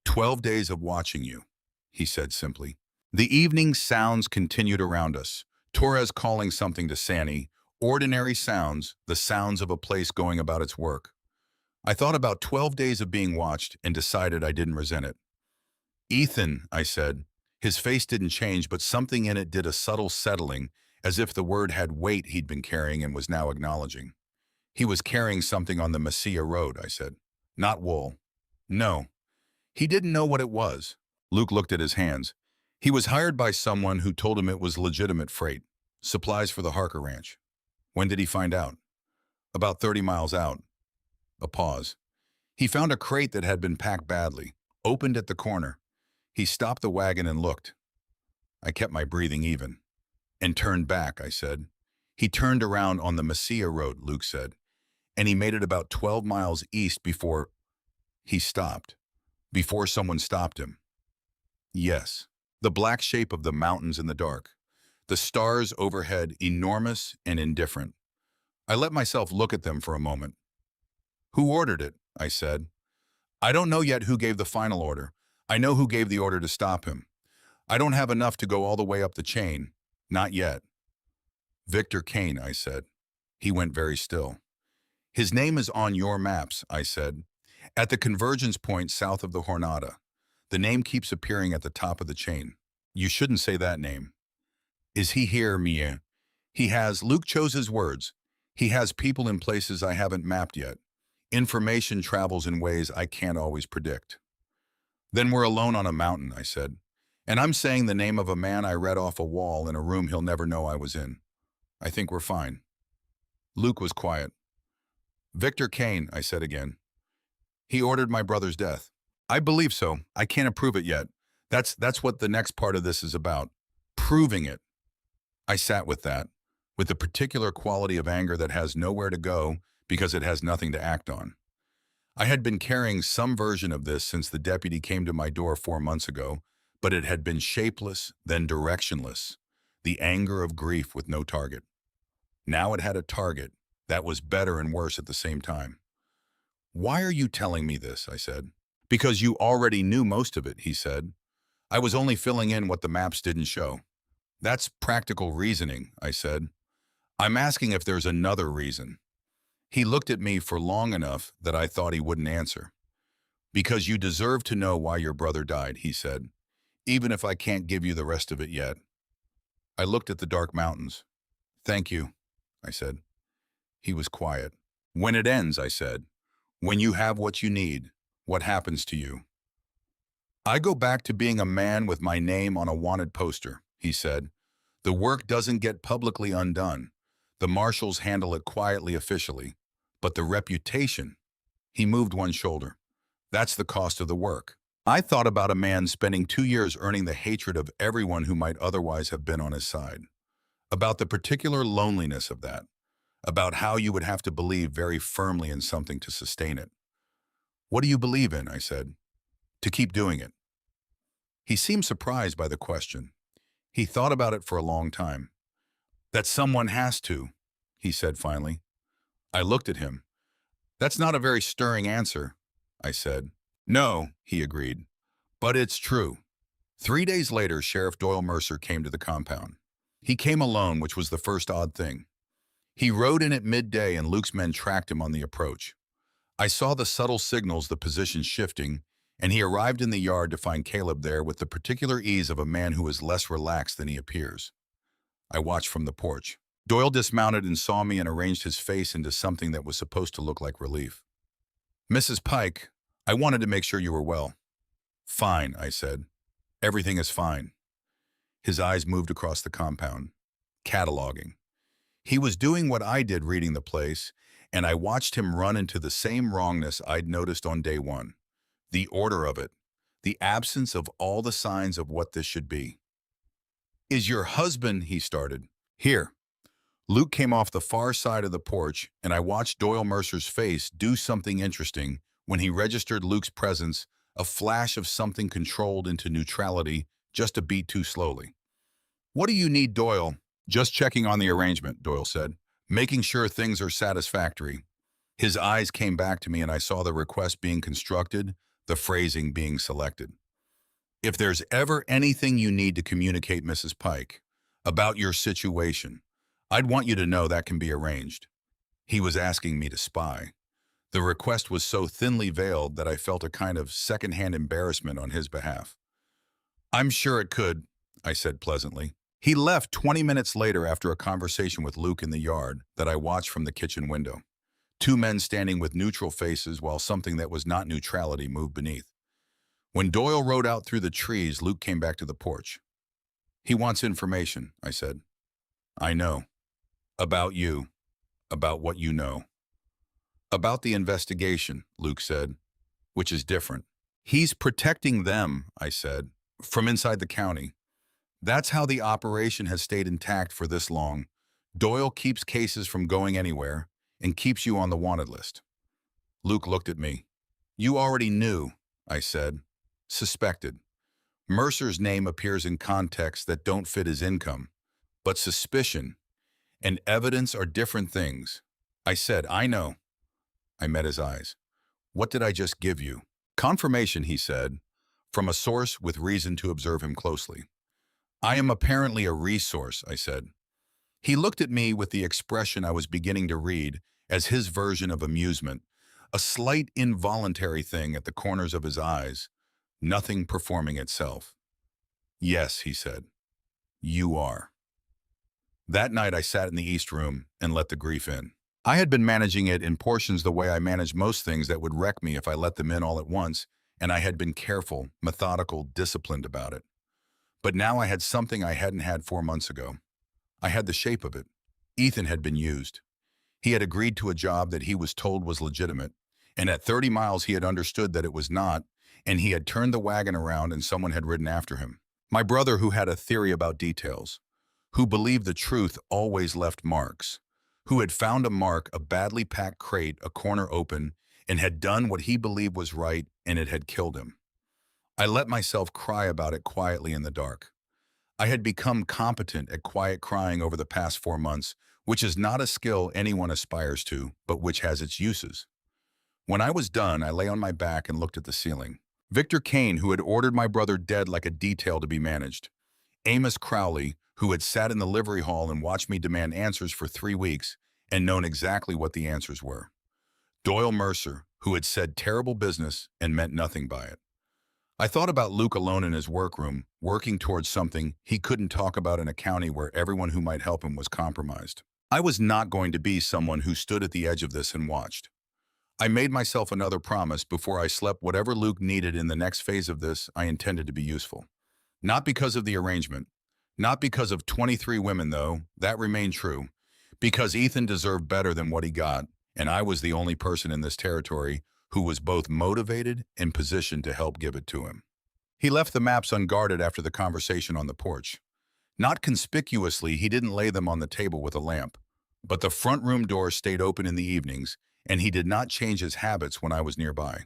12 days of watching you, he said simply. The evening sounds continued around us. Torres calling something to Sanny. Ordinary sounds, the sounds of a place going about its work. I thought about 12 days of being watched and decided I didn't resent it. Ethan, I said. His face didn't change, but something in it did a subtle settling, as if the word had weight he'd been carrying and was now acknowledging. He was carrying something on the Mesilla road, I said. Not wool. No. He didn't know what it was. Luke looked at his hands. He was hired by someone who told him it was legitimate freight, supplies for the Harker Ranch. When did he find out? About 30 miles out. A pause. He found a crate that had been packed badly, opened at the corner. He stopped the wagon and looked. I kept my breathing even. And turned back, I said. He turned around on the Mesilla road, Luke said, and he made it about 12 miles east before he stopped, before someone stopped him. Yes, the black shape of the mountains in the dark, the stars overhead enormous and indifferent. I let myself look at them for a moment. Who ordered it? I said. I don't know yet who gave the final order. I know who gave the order to stop him. I don't have enough to go all the way up the chain. Not yet. Victor Kane, I said. He went very still. His name is on your maps, I said. At the convergence point south of the Jornada. The name keeps appearing at the top of the chain. You shouldn't say that name. Is he here, Mia? He has, Luke chose his words. He has people in places I haven't mapped yet. Information travels in ways I can't always predict. Then we're alone on a mountain, I said. And I'm saying the name of a man I read off a wall in a room he'll never know I was in. I think we're fine. Luke was quiet. Victor Kane, I said again. He ordered my brother's death. I believe so. I can't approve it yet. That's what the next part of this is about. Proving it. I sat with that, with the particular quality of anger that has nowhere to go because it has nothing to act on. I had been carrying some version of this since the deputy came to my door 4 months ago, but it had been shapeless, then directionless, the anger of grief with no target. Now it had a target that was better and worse at the same time. Why are you telling me this? I said. Because you already knew most of it, he said. I was only filling in what the maps didn't show. That's practical reasoning, I said. I'm asking if there's another reason. He looked at me for long enough that I thought he wouldn't answer. Because you deserve to know why your brother died, he said, even if I can't give you the rest of it yet. I looked at the dark mountains. Thank you, I said. He was quiet. When it ends, I said. When you have what you need, what happens to you? I go back to being a man with my name on a wanted poster, he said. The work doesn't get publicly undone. The marshals handle it quietly officially. But the reputation, he moved one shoulder. That's the cost of the work. I thought about a man spending 2 years earning the hatred of everyone who might otherwise have been on his side. About the particular loneliness of that. About how you would have to believe very firmly in something to sustain it. What do you believe in? I said. To keep doing it. He seemed surprised by the question. He thought about it for a long time. That someone has to, he said finally. I looked at him. That's not a very stirring answer, I said. No, he agreed. But it's true. 3 days later, Sheriff Doyle Mercer came to the compound. He came alone, which was the first odd thing. He rode in at midday and Luke's men tracked him on the approach. I saw the subtle signals, the position shifting, and he arrived in the yard to find Caleb there with the particular ease of a man who is less relaxed than he appears. I watched from the porch. Doyle dismounted and saw me and arranged his face into something that was supposed to look like relief. Mrs. Pike, I wanted to make sure you were well. Fine, I said. Everything is fine. His eyes moved across the compound, cataloging. He was doing what I did reading the place, and I watched him run into the same wrongness I'd noticed on day one. The order of it, the absence of all the signs of what this should be. Is your husband, he started. Here. Luke came off the far side of the porch, and I watched Doyle Mercer's face do something interesting when he registered Luke's presence, a flash of something controlled into neutrality just a beat too slowly. "What do you need, Doyle?" "Just checking on the arrangement," Doyle said. "Making sure things are satisfactory." His eyes came back to me and I saw the request being constructed, the phrasing being selected. "If there's ever anything you need to communicate, Mrs. Pike, about your situation, I'd want you to know that can be arranged." He was asking me to spy. The request was so thinly veiled that I felt a kind of secondhand embarrassment on his behalf. "I'm sure it could," I said pleasantly. He left 20 minutes later after a conversation with Luke in the yard that I watched from the kitchen window. Two men standing with neutral faces while something that was not neutrality moved beneath. When Doyle rode out through the trees, Luke came back to the porch. "He wants information," I said. "I know. About you. About what you know." "About the investigation," Luke said, "which is different." "He's protecting them," I said, "from inside the county. That's how the operation has stayed intact for this long. Doyle keeps cases from going anywhere and keeps you on the wanted list." Luke looked at me. "You already knew," I said. "Suspected. Mercer's name appears in contexts that don't fit his income. But suspicion and evidence are different things." I said, "I know." I met his eyes. "What did I just give you?" "Confirmation," he said, "from a source with reason to observe him closely." "I am apparently a resource," I said. He looked at me with the expression I was beginning to read as his version of amusement, a slight involuntary thing at the corners of his eyes, nothing performing itself. "Yes," he said, "you are." That night I sat in the East Room and let the grief in. I had been managing it in portions the way I manage most things that would wreck me if I let them in all at once, and I had been careful, methodical, disciplined about it. But now I had something I hadn't had 4 months ago. I had the shape of it. Ethan had been used. He had agreed to a job that he was told was legitimate, and at 30 miles he had understood that it was not, and he had turned the wagon around and someone had ridden after him. My brother, who had a theory about details, who believed the truth always left marks, who had found a mark, a badly packed crate, a corner open, and had done what he believed was right, and it had killed him. I let myself cry about it quietly in the dark. I had become competent at quiet crying over the past 4 months, which is not a skill anyone aspires to, but which has its uses. When I was done, I lay on my back and looked at the ceiling. Victor Kane, who had ordered my brother dead like a detail to be managed. Amos Crowley, who had sat in the livery hall and watched me demand answers for 3 weeks and known exactly what the answers were. Doyle Mercer, who had said terrible business and meant nothing by it. I thought about Luke alone in his workroom, working towards something he couldn't talk about in a county where everyone who might help him was compromised. I was not going to be someone who stood at the edge of this and watched. I made myself another promise before I slept: whatever Luke needed in the next phase of this, I intended to be useful. Not because of the arrangement, not because of 23 women though, that remained true, because Ethan deserved better than what he got, and I was the only person in this territory who was both motivated and positioned to help give it to him. He left the maps unguarded after the conversation on the porch. Not conspicuously, he didn't lay them on the table with a lamp, but the front room door stayed open in the evenings, and he did not change his habits when I was nearby.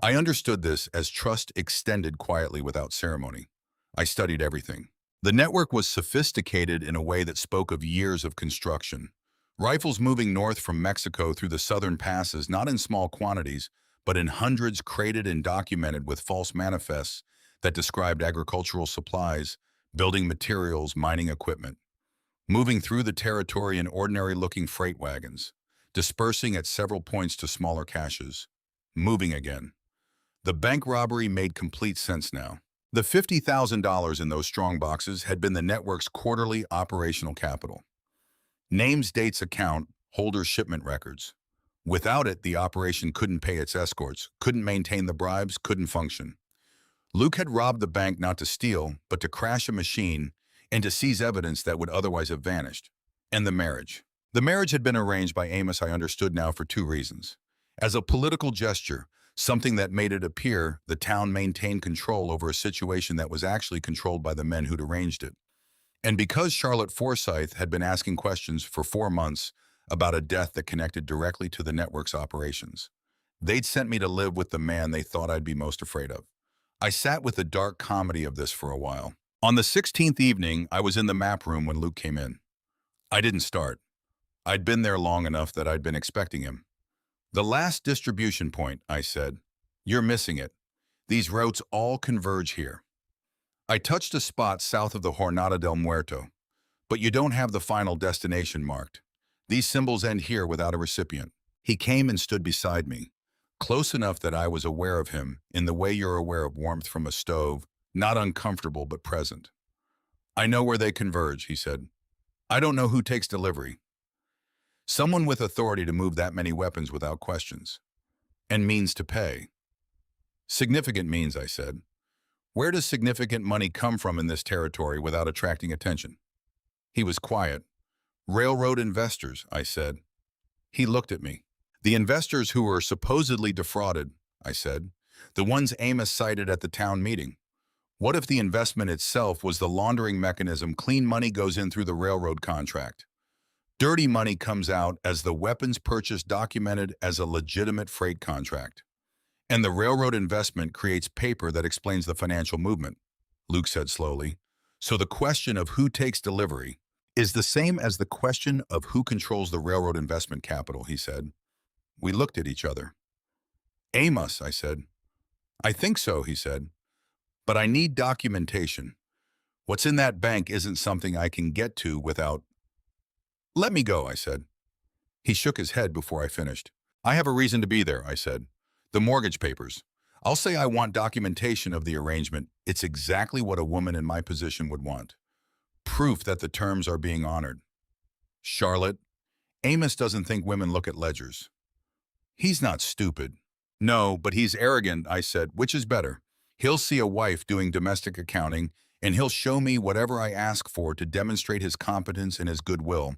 I understood this as trust extended quietly without ceremony. I studied everything. The network was sophisticated in a way that spoke of years of construction. Rifles moving north from Mexico through the southern passes, not in small quantities, but in hundreds, crated and documented with false manifests that described agricultural supplies, building materials, mining equipment. Moving through the territory in ordinary-looking freight wagons, dispersing at several points to smaller caches. Moving again. The bank robbery made complete sense now. The $50,000 in those strong boxes had been the network's quarterly operational capital. Names, dates, account, holders, shipment records. Without it, the operation couldn't pay its escorts, couldn't maintain the bribes, couldn't function. Luke had robbed the bank not to steal, but to crash a machine and to seize evidence that would otherwise have vanished. And the marriage. The marriage had been arranged by Amos, I understood now, for 2 reasons. As a political gesture, something that made it appear the town maintained control over a situation that was actually controlled by the men who'd arranged it. And because Charlotte Forsythe had been asking questions for 4 months about a death that connected directly to the network's operations. They'd sent me to live with the man they thought I'd be most afraid of. I sat with the dark comedy of this for a while. On the 16th evening, I was in the map room when Luke came in. I didn't start. I'd been there long enough that I'd been expecting him. The last distribution point, I said. You're missing it. These routes all converge here. I touched a spot south of the Jornada del Muerto, but you don't have the final destination marked. These symbols end here without a recipient. He came and stood beside me, close enough that I was aware of him in the way you're aware of warmth from a stove, not uncomfortable but present. I know where they converge, he said. I don't know who takes delivery. Someone with authority to move that many weapons without questions. And means to pay. Significant means, I said. Where does significant money come from in this territory without attracting attention? He was quiet. Railroad investors, I said. He looked at me. The investors who were supposedly defrauded, I said. The ones Amos cited at the town meeting. What if the investment itself was the laundering mechanism? Clean money goes in through the railroad contract. Dirty money comes out as the weapons purchase documented as a legitimate freight contract. And the railroad investment creates paper that explains the financial movement, Luke said slowly. So the question of who takes delivery is the same as the question of who controls the railroad investment capital, he said. We looked at each other. Amos, I said. I think so, he said. But I need documentation. What's in that bank isn't something I can get to without... Let me go, I said. He shook his head before I finished. I have a reason to be there, I said. The mortgage papers. I'll say I want documentation of the arrangement. It's exactly what a woman in my position would want. Proof that the terms are being honored. Charlotte, Amos doesn't think women look at ledgers. He's not stupid. No, but he's arrogant, I said. Which is better? He'll see a wife doing domestic accounting, and he'll show me whatever I ask for to demonstrate his competence and his goodwill.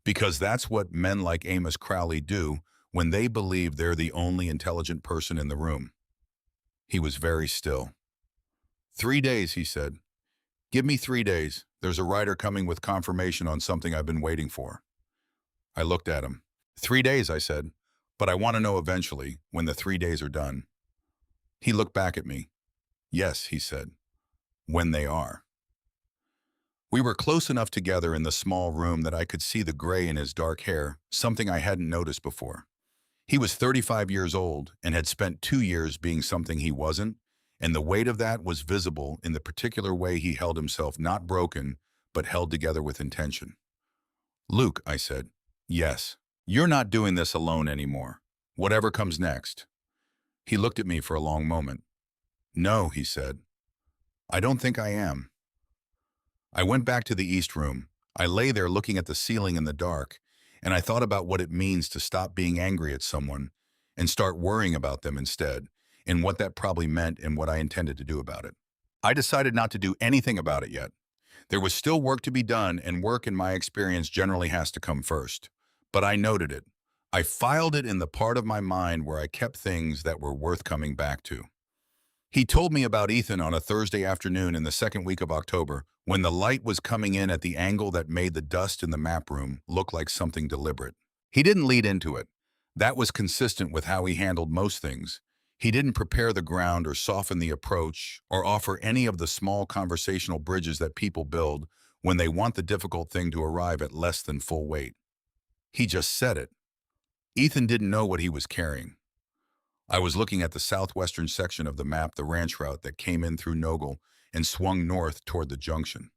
Because that's what men like Amos Crowley do when they believe they're the only intelligent person in the room. He was very still. 3 days, he said. Give me 3 days. There's a writer coming with confirmation on something I've been waiting for. I looked at him. 3 days, I said, but I want to know eventually, when the 3 days are done. He looked back at me. Yes, he said, when they are. We were close enough together in the small room that I could see the gray in his dark hair, something I hadn't noticed before. He was 35 years old and had spent 2 years being something he wasn't, and the weight of that was visible in the particular way he held himself, not broken, but held together with intention. Luke, I said, yes, you're not doing this alone anymore. Whatever comes next. He looked at me for a long moment. No, he said. I don't think I am. I went back to the East Room. I lay there looking at the ceiling in the dark, and I thought about what it means to stop being angry at someone and start worrying about them instead, and what that probably meant and what I intended to do about it. I decided not to do anything about it yet. There was still work to be done, and work in my experience generally has to come first. But I noted it. I filed it in the part of my mind where I kept things that were worth coming back to. He told me about Ethan on a Thursday afternoon in the second week of October, when the light was coming in at the angle that made the dust in the map room look like something deliberate. He didn't lead into it. That was consistent with how he handled most things. He didn't prepare the ground or soften the approach or offer any of the small conversational bridges that people build when they want the difficult thing to arrive at less than full weight. He just said it. Ethan didn't know what he was carrying. I was looking at the southwestern section of the map, the ranch route that came in through Nogle and swung north toward the junction.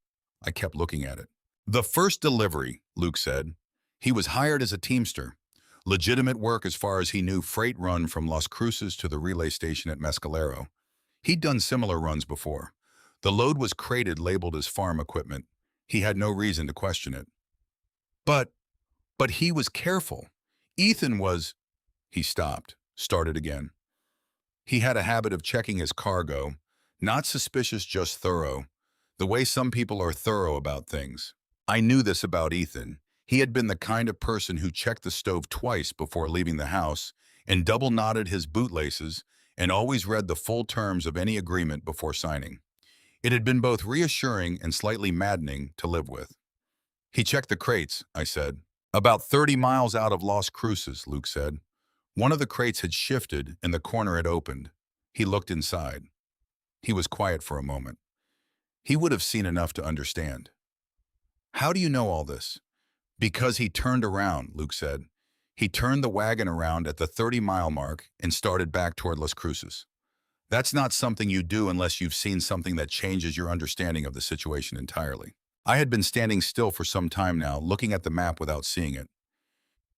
I kept looking at it. The first delivery, Luke said. He was hired as a teamster. Legitimate work as far as he knew, freight run from Las Cruces to the relay station at Mescalero. He'd done similar runs before. The load was crated labeled as farm equipment. He had no reason to question it. But he was careful. Ethan was... He stopped, started again. He had a habit of checking his cargo, not suspicious, just thorough, the way some people are thorough about things. I knew this about Ethan. He had been the kind of person who checked the stove twice before leaving the house and double-knotted his bootlaces and always read the full terms of any agreement before signing. It had been both reassuring and slightly maddening to live with. He checked the crates, I said. About 30 miles out of Las Cruces, Luke said. One of the crates had shifted and the corner had opened. He looked inside. He was quiet for a moment. He would have seen enough to understand. How do you know all this? Because he turned around, Luke said. He turned the wagon around at the 30-mile mark and started back toward Las Cruces. That's not something you do unless you've seen something that changes your understanding of the situation entirely. I had been standing still for some time now, looking at the map without seeing it.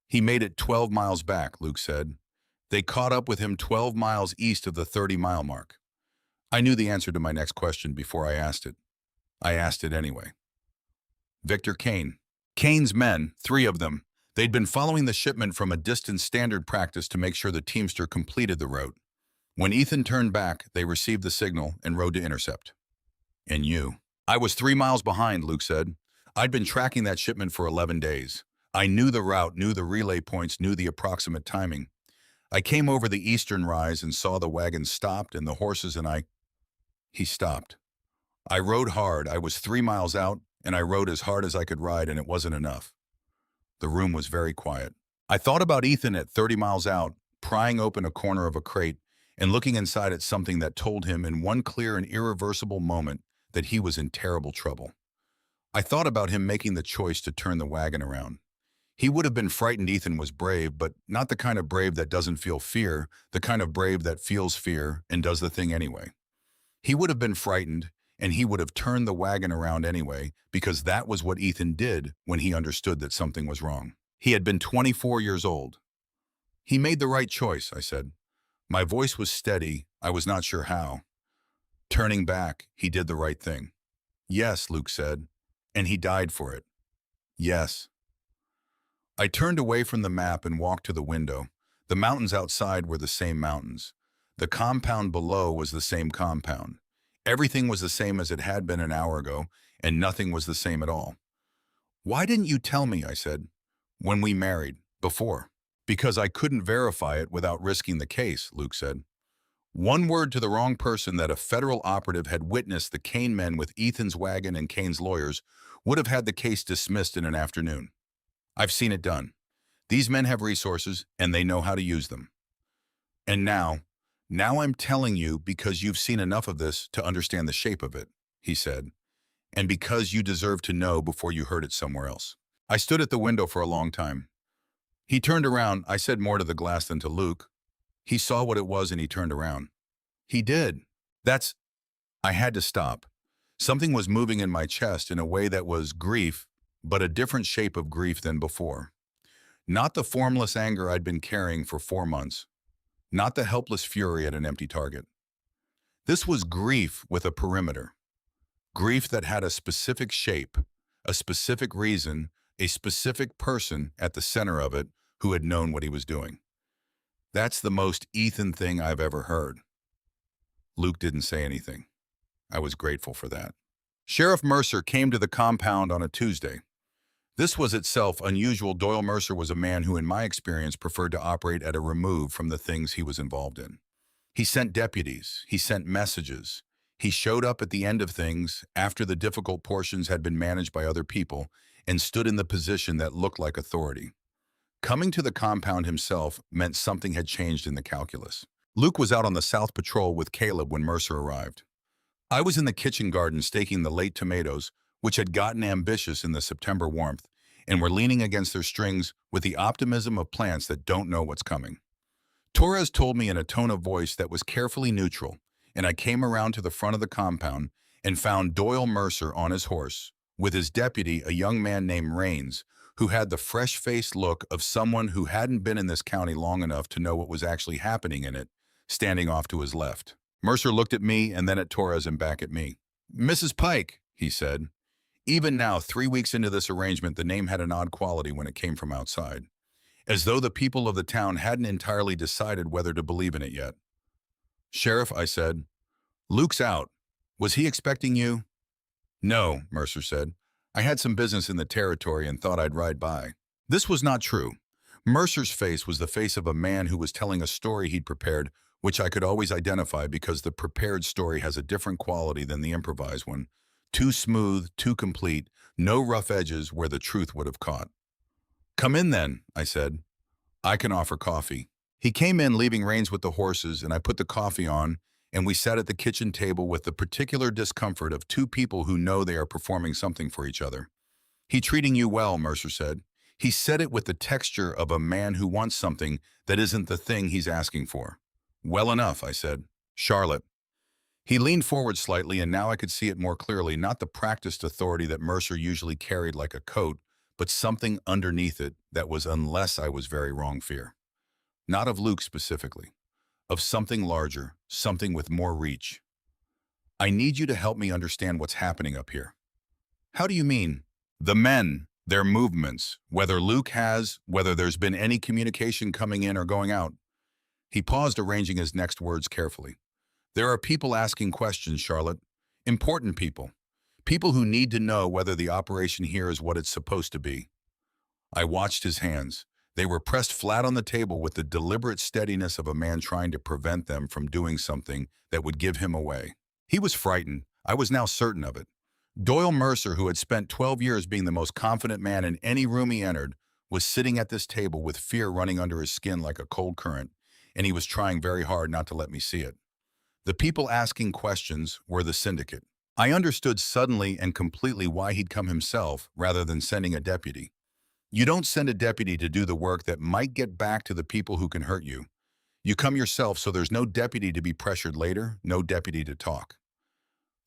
He made it 12 miles back, Luke said. They caught up with him 12 miles east of the 30-mile mark. I knew the answer to my next question before I asked it. I asked it anyway. Victor Kane. Kane's men, 3 of them, they'd been following the shipment from a distant standard practice to make sure the teamster completed the route. When Ethan turned back, they received the signal and rode to intercept. And you? I was 3 miles behind, Luke said. I'd been tracking that shipment for 11 days. I knew the route, knew the relay points, knew the approximate timing. I came over the eastern rise and saw the wagon stopped and the horses and I... He stopped. I rode hard. I was 3 miles out, and I rode as hard as I could ride, and it wasn't enough. The room was very quiet. I thought about Ethan at 30 miles out, prying open a corner of a crate and looking inside at something that told him in one clear and irreversible moment that he was in terrible trouble. I thought about him making the choice to turn the wagon around. He would have been frightened. Ethan was brave, but not the kind of brave that doesn't feel fear, the kind of brave that feels fear and does the thing anyway. He would have been frightened, and he would have turned the wagon around anyway, because that was what Ethan did when he understood that something was wrong. He had been 24 years old. He made the right choice, I said. My voice was steady. I was not sure how. Turning back, he did the right thing. Yes, Luke said, and he died for it. Yes. I turned away from the map and walked to the window. The mountains outside were the same mountains. The compound below was the same compound. Everything was the same as it had been an hour ago, and nothing was the same at all. Why didn't you tell me, I said, when we married, before? Because I couldn't verify it without risking the case, Luke said. One word to the wrong person that a federal operative had witnessed the Kane men with Ethan's wagon and Kane's lawyers would have had the case dismissed in an afternoon. I've seen it done. These men have resources, and they know how to use them. And now I'm telling you because you've seen enough of this to understand the shape of it, he said, and because you deserve to know before you heard it somewhere else. I stood at the window for a long time. He turned around. I said more to the glass than to Luke. He saw what it was and he turned around. He did. I had to stop. Something was moving in my chest in a way that was grief, but a different shape of grief than before. Not the formless anger I'd been carrying for 4 months. Not the helpless fury at an empty target. This was grief with a perimeter. Grief that had a specific shape, a specific reason, a specific person at the center of it who had known what he was doing. That's the most Ethan thing I've ever heard. Luke didn't say anything. I was grateful for that. Sheriff Mercer came to the compound on a Tuesday. This was itself unusual. Doyle Mercer was a man who, in my experience, preferred to operate at a remove from the things he was involved in. He sent deputies. He sent messages. He showed up at the end of things after the difficult portions had been managed by other people and stood in the position that looked like authority. Coming to the compound himself meant something had changed in the calculus. Luke was out on the South Patrol with Caleb when Mercer arrived. I was in the kitchen garden staking the late tomatoes, which had gotten ambitious in the September warmth, and were leaning against their strings with the optimism of plants that don't know what's coming. Torres told me in a tone of voice that was carefully neutral, and I came around to the front of the compound and found Doyle Mercer on his horse, with his deputy, a young man named Raines, who had the fresh-faced look of someone who hadn't been in this county long enough to know what was actually happening in it, standing off to his left. Mercer looked at me and then at Torres and back at me. "Mrs. Pike," he said. Even now, 3 weeks into this arrangement, the name had an odd quality when it came from outside, as though the people of the town hadn't entirely decided whether to believe in it yet. "Sheriff," I said, "Luke's out. Was he expecting you?" "No," Mercer said. "I had some business in the territory and thought I'd ride by." This was not true. Mercer's face was the face of a man who was telling a story he'd prepared, which I could always identify because the prepared story has a different quality than the improvised one. Too smooth, too complete, no rough edges where the truth would have caught. "Come in then," I said. "I can offer coffee." He came in, leaving Raines with the horses, and I put the coffee on and we sat at the kitchen table with the particular discomfort of two people who know they are performing something for each other. "He treating you well," Mercer said. He said it with the texture of a man who wants something that isn't the thing he's asking for. "Well enough," I said. "Charlotte." He leaned forward slightly, and now I could see it more clearly, not the practiced authority that Mercer usually carried like a coat, but something underneath it that was, unless I was very wrong, fear. Not of Luke specifically, of something larger, something with more reach. "I need you to help me understand what's happening up here." "How do you mean?" "The men, their movements, whether there's been any communication coming in or going out." He paused, arranging his next words carefully. "There are people asking questions, Charlotte. Important people. People who need to know whether the operation here is what it's supposed to be." I watched his hands. They were pressed flat on the table with the deliberate steadiness of a man trying to prevent them from doing something that would give him away. He was frightened. I was now certain of it. Doyle Mercer, who had spent 12 years being the most confident man in any room he entered, was sitting at this table with fear running under his skin like a cold current, and he was trying very hard not to let me see it. The people asking questions were the syndicate. I understood suddenly and completely why he'd come himself rather than sending a deputy. You don't send a deputy to do the work that might get back to the people who can hurt you. You come yourself, so there's no deputy to be pressured later, no deputy to talk.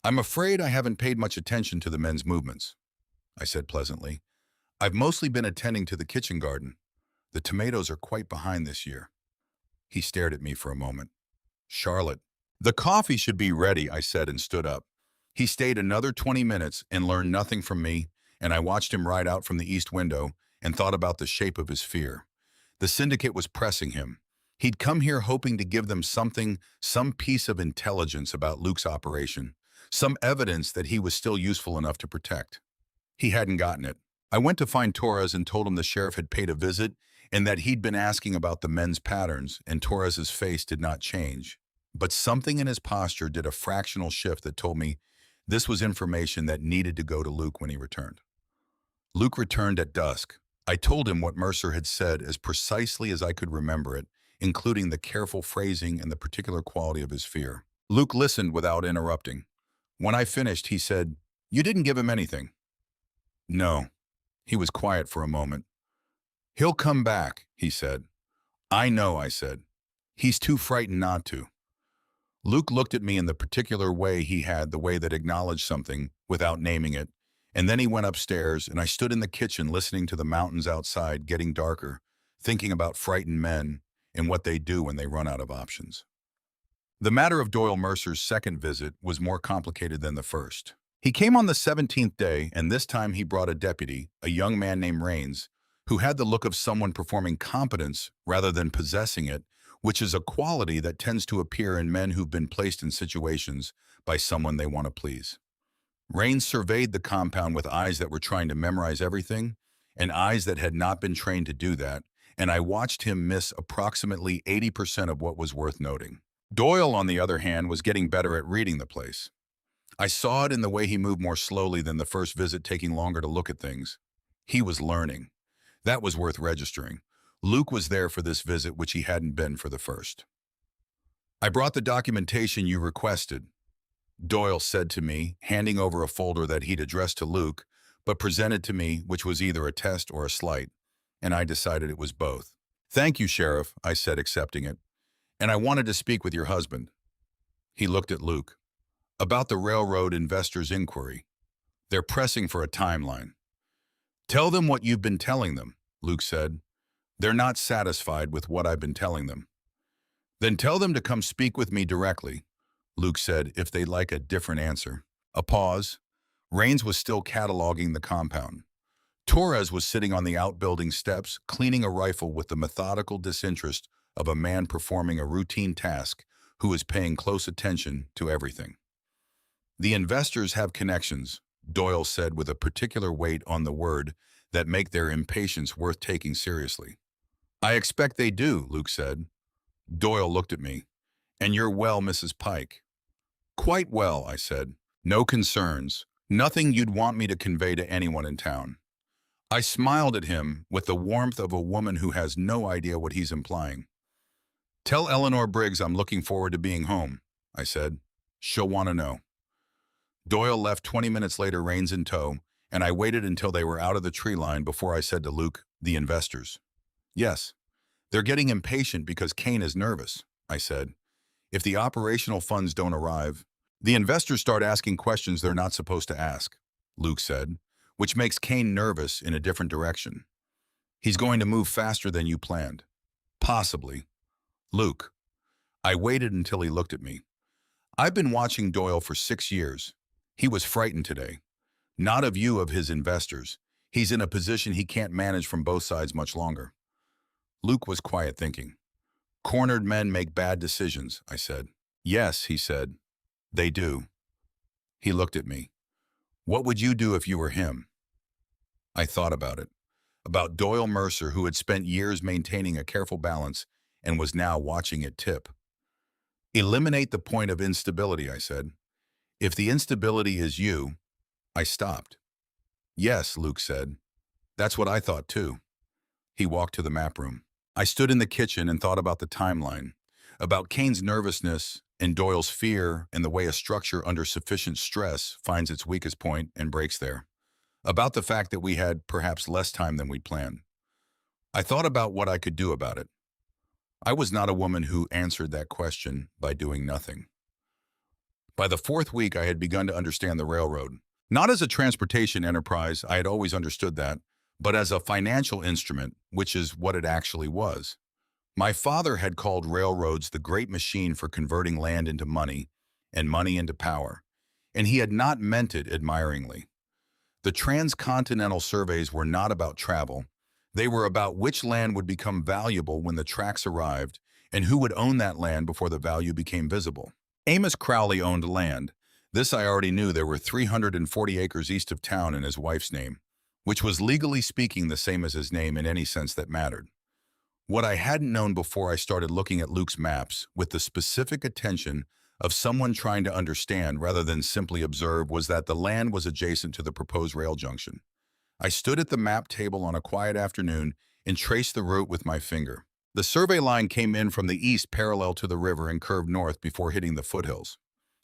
"I'm afraid I haven't paid much attention to the men's movements," I said pleasantly. "I've mostly been attending to the kitchen garden. The tomatoes are quite behind this year." He stared at me for a moment. "Charlotte." "The coffee should be ready," I said, and stood up. He stayed another 20 minutes and learned nothing from me, and I watched him ride out from the east window and thought about the shape of his fear. The syndicate was pressing him. He'd come here hoping to give them something, some piece of intelligence about Luke's operation, some evidence that he was still useful enough to protect. He hadn't gotten it. I went to find Torres and told him the sheriff had paid a visit and that he'd been asking about the men's patterns, and Torres's face did not change. But something in his posture did a fractional shift that told me this was information that needed to go to Luke when he returned. Luke returned at dusk. I told him what Mercer had said as precisely as I could remember it, including the careful phrasing and the particular quality of his fear. Luke listened without interrupting. When I finished, he said, "You didn't give him anything." "No." He was quiet for a moment. "He'll come back," he said. "I know," I said. "He's too frightened not to." Luke looked at me in the particular way he had, the way that acknowledged something without naming it, and then he went upstairs, and I stood in the kitchen listening to the mountains outside getting darker, thinking about frightened men and what they do when they run out of options. The matter of Doyle Mercer's second visit was more complicated than the first. He came on the 17th day, and this time he brought a deputy, a young man named Rains, who had the look of someone performing competence rather than possessing it, which is a quality that tends to appear in men who've been placed in situations by someone they want to please. Rains surveyed the compound with eyes that were trying to memorize everything, and eyes that had not been trained to do that, and I watched him miss approximately 80% of what was worth noting. Doyle, on the other hand, was getting better at reading the place. I saw it in the way he moved more slowly than the first visit, taking longer to look at things. He was learning. That was worth registering. Luke was there for this visit, which he hadn't been for the first. "I brought the documentation you requested," Doyle said to me, handing over a folder that he'd addressed to Luke, but presented to me, which was either a test or a slight, and I decided it was both. "Thank you, Sheriff," I said, accepting it. "And I wanted to speak with your husband." He looked at Luke. "About the railroad investors' inquiry. They're pressing for a timeline." "Tell them what you've been telling them," Luke said. "They're not satisfied with what I've been telling them." "Then tell them to come speak with me directly," Luke said, "if they'd like a different answer." A pause. Rains was still cataloging the compound. Torres was sitting on the outbuilding steps, cleaning a rifle with the methodical disinterest of a man performing a routine task who is paying close attention to everything. "The investors have connections," Doyle said with a particular weight on the word that make their impatience worth taking seriously. "I expect they do," Luke said. Doyle looked at me. "And you're well, Mrs. Pike?" "Quite well," I said. "No concerns. Nothing you'd want me to convey to anyone in town." I smiled at him with the warmth of a woman who has no idea what he's implying. "Tell Eleanor Briggs I'm looking forward to being home," I said. She'll want to know. Doyle left 20 minutes later, reins in tow, and I waited until they were out of the tree line before I said to Luke, the investors. Yes, they're getting impatient because Kane is nervous, I said. If the operational funds don't arrive, the investors start asking questions they're not supposed to ask, Luke said, which makes Kane nervous in a different direction. He's going to move faster than you planned. Possibly. Luke. I waited until he looked at me. I've been watching Doyle for 6 years. He was frightened today. Not of you, of his investors. He's in a position he can't manage from both sides much longer. Luke was quiet, thinking. Cornered men make bad decisions, I said. Yes, he said. They do. He looked at me. What would you do if you were him? I thought about it. About Doyle Mercer, who had spent years maintaining a careful balance and was now watching it tip. Eliminate the point of instability, I said. If the instability is you, I stopped. Yes, Luke said. That's what I thought too. He walked to the map room. I stood in the kitchen and thought about the timeline, about Kane's nervousness and Doyle's fear and the way a structure under sufficient stress finds its weakest point and breaks there, about the fact that we had perhaps less time than we'd planned. I thought about what I could do about it. I was not a woman who answered that question by doing nothing. By the 4th week, I had begun to understand the railroad. Not as a transportation enterprise, I had always understood that, but as a financial instrument, which is what it actually was. My father had called railroads the great machine for converting land into money and money into power, and he had not meant it admiringly. The transcontinental surveys were not about travel. They were about which land would become valuable when the tracks arrived and who would own that land before the value became visible. Amos Crowley owned land. This I already knew. There were 340 acres east of town in his wife's name, which was legally speaking the same as his name in any sense that mattered. What I hadn't known before I started looking at Luke's maps with the specific attention of someone trying to understand rather than simply observe was that the land was adjacent to the proposed rail junction. I stood at the map table on a quiet afternoon and traced the route with my finger. The survey line came in from the east parallel to the river and curved north before hitting the foothills.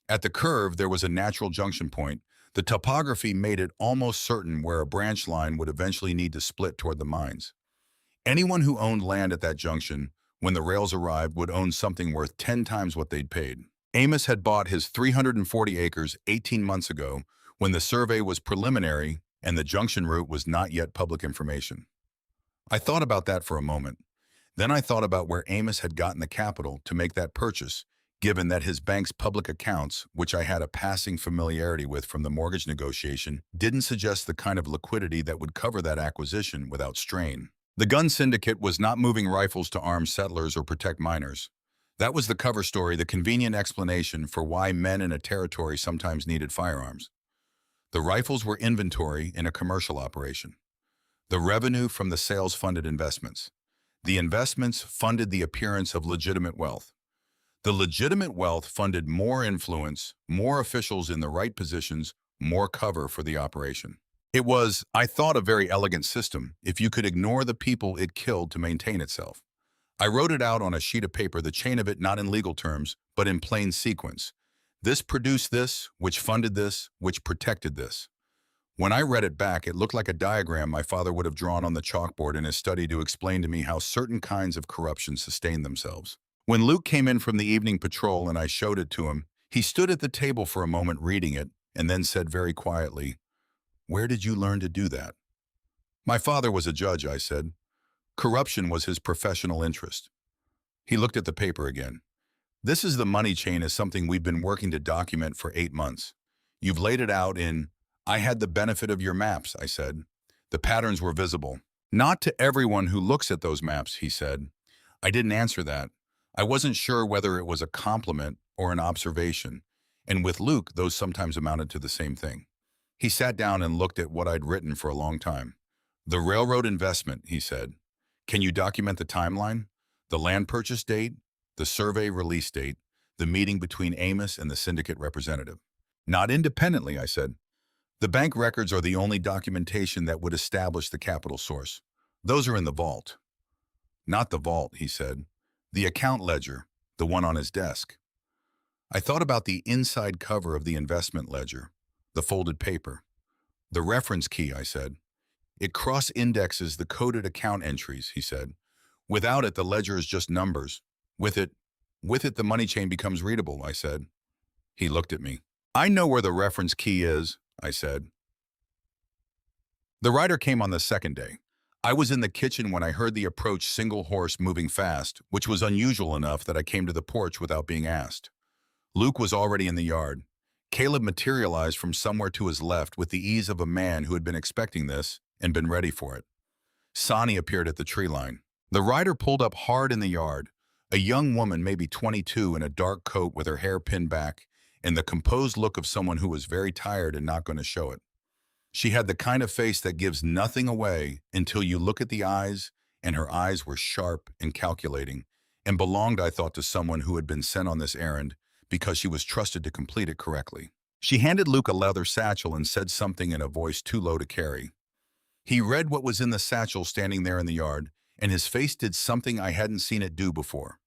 At the curve, there was a natural junction point. The topography made it almost certain where a branch line would eventually need to split toward the mines. Anyone who owned land at that junction, when the rails arrived, would own something worth 10 times what they'd paid. Amos had bought his 340 acres 18 months ago when the survey was preliminary and the junction route was not yet public information. I thought about that for a moment. Then I thought about where Amos had gotten the capital to make that purchase, given that his bank's public accounts, which I had a passing familiarity with from the mortgage negotiation, didn't suggest the kind of liquidity that would cover that acquisition without strain. The gun syndicate was not moving rifles to arm settlers or protect miners. That was the cover story, the convenient explanation for why men in a territory sometimes needed firearms. The rifles were inventory in a commercial operation. The revenue from the sales funded investments. The investments funded the appearance of legitimate wealth. The legitimate wealth funded more influence, more officials in the right positions, more cover for the operation. It was, I thought, a very elegant system if you could ignore the people it killed to maintain itself. I wrote it out on a sheet of paper, the chain of it not in legal terms, but in plain sequence. This produced this, which funded this, which protected this. When I read it back, it looked like a diagram my father would have drawn on the chalkboard in his study to explain to me how certain kinds of corruption sustained themselves. When Luke came in from the evening patrol and I showed it to him, he stood at the table for a moment reading it and then said very quietly, "Where did you learn to do that?" My father was a judge, I said. Corruption was his professional interest. He looked at the paper again. This is the money chain as something we've been working to document for 8 months. You've laid it out in, I had the benefit of your maps, I said. The patterns were visible. Not to everyone who looks at those maps, he said. I didn't answer that. I wasn't sure whether it was a compliment or an observation, and with Luke, those sometimes amounted to the same thing. He sat down and looked at what I'd written for a long time. The railroad investment, he said. Can you document the timeline? The land purchase date? The survey release date? The meeting between Amos and the syndicate representative? Not independently, I said. The bank records are the only documentation that would establish the capital source. Those are in the vault. Not the vault, he said. The account ledger, the one on his desk. I thought about the inside cover of the investment ledger, the folded paper. The reference key, I said. It cross-indexes the coded account entries, he said. Without it, the ledger is just numbers. With it, the money chain becomes readable, I said. He looked at me. I know where the reference key is, I said. The rider came on the second day. I was in the kitchen when I heard the approach single horse moving fast, which was unusual enough that I came to the porch without being asked. Luke was already in the yard. Caleb materialized from somewhere to his left with the ease of a man who had been expecting this and been ready for it. Sonny appeared at the tree line. The rider pulled up hard in the yard, a young woman maybe 22 in a dark coat with her hair pinned back and the composed look of someone who was very tired and not going to show it. She had the kind of face that gives nothing away until you look at the eyes, and her eyes were sharp and calculating, and belonged, I thought, to someone who had been sent on this errand because she was trusted to complete it correctly. She handed Luke a leather satchel and said something in a voice too low to carry. He read what was in the satchel standing there in the yard, and his face did something I hadn't seen it do before.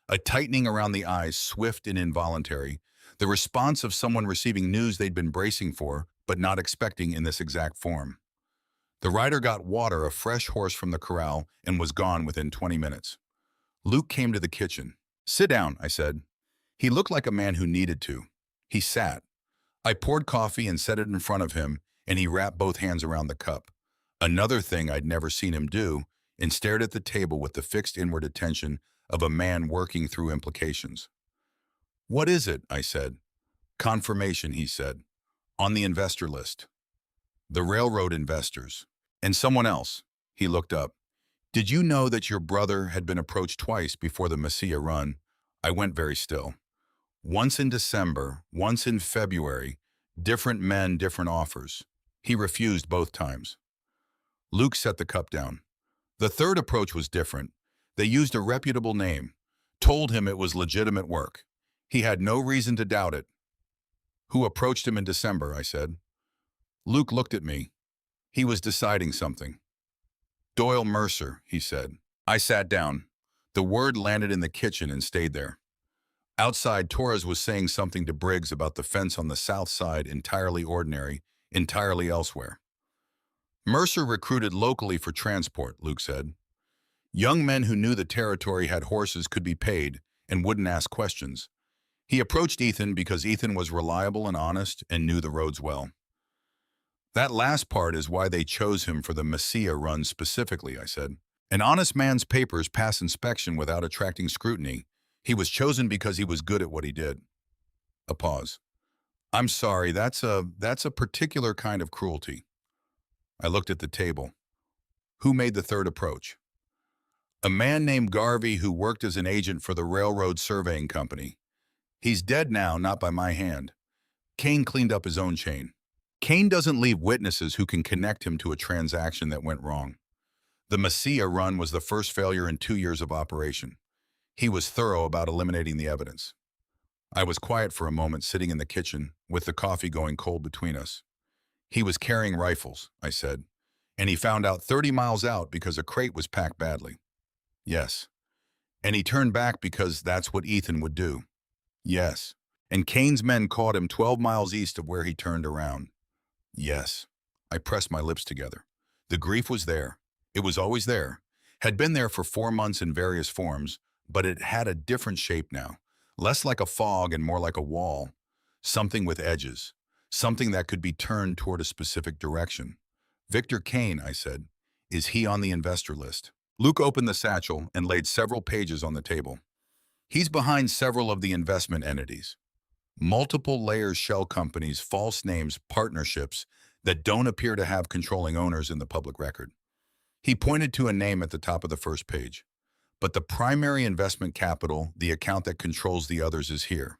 A tightening around the eyes, swift and involuntary, the response of someone receiving news they'd been bracing for, but not expecting in this exact form. The rider got water, a fresh horse from the corral, and was gone within 20 minutes. Luke came to the kitchen. "Sit down," I said. He looked like a man who needed to. He sat. I poured coffee and set it in front of him, and he wrapped both hands around the cup. Another thing I'd never seen him do, and stared at the table with the fixed inward attention of a man working through implications. "What is it?" I said. "Confirmation," he said. "On the investor list. The railroad investors. And someone else." He looked up. "Did you know that your brother had been approached twice before the Mesilla run?" I went very still. Once in December, once in February, different men, different offers. He refused both times. Luke set the cup down. The third approach was different. They used a reputable name, told him it was legitimate work. He had no reason to doubt it. "Who approached him in December?" I said. Luke looked at me. He was deciding something. "Doyle Mercer," he said. I sat down. The word landed in the kitchen and stayed there. Outside, Torres was saying something to Briggs about the fence on the south side, entirely ordinary, entirely elsewhere. "Mercer recruited locally for transport," Luke said. "Young men who knew the territory had horses could be paid and wouldn't ask questions. He approached Ethan because Ethan was reliable and honest and knew the roads well. That last part is why they chose him for the Mesilla run specifically," I said. "An honest man's papers pass inspection without attracting scrutiny. He was chosen because he was good at what he did." A pause. "I'm sorry, that's a particular kind of cruelty." I looked at the table. "Who made the third approach?" "A man named Garvey who worked as an agent for the railroad surveying company. He's dead now, not by my hand. Kane cleaned up his own chain. Kane doesn't leave witnesses who can connect him to a transaction that went wrong. The Mesilla run was the first failure in 2 years of operation. He was thorough about eliminating the evidence." I was quiet for a moment, sitting in the kitchen, with the coffee going cold between us. "He was carrying rifles," I said, "and he found out 30 miles out because a crate was packed badly." "Yes." "And he turned back because that's what Ethan would do." "Yes." "And Kane's men caught him 12 miles east of where he turned around." "Yes." I pressed my lips together. The grief was there. It was always there. Had been there for 4 months in various forms, but it had a different shape now. Less like a fog and more like a wall. Something with edges. Something that could be turned toward a specific direction. "Victor Kane," I said. "Is he on the investor list?" Luke opened the satchel and laid several pages on the table. "He's behind several of the investment entities. Multiple layers, shell companies, false names, partnerships that don't appear to have controlling owners in the public record." He pointed to a name at the top of the first page. "But the primary investment capital, the account that controls the others, is here."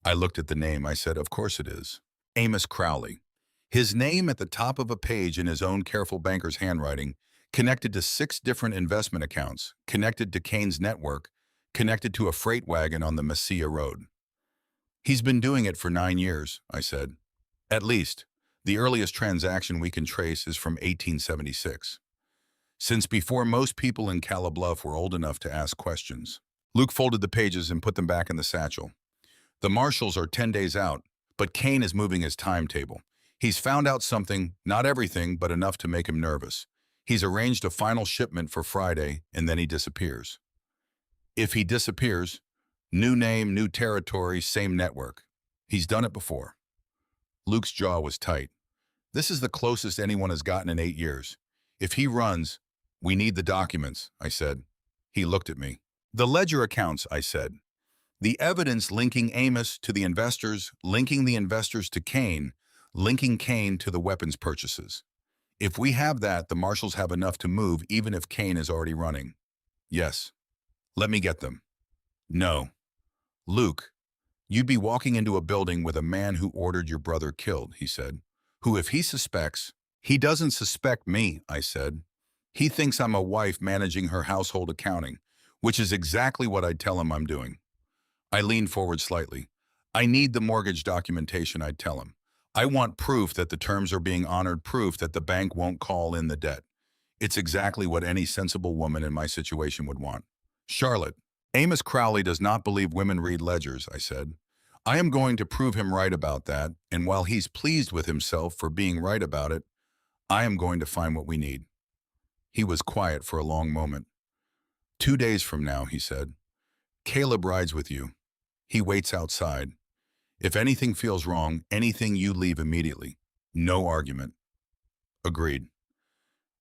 I looked at the name. I said, "Of course it is. Amos Crowley." His name at the top of a page in his own careful banker's handwriting, connected to 6 different investment accounts, connected to Kane's network, connected to a freight wagon on the Mesilla Road. "He's been doing it for 9 years, I said. "At least. The earliest transaction we can trace is from 1876. Since before most people in Calla Bluff were old enough to ask questions." Luke folded the pages and put them back in the satchel. The marshals are 10 days out, but Kane is moving his timetable. He's found out something, not everything, but enough to make him nervous. He's arranged a final shipment for Friday, and then he disappears. If he disappears, new name, new territory, same network. He's done it before. Luke's jaw was tight. This is the closest anyone has gotten in 8 years. If he runs, we need the documents, I said. He looked at me. The ledger accounts, I said. The evidence linking Amos to the investors, linking the investors to Kane, linking Kane to the weapons purchases. If we have that, the marshals have enough to move even if Kane is already running. Yes. Let me get them. No. Luke, you'd be walking into a building with a man who ordered your brother killed, he said. Who, if he suspects, he doesn't suspect me, I said. He thinks I'm a wife managing her household accounting, which is exactly what I'd tell him I'm doing. I leaned forward slightly. I need the mortgage documentation, I'd tell him. I want proof that the terms are being honored, proof that the bank won't call in the debt. It's exactly what any sensible woman in my situation would want. Charlotte, Amos Crowley does not believe women read ledgers, I said. I am going to prove him right about that, and while he's pleased with himself for being right about it, I am going to find what we need. He was quiet for a long moment. 2 days from now, he said. Caleb rides with you. He waits outside. If anything feels wrong, anything, you leave immediately. No argument. Agreed.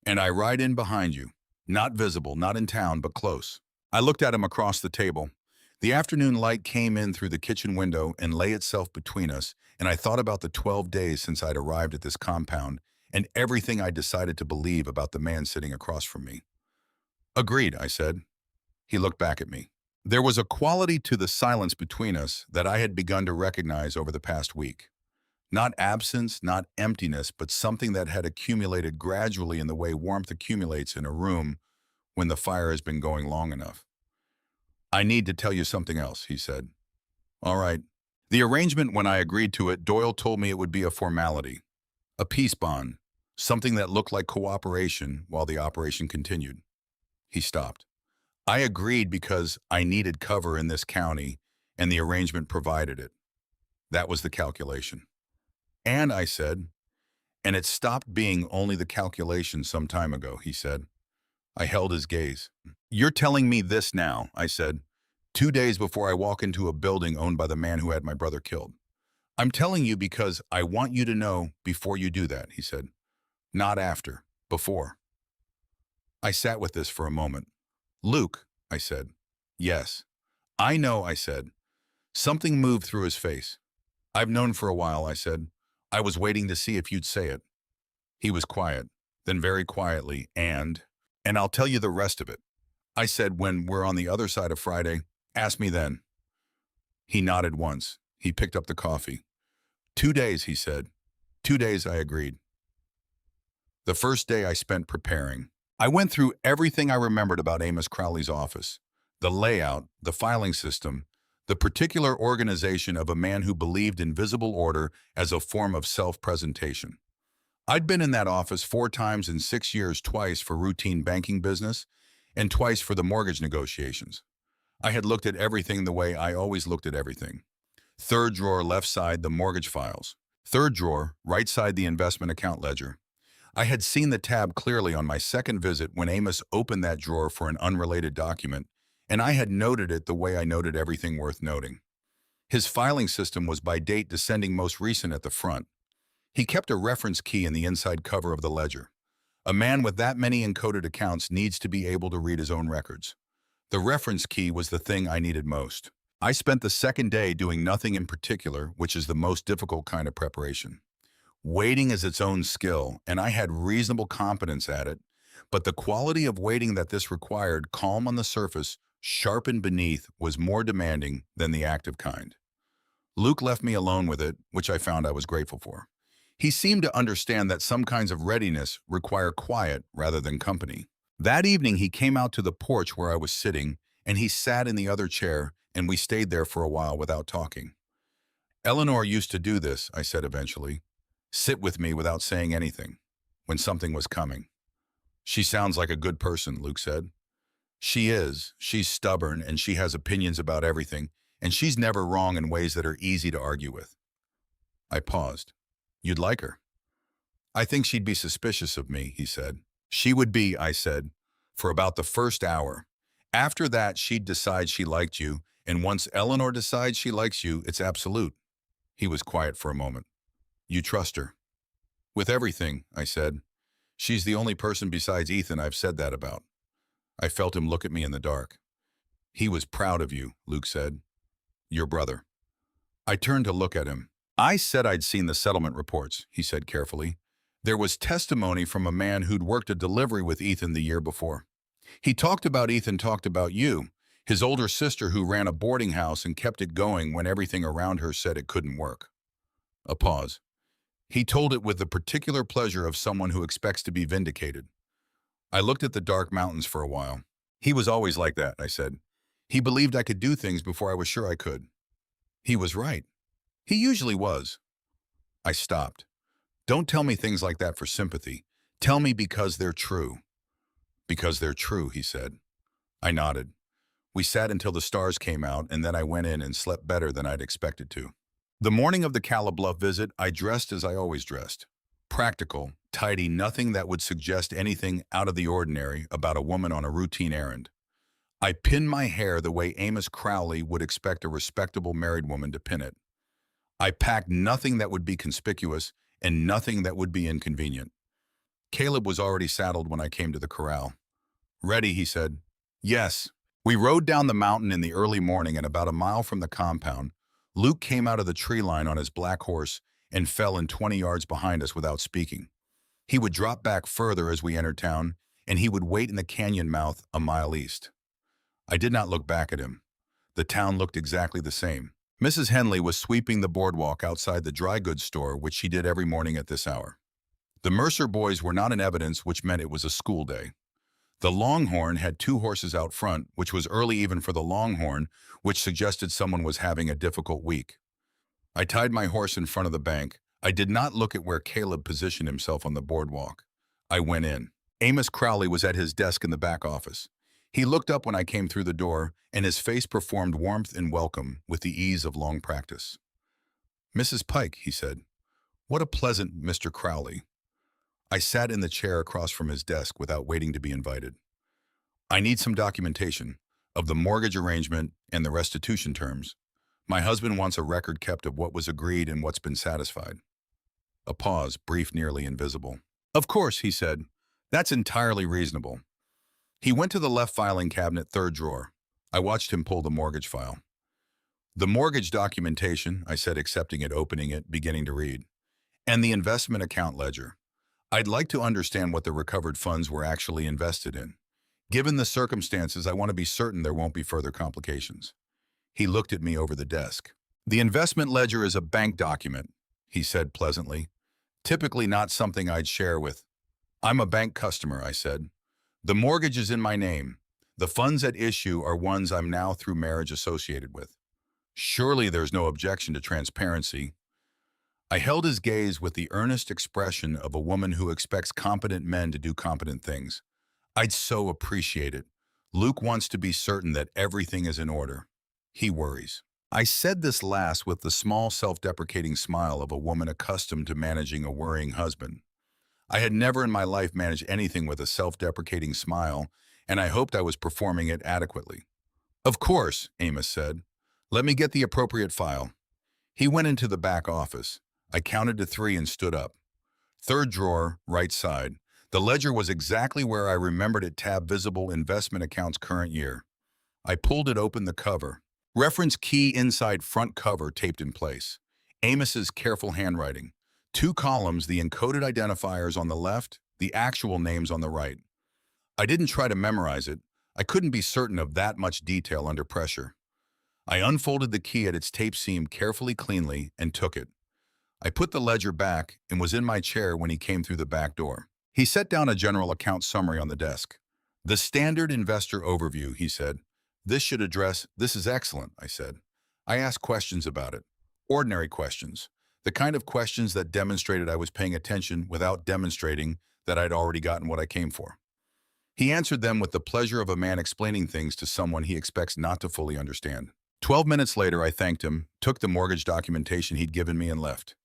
And I ride in behind you. Not visible, not in town, but close. I looked at him across the table. The afternoon light came in through the kitchen window and lay itself between us, and I thought about the 12 days since I'd arrived at this compound and everything I decided to believe about the man sitting across from me. Agreed, I said. He looked back at me. There was a quality to the silence between us that I had begun to recognize over the past week. Not absence, not emptiness, but something that had accumulated gradually in the way warmth accumulates in a room when the fire has been going long enough. I need to tell you something else, he said. All right. The arrangement, when I agreed to it, Doyle told me it would be a formality, a peace bond, something that looked like cooperation while the operation continued. He stopped. I agreed because I needed cover in this county, and the arrangement provided it. That was the calculation. And I said, and it stopped being only the calculation some time ago, he said. I held his gaze. You're telling me this now, I said, 2 days before I walk into a building owned by the man who had my brother killed. I'm telling you because I want you to know before you do that, he said. Not after, before. I sat with this for a moment. Luke, I said. Yes. I know, I said. Something moved through his face. I've known for a while, I said. I was waiting to see if you'd say it. He was quiet, then very quietly, and I'll tell you the rest of it. I said, when we're on the other side of Friday, ask me then. He nodded once. He picked up the coffee. 2 days, he said. 2 days, I agreed. The first day I spent preparing. I went through everything I remembered about Amos Crowley's office, the layout, the filing system, the particular organization of a man who believed in visible order as a form of self-presentation. I'd been in that office 4 times in 6 years, twice for routine banking business and twice for the mortgage negotiations. I had looked at everything the way I always looked at everything. 3rd drawer, left side, the mortgage files. 3rd drawer, right side, the investment account ledger. I had seen the tab clearly on my second visit when Amos opened that drawer for an unrelated document, and I had noted it the way I noted everything worth noting. His filing system was by date descending most recent at the front. He kept a reference key in the inside cover of the ledger. A man with that many encoded accounts needs to be able to read his own records. The reference key was the thing I needed most. I spent the second day doing nothing in particular, which is the most difficult kind of preparation. Waiting is its own skill, and I had reasonable competence at it, but the quality of waiting that this required, calm on the surface, sharpened beneath, was more demanding than the active kind. Luke left me alone with it, which I found I was grateful for. He seemed to understand that some kinds of readiness require quiet rather than company. That evening he came out to the porch where I was sitting, and he sat in the other chair, and we stayed there for a while without talking. Eleanor used to do this, I said eventually. Sit with me without saying anything, when something was coming. She sounds like a good person, Luke said. She is. She's stubborn, and she has opinions about everything, and she's never wrong in ways that are easy to argue with. I paused. You'd like her? I think she'd be suspicious of me, he said. She would be, I said, for about the first hour. After that, she'd decide she liked you, and once Eleanor decides she likes you, it's absolute. He was quiet for a moment. You trust her? With everything, I said. She's the only person besides Ethan I've said that about. I felt him look at me in the dark. He was proud of you, Luke said. Your brother. I turned to look at him. I said I'd seen the settlement reports, he said carefully. There was testimony from a man who'd worked a delivery with Ethan the year before. He talked about Ethan talked about you, his older sister who ran a boarding house and kept it going when everything around her said it couldn't work. A pause. He told it with the particular pleasure of someone who expects to be vindicated. I looked at the dark mountains for a while. He was always like that, I said. He believed I could do things before I was sure I could. He was right. He usually was. I stopped. Don't tell me things like that for sympathy. Tell me because they're true. Because they're true, he said. I nodded. We sat until the stars came out, and then I went in and slept better than I'd expected to. The morning of the Calla Bluff visit, I dressed as I always dressed. Practical, tidy, nothing that would suggest anything out of the ordinary about a woman on a routine errand. I pinned my hair the way Amos Crowley would expect a respectable married woman to pin it. I packed nothing that would be conspicuous and nothing that would be inconvenient. Caleb was already saddled when I came to the corral. Ready, he said. Yes. We rode down the mountain in the early morning, and about a mile from the compound, Luke came out of the tree line on his black horse and fell in 20 yards behind us without speaking. He would drop back further as we entered town, and he would wait in the canyon mouth a mile east. I did not look back at him. The town looked exactly the same. Mrs. Henley was sweeping the boardwalk outside the dry goods store, which she did every morning at this hour. The Mercer boys were not in evidence, which meant it was a school day. The Longhorn had 2 horses out front, which was early even for the Longhorn, which suggested someone was having a difficult week. I tied my horse in front of the bank. I did not look at where Caleb positioned himself on the boardwalk. I went in. Amos Crowley was at his desk in the back office. He looked up when I came through the door, and his face performed warmth and welcome with the ease of long practice. Mrs. Pike, he said. What a pleasant Mr. Crowley. I sat in the chair across from his desk without waiting to be invited. I need some documentation of the mortgage arrangement and the restitution terms. My husband wants a record kept of what was agreed and what's been satisfied. A pause, brief, nearly invisible. Of course, he said. That's entirely reasonable. He went to the left filing cabinet, 3rd drawer. I watched him pull the mortgage file. The mortgage documentation, I said, accepting it, opening it, beginning to read. And the investment account ledger. I'd like to understand what the recovered funds were actually invested in. Given the circumstances, I want to be certain there won't be further complications. He looked at me over the desk. The investment ledger is a bank document, he said pleasantly. Typically not something I'd share with. I'm a bank customer, I said. The mortgage is in my name. The funds at issue are ones I'm now through marriage associated with. Surely there's no objection to transparency. I held his gaze with the earnest expression of a woman who expects competent men to do competent things. I'd so appreciate it. Luke wants to be certain that everything is in order. He worries. I said this last with the small self-deprecating smile of a woman accustomed to managing a worrying husband. I had never in my life managed anything with a self-deprecating smile, and I hoped I was performing it adequately. Of course, Amos said. Let me get the appropriate file. He went into the back office. I counted to 3 and stood up. 3rd drawer, right side. The ledger was exactly where I remembered it, tab visible investment accounts current year. I pulled it open, the cover. Reference key inside front cover taped in place. Amos's careful handwriting. 2 columns, the encoded identifiers on the left, the actual names on the right. I didn't try to memorize it. I couldn't be certain of that much detail under pressure. I unfolded the key at its tape seam carefully, cleanly, and took it. I put the ledger back and was in my chair when he came through the back door. He set down a general account summary on the desk. The standard investor overview, he said. This should address, this is excellent, I said. I asked questions about it. Ordinary questions. The kind of questions that demonstrated I was paying attention without demonstrating that I'd already gotten what I came for. He answered them with the pleasure of a man explaining things to someone he expects not to fully understand. 12 minutes later, I thanked him, took the mortgage documentation he'd given me, and left.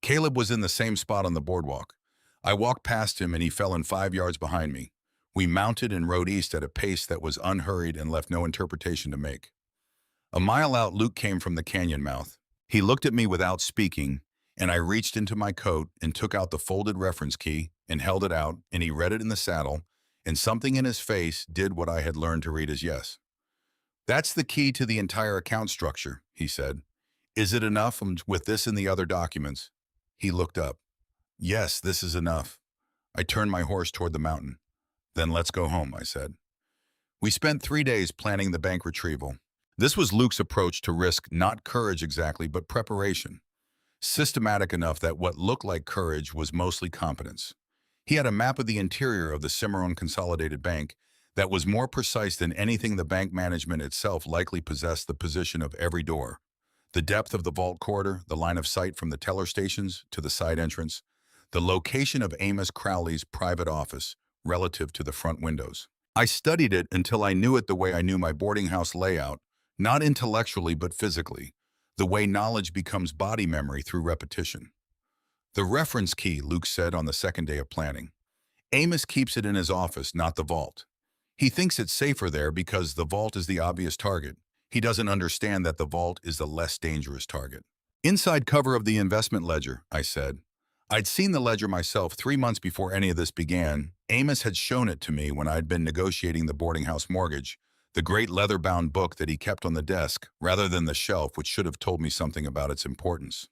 Caleb was in the same spot on the boardwalk. I walked past him and he fell in 5 yards behind me. We mounted and rode east at a pace that was unhurried and left no interpretation to make. A mile out, Luke came from the canyon mouth. He looked at me without speaking, and I reached into my coat and took out the folded reference key and held it out, and he read it in the saddle, and something in his face did what I had learned to read as yes. "That's the key to the entire account structure," he said. "Is it enough with this and the other documents?" He looked up. "Yes, this is enough." I turned my horse toward the mountain. "Then let's go home," I said. We spent 3 days planning the bank retrieval. This was Luke's approach to risk, not courage exactly, but preparation. Systematic enough that what looked like courage was mostly competence. He had a map of the interior of the Cimarron Consolidated Bank that was more precise than anything the bank management itself likely possessed: the position of every door, the depth of the vault corridor, the line of sight from the teller stations to the side entrance, the location of Amos Crowley's private office relative to the front windows. I studied it until I knew it the way I knew my boarding house layout, not intellectually but physically, the way knowledge becomes body memory through repetition. "The reference key," Luke said on the second day of planning. "Amos keeps it in his office, not the vault. He thinks it's safer there because the vault is the obvious target. He doesn't understand that the vault is the less dangerous target." "Inside cover of the investment ledger," I said. I'd seen the ledger myself 3 months before any of this began. Amos had shown it to me when I'd been negotiating the boarding house mortgage, the great leather-bound book that he kept on the desk rather than the shelf, which should have told me something about its importance.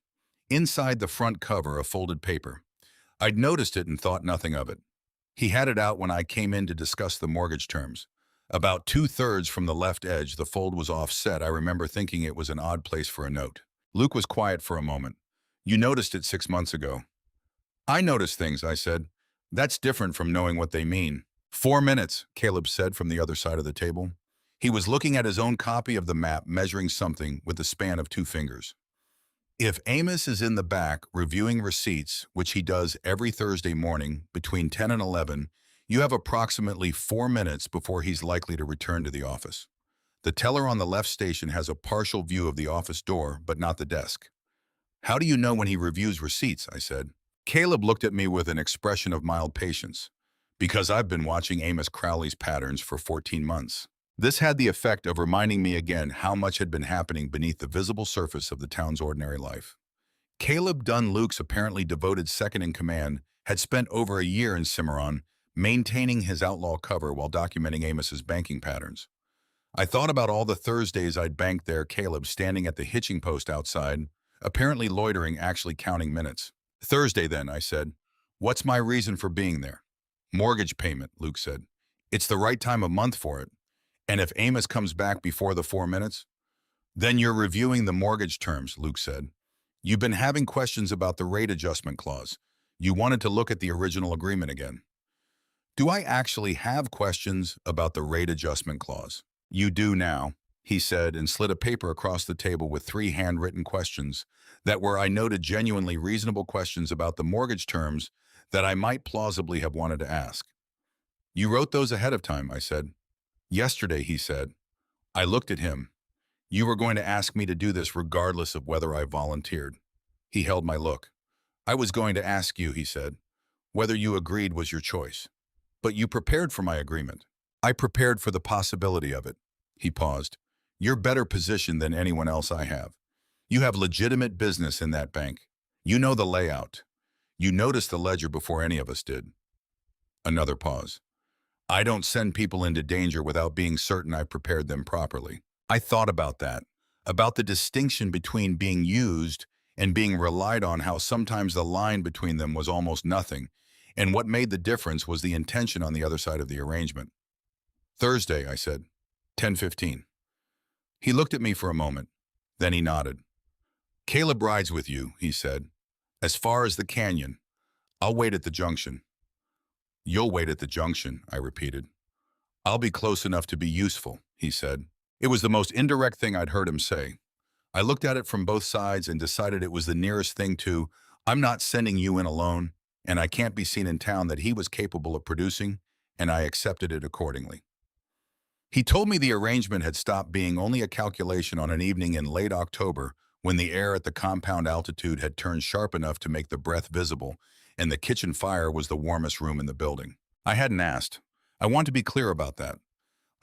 Inside the front cover, a folded paper. I'd noticed it and thought nothing of it. He had it out when I came in to discuss the mortgage terms. About 2/3 from the left edge, the fold was offset. I remember thinking it was an odd place for a note. Luke was quiet for a moment. "You noticed it 6 months ago." "I notice things," I said. "That's different from knowing what they mean." "4 minutes, Caleb said from the other side of the table. He was looking at his own copy of the map, measuring something with the span of 2 fingers. "If Amos is in the back reviewing receipts, which he does every Thursday morning between 10 and 11, you have approximately 4 minutes before he's likely to return to the office. The teller on the left station has a partial view of the office door, but not the desk." "How do you know when he reviews receipts?" I said. Caleb looked at me with an expression of mild patience. "Because I've been watching Amos Crowley's patterns for 14 months. This had the effect of reminding me again how much had been happening beneath the visible surface of the town's ordinary life. Caleb Dunn, Luke's apparently devoted second-in-command, had spent over a year in Cimarron, maintaining his outlaw cover while documenting Amos's banking patterns. I thought about all the Thursdays I'd banked there, Caleb standing at the hitching post outside, apparently loitering, actually counting minutes. "Thursday, then," I said. "What's my reason for being there?" "Mortgage payment," Luke said. "It's the right time of month for it. And if Amos comes back before the 4 minutes?" "Then you're reviewing the mortgage terms," Luke said. "You've been having questions about the rate adjustment clause. You wanted to look at the original agreement again." "Do I actually have questions about the rate adjustment clause?" "You do now," he said, and slid a paper across the table with 3 handwritten questions that were, I noted, genuinely reasonable questions about the mortgage terms that I might plausibly have wanted to ask. "You wrote those ahead of time," I said. "Yesterday," he said. I looked at him. "You were going to ask me to do this regardless of whether I volunteered." He held my look. "I was going to ask you," he said. "Whether you agreed was your choice. But you prepared for my agreement." "I prepared for the possibility of it." He paused. "You're better positioned than anyone else I have. You have legitimate business in that bank. You know the layout. You noticed the ledger before any of us did." Another pause. "I don't send people into danger without being certain I prepared them properly." I thought about that, about the distinction between being used and being relied on, how sometimes the line between them was almost nothing, and what made the difference was the intention on the other side of the arrangement. "Thursday," I said. 10:15. He looked at me for a moment. Then he nodded. "Caleb rides with you," he said. "As far as the canyon. I'll wait at the junction." "You'll wait at the junction," I repeated. "I'll be close enough to be useful," he said. It was the most indirect thing I'd heard him say. I looked at it from both sides and decided it was the nearest thing to, "I'm not sending you in alone, and I can't be seen in town," that he was capable of producing, and I accepted it accordingly. He told me the arrangement had stopped being only a calculation on an evening in late October when the air at the compound altitude had turned sharp enough to make the breath visible, and the kitchen fire was the warmest room in the building. I hadn't asked. I want to be clear about that.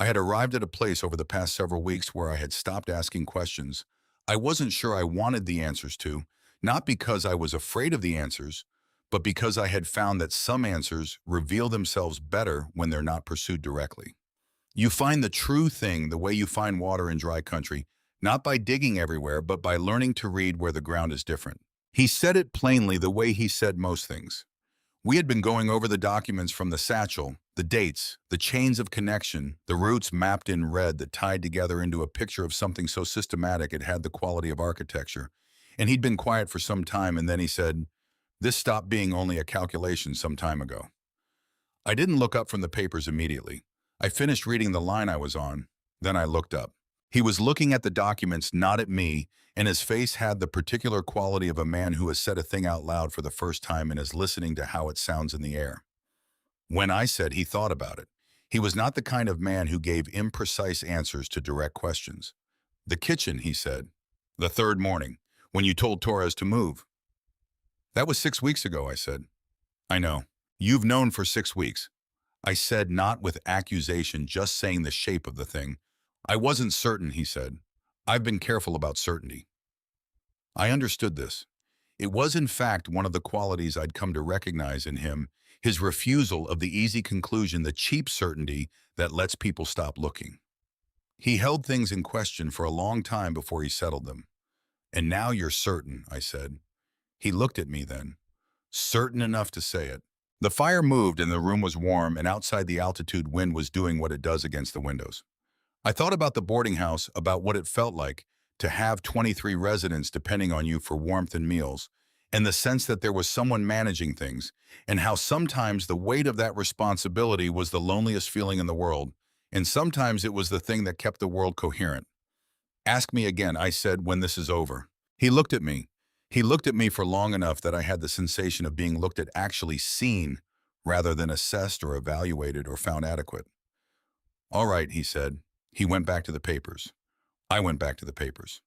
I had arrived at a place over the past several weeks where I had stopped asking questions I wasn't sure I wanted the answers to, not because I was afraid of the answers, but because I had found that some answers reveal themselves better when they're not pursued directly. You find the true thing the way you find water in dry country, not by digging everywhere, but by learning to read where the ground is different. He said it plainly the way he said most things. We had been going over the documents from the satchel, the dates, the chains of connection, the routes mapped in red that tied together into a picture of something so systematic it had the quality of architecture. And he'd been quiet for some time, and then he said, "This stopped being only a calculation some time ago." I didn't look up from the papers immediately. I finished reading the line I was on, then I looked up. He was looking at the documents, not at me, and his face had the particular quality of a man who has said a thing out loud for the first time and is listening to how it sounds in the air. When I said he thought about it, he was not the kind of man who gave imprecise answers to direct questions. "The kitchen," he said. "The third morning, when you told Torres to move." "That was 6 weeks ago," I said. "I know. You've known for 6 weeks." I said, not with accusation, just saying the shape of the thing. "I wasn't certain," he said. "I've been careful about certainty." I understood this. It was in fact one of the qualities I'd come to recognize in him, his refusal of the easy conclusion, the cheap certainty that lets people stop looking. He held things in question for a long time before he settled them. "And now you're certain," I said. He looked at me then. "Certain enough to say it." The fire moved and the room was warm, and outside the altitude wind was doing what it does against the windows. I thought about the boarding house, about what it felt like to have 23 residents depending on you for warmth and meals, and the sense that there was someone managing things, and how sometimes the weight of that responsibility was the loneliest feeling in the world, and sometimes it was the thing that kept the world coherent. "Ask me again," I said, "when this is over." He looked at me. He looked at me for long enough that I had the sensation of being looked at, actually seen, rather than assessed or evaluated or found adequate. "All right," he said. He went back to the papers. I went back to the papers.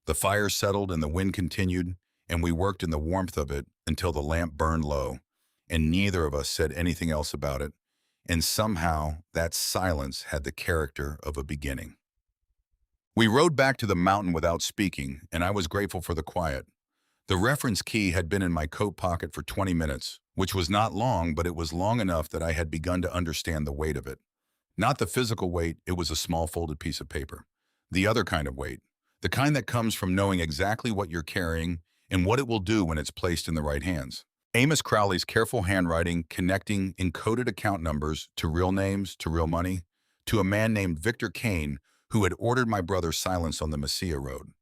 The fire settled and the wind continued, and we worked in the warmth of it until the lamp burned low, and neither of us said anything else about it, and somehow that silence had the character of a beginning. We rode back to the mountain without speaking, and I was grateful for the quiet. The reference key had been in my coat pocket for 20 minutes, which was not long, but it was long enough that I had begun to understand the weight of it. Not the physical weight, it was a small folded piece of paper. The other kind of weight, the kind that comes from knowing exactly what you're carrying and what it will do when it's placed in the right hands. Amos Crowley's careful handwriting connecting encoded account numbers to real names, to real money, to a man named Victor Kane who had ordered my brother's silence on the Mesilla road.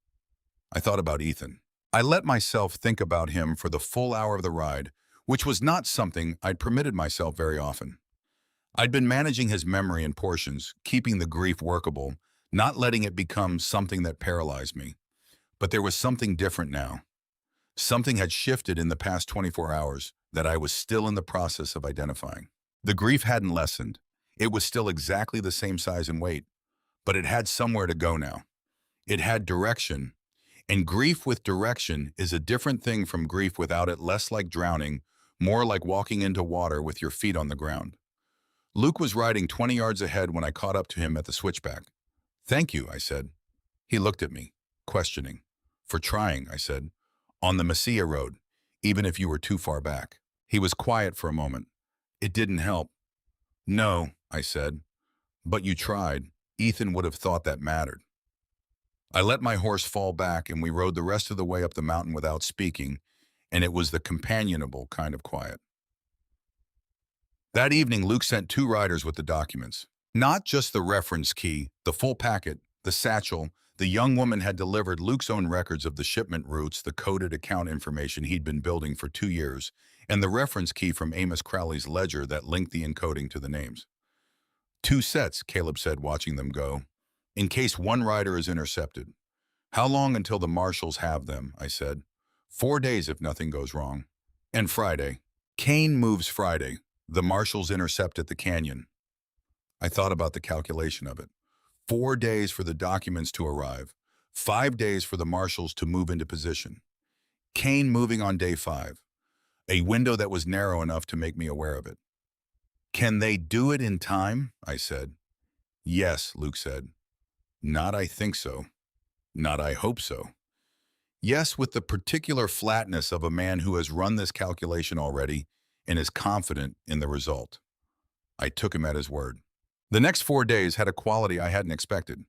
I thought about Ethan. I let myself think about him for the full hour of the ride, which was not something I'd permitted myself very often. I'd been managing his memory in portions, keeping the grief workable, not letting it become something that paralyzed me. But there was something different now. Something had shifted in the past 24 hours that I was still in the process of identifying. The grief hadn't lessened. It was still exactly the same size and weight, but it had somewhere to go now. It had direction. And grief with direction is a different thing from grief without it, less like drowning, more like walking into water with your feet on the ground. Luke was riding 20 yards ahead when I caught up to him at the switchback. "Thank you," I said. He looked at me, questioning. "For trying," I said. "On the Mesilla road, even if you were too far back." He was quiet for a moment. "It didn't help." "No," I said. "But you tried. Ethan would have thought that mattered." I let my horse fall back and we rode the rest of the way up the mountain without speaking, and it was the companionable kind of quiet. That evening, Luke sent 2 riders with the documents. Not just the reference key, the full packet, the satchel. The young woman had delivered Luke's own records of the shipment routes, the coded account information he'd been building for 2 years, and the reference key from Amos Crowley's ledger that linked the encoding to the names. 2 sets, Caleb said, watching them go, in case one rider is intercepted. "How long until the marshals have them?" I said. 4 days if nothing goes wrong. "And Friday." "Kane moves Friday. The marshals intercept at the canyon." I thought about the calculation of it. 4 days for the documents to arrive, 5 days for the marshals to move into position. Kane moving on day 5, a window that was narrow enough to make me aware of it. Can they do it in time? I said. Yes, Luke said. Not I think so. Not I hope so. Yes, with the particular flatness of a man who has run this calculation already and is confident in the result. I took him at his word. The next 4 days had a quality I hadn't expected.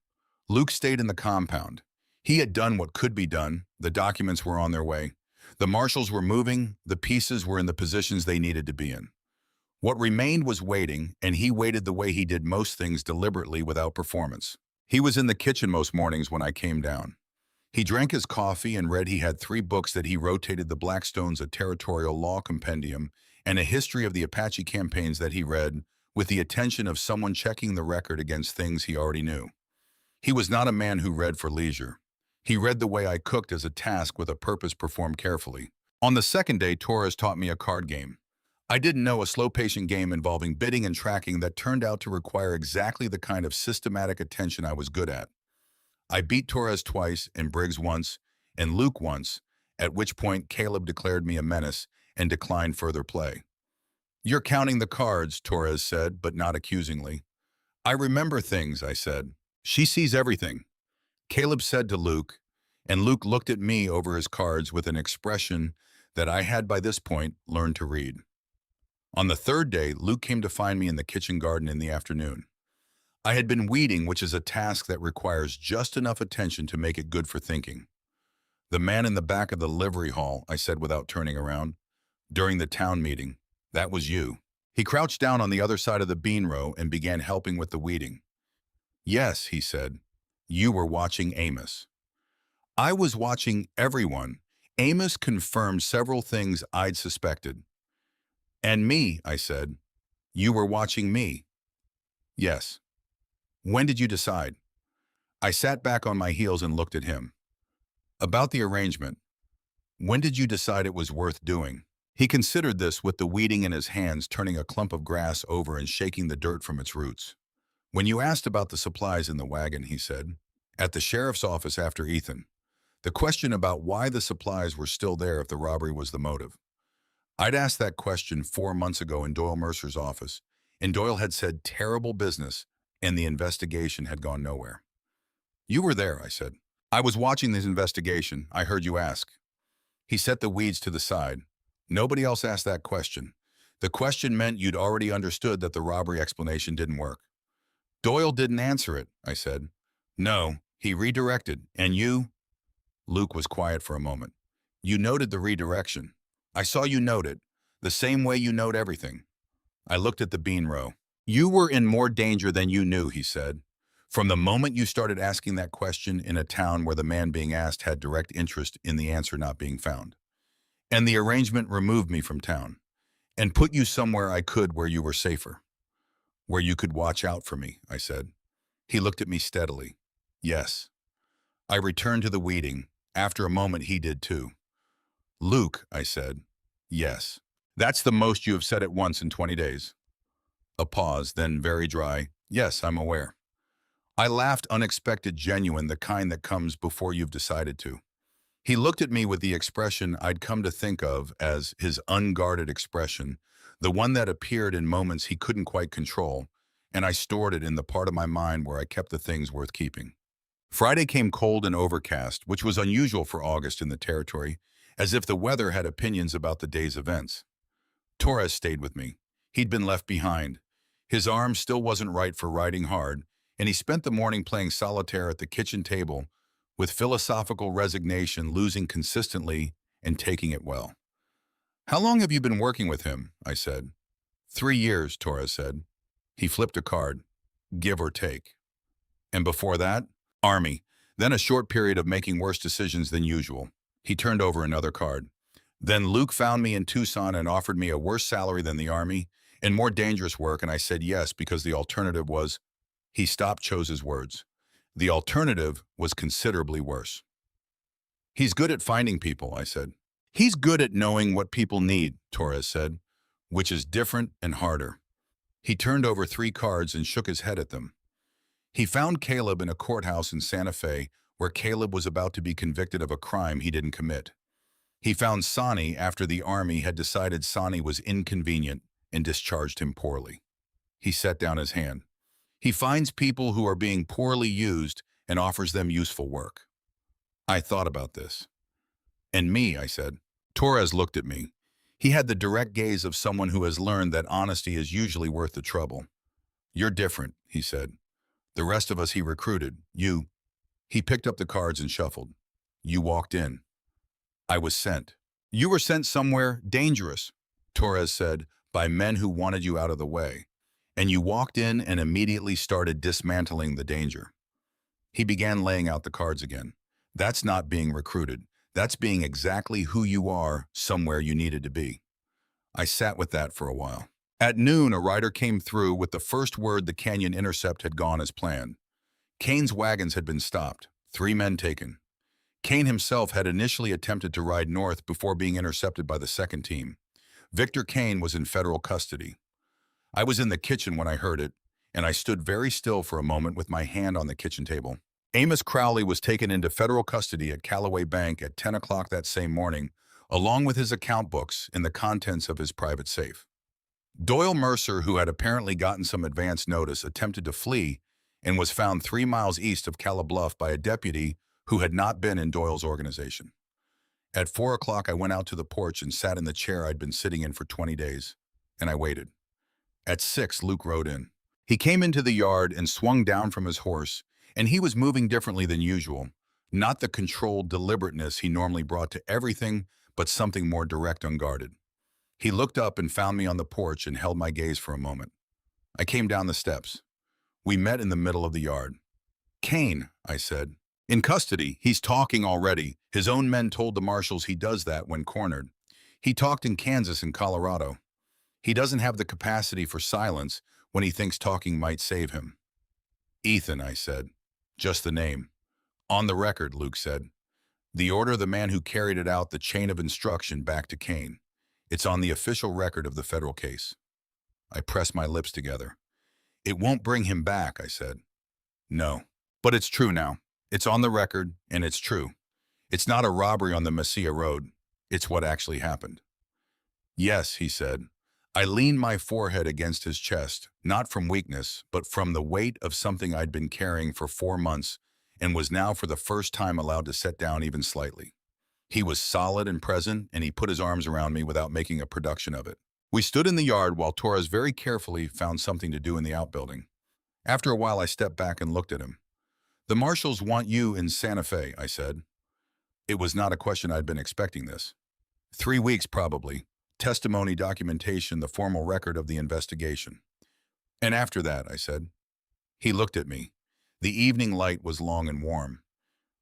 Luke stayed in the compound. He had done what could be done. The documents were on their way. The marshals were moving. The pieces were in the positions they needed to be in. What remained was waiting, and he waited the way he did most things, deliberately without performance. He was in the kitchen most mornings when I came down. He drank his coffee and read. He had 3 books that he rotated: the Blackstone's A Territorial Law Compendium and a history of the Apache campaigns that he read with the attention of someone checking the record against things he already knew. He was not a man who read for leisure. He read the way I cooked, as a task with a purpose performed carefully. On the second day, Torres taught me a card game. I didn't know, a slow, patient game involving bidding and tracking that turned out to require exactly the kind of systematic attention I was good at. I beat Torres twice and Briggs once and Luke once, at which point Caleb declared me a menace and declined further play. You're counting the cards, Torres said, but not accusingly. I remember things, I said. She sees everything, Caleb said to Luke, and Luke looked at me over his cards with an expression that I had by this point learned to read. On the third day, Luke came to find me in the kitchen garden in the afternoon. I had been weeding, which is a task that requires just enough attention to make it good for thinking. The man in the back of the livery hall, I said without turning around. During the town meeting, that was you. He crouched down on the other side of the bean row and began helping with the weeding. Yes, he said. You were watching Amos. I was watching everyone. Amos confirmed several things I'd suspected. And me, I said. You were watching me. Yes. When did you decide? I sat back on my heels and looked at him. About the arrangement. When did you decide it was worth doing? He considered this, with the weeding in his hands, turning a clump of grass over and shaking the dirt from its roots. When you asked about the supplies in the wagon, he said. At the sheriff's office after Ethan. The question about why the supplies were still there if the robbery was the motive. I'd asked that question 4 months ago in Doyle Mercer's office, and Doyle had said terrible business, and the investigation had gone nowhere. You were there, I said. I was watching this investigation. I heard you ask. He set the weeds to the side. Nobody else asked that question. The question meant you'd already understood that the robbery explanation didn't work. Doyle didn't answer it, I said. No, he redirected. And you? Luke was quiet for a moment. You noted the redirection. I saw you note it, the same way you note everything. I looked at the bean row. You were in more danger than you knew, he said. From the moment you started asking that question in a town where the man being asked had direct interest in the answer not being found. And the arrangement removed me from town and put you somewhere I could, where you were safer. Where you could watch out for me, I said. He looked at me steadily. Yes. I returned to the weeding. After a moment, he did too. Luke, I said. Yes. That's the most you have said at once in 20 days. A pause, then very dry. Yes, I'm aware. I laughed, unexpected, genuine, the kind that comes before you've decided to. He looked at me with the expression I'd come to think of as his unguarded expression, the one that appeared in moments he couldn't quite control, and I stored it in the part of my mind where I kept the things worth keeping. Friday came cold and overcast, which was unusual for August in the territory, as if the weather had opinions about the day's events. Torres stayed with me. He'd been left behind. His arm still wasn't right for riding hard, and he spent the morning playing solitaire at the kitchen table with philosophical resignation, losing consistently and taking it well. How long have you been working with him? I said. 3 years, Torres said. He flipped a card, give or take. And before that, Army, then a short period of making worse decisions than usual. He turned over another card. Then Luke found me in Tucson and offered me a worse salary than the Army and more dangerous work, and I said yes because the alternative was... He stopped, chose his words. The alternative was considerably worse. He's good at finding people, I said. He's good at knowing what people need, Torres said, which is different and harder. He turned over 3 cards and shook his head at them. He found Caleb in a courthouse in Santa Fe where Caleb was about to be convicted of a crime he didn't commit. He found Sonny after the army had decided Sonny was inconvenient and discharged him poorly. He set down his hand. He finds people who are being poorly used and offers them useful work. I thought about this. And me, I said. Torres looked at me. He had the direct gaze of someone who has learned that honesty is usually worth the trouble. You're different, he said. The rest of us he recruited. You. He picked up the cards and shuffled. You walked in. I was sent. You were sent somewhere dangerous, Torres said, by men who wanted you out of the way. And you walked in and immediately started dismantling the danger. He began laying out the cards again. That's not being recruited. That's being exactly who you are, somewhere you needed to be. I sat with that for a while. At noon, a rider came through with the first word the canyon intercept had gone as planned. Kane's wagons had been stopped, 3 men taken. Kane himself had initially attempted to ride north before being intercepted by the second team. Victor Kane was in federal custody. I was in the kitchen when I heard it, and I stood very still for a moment with my hand on the kitchen table. Amos Crowley was taken into federal custody at Callaway Bank at 10 o'clock that same morning, along with his account books and the contents of his private safe. Doyle Mercer, who had apparently gotten some advance notice, attempted to flee and was found 3 miles east of Calla Bluff by a deputy who had not been in Doyle's organization. At 4 o'clock, I went out to the porch and sat in the chair I'd been sitting in for 20 days, and I waited. At 6, Luke rode in. He came into the yard and swung down from his horse, and he was moving differently than usual, not the controlled deliberateness he normally brought to everything, but something more direct, unguarded. He looked up and found me on the porch and held my gaze for a moment. I came down the steps. We met in the middle of the yard. Kane, I said. In custody, he's talking already. His own men told the marshals he does that when cornered. He talked in Kansas and Colorado. He doesn't have the capacity for silence when he thinks talking might save him. Ethan, I said. Just the name. On the record, Luke said. The order of the man who carried it out, the chain of instruction back to Kane. It's on the official record of the federal case. I pressed my lips together. It won't bring him back, I said. No, but it's true now. It's on the record, and it's true. It's not a robbery on the Mesilla Road. It's what actually happened. Yes, he said. I leaned my forehead against his chest, not from weakness, but from the weight of something I'd been carrying for 4 months and was now for the first time allowed to set down even slightly. He was solid and present, and he put his arms around me without making a production of it. We stood in the yard while Torres very carefully found something to do in the outbuilding. After a while, I stepped back and looked at him. The marshals want you in Santa Fe, I said. It was not a question I'd been expecting this. 3 weeks, probably. Testimony, documentation, the formal record of the investigation. And after that, I said. He looked at me. The evening light was long and warm.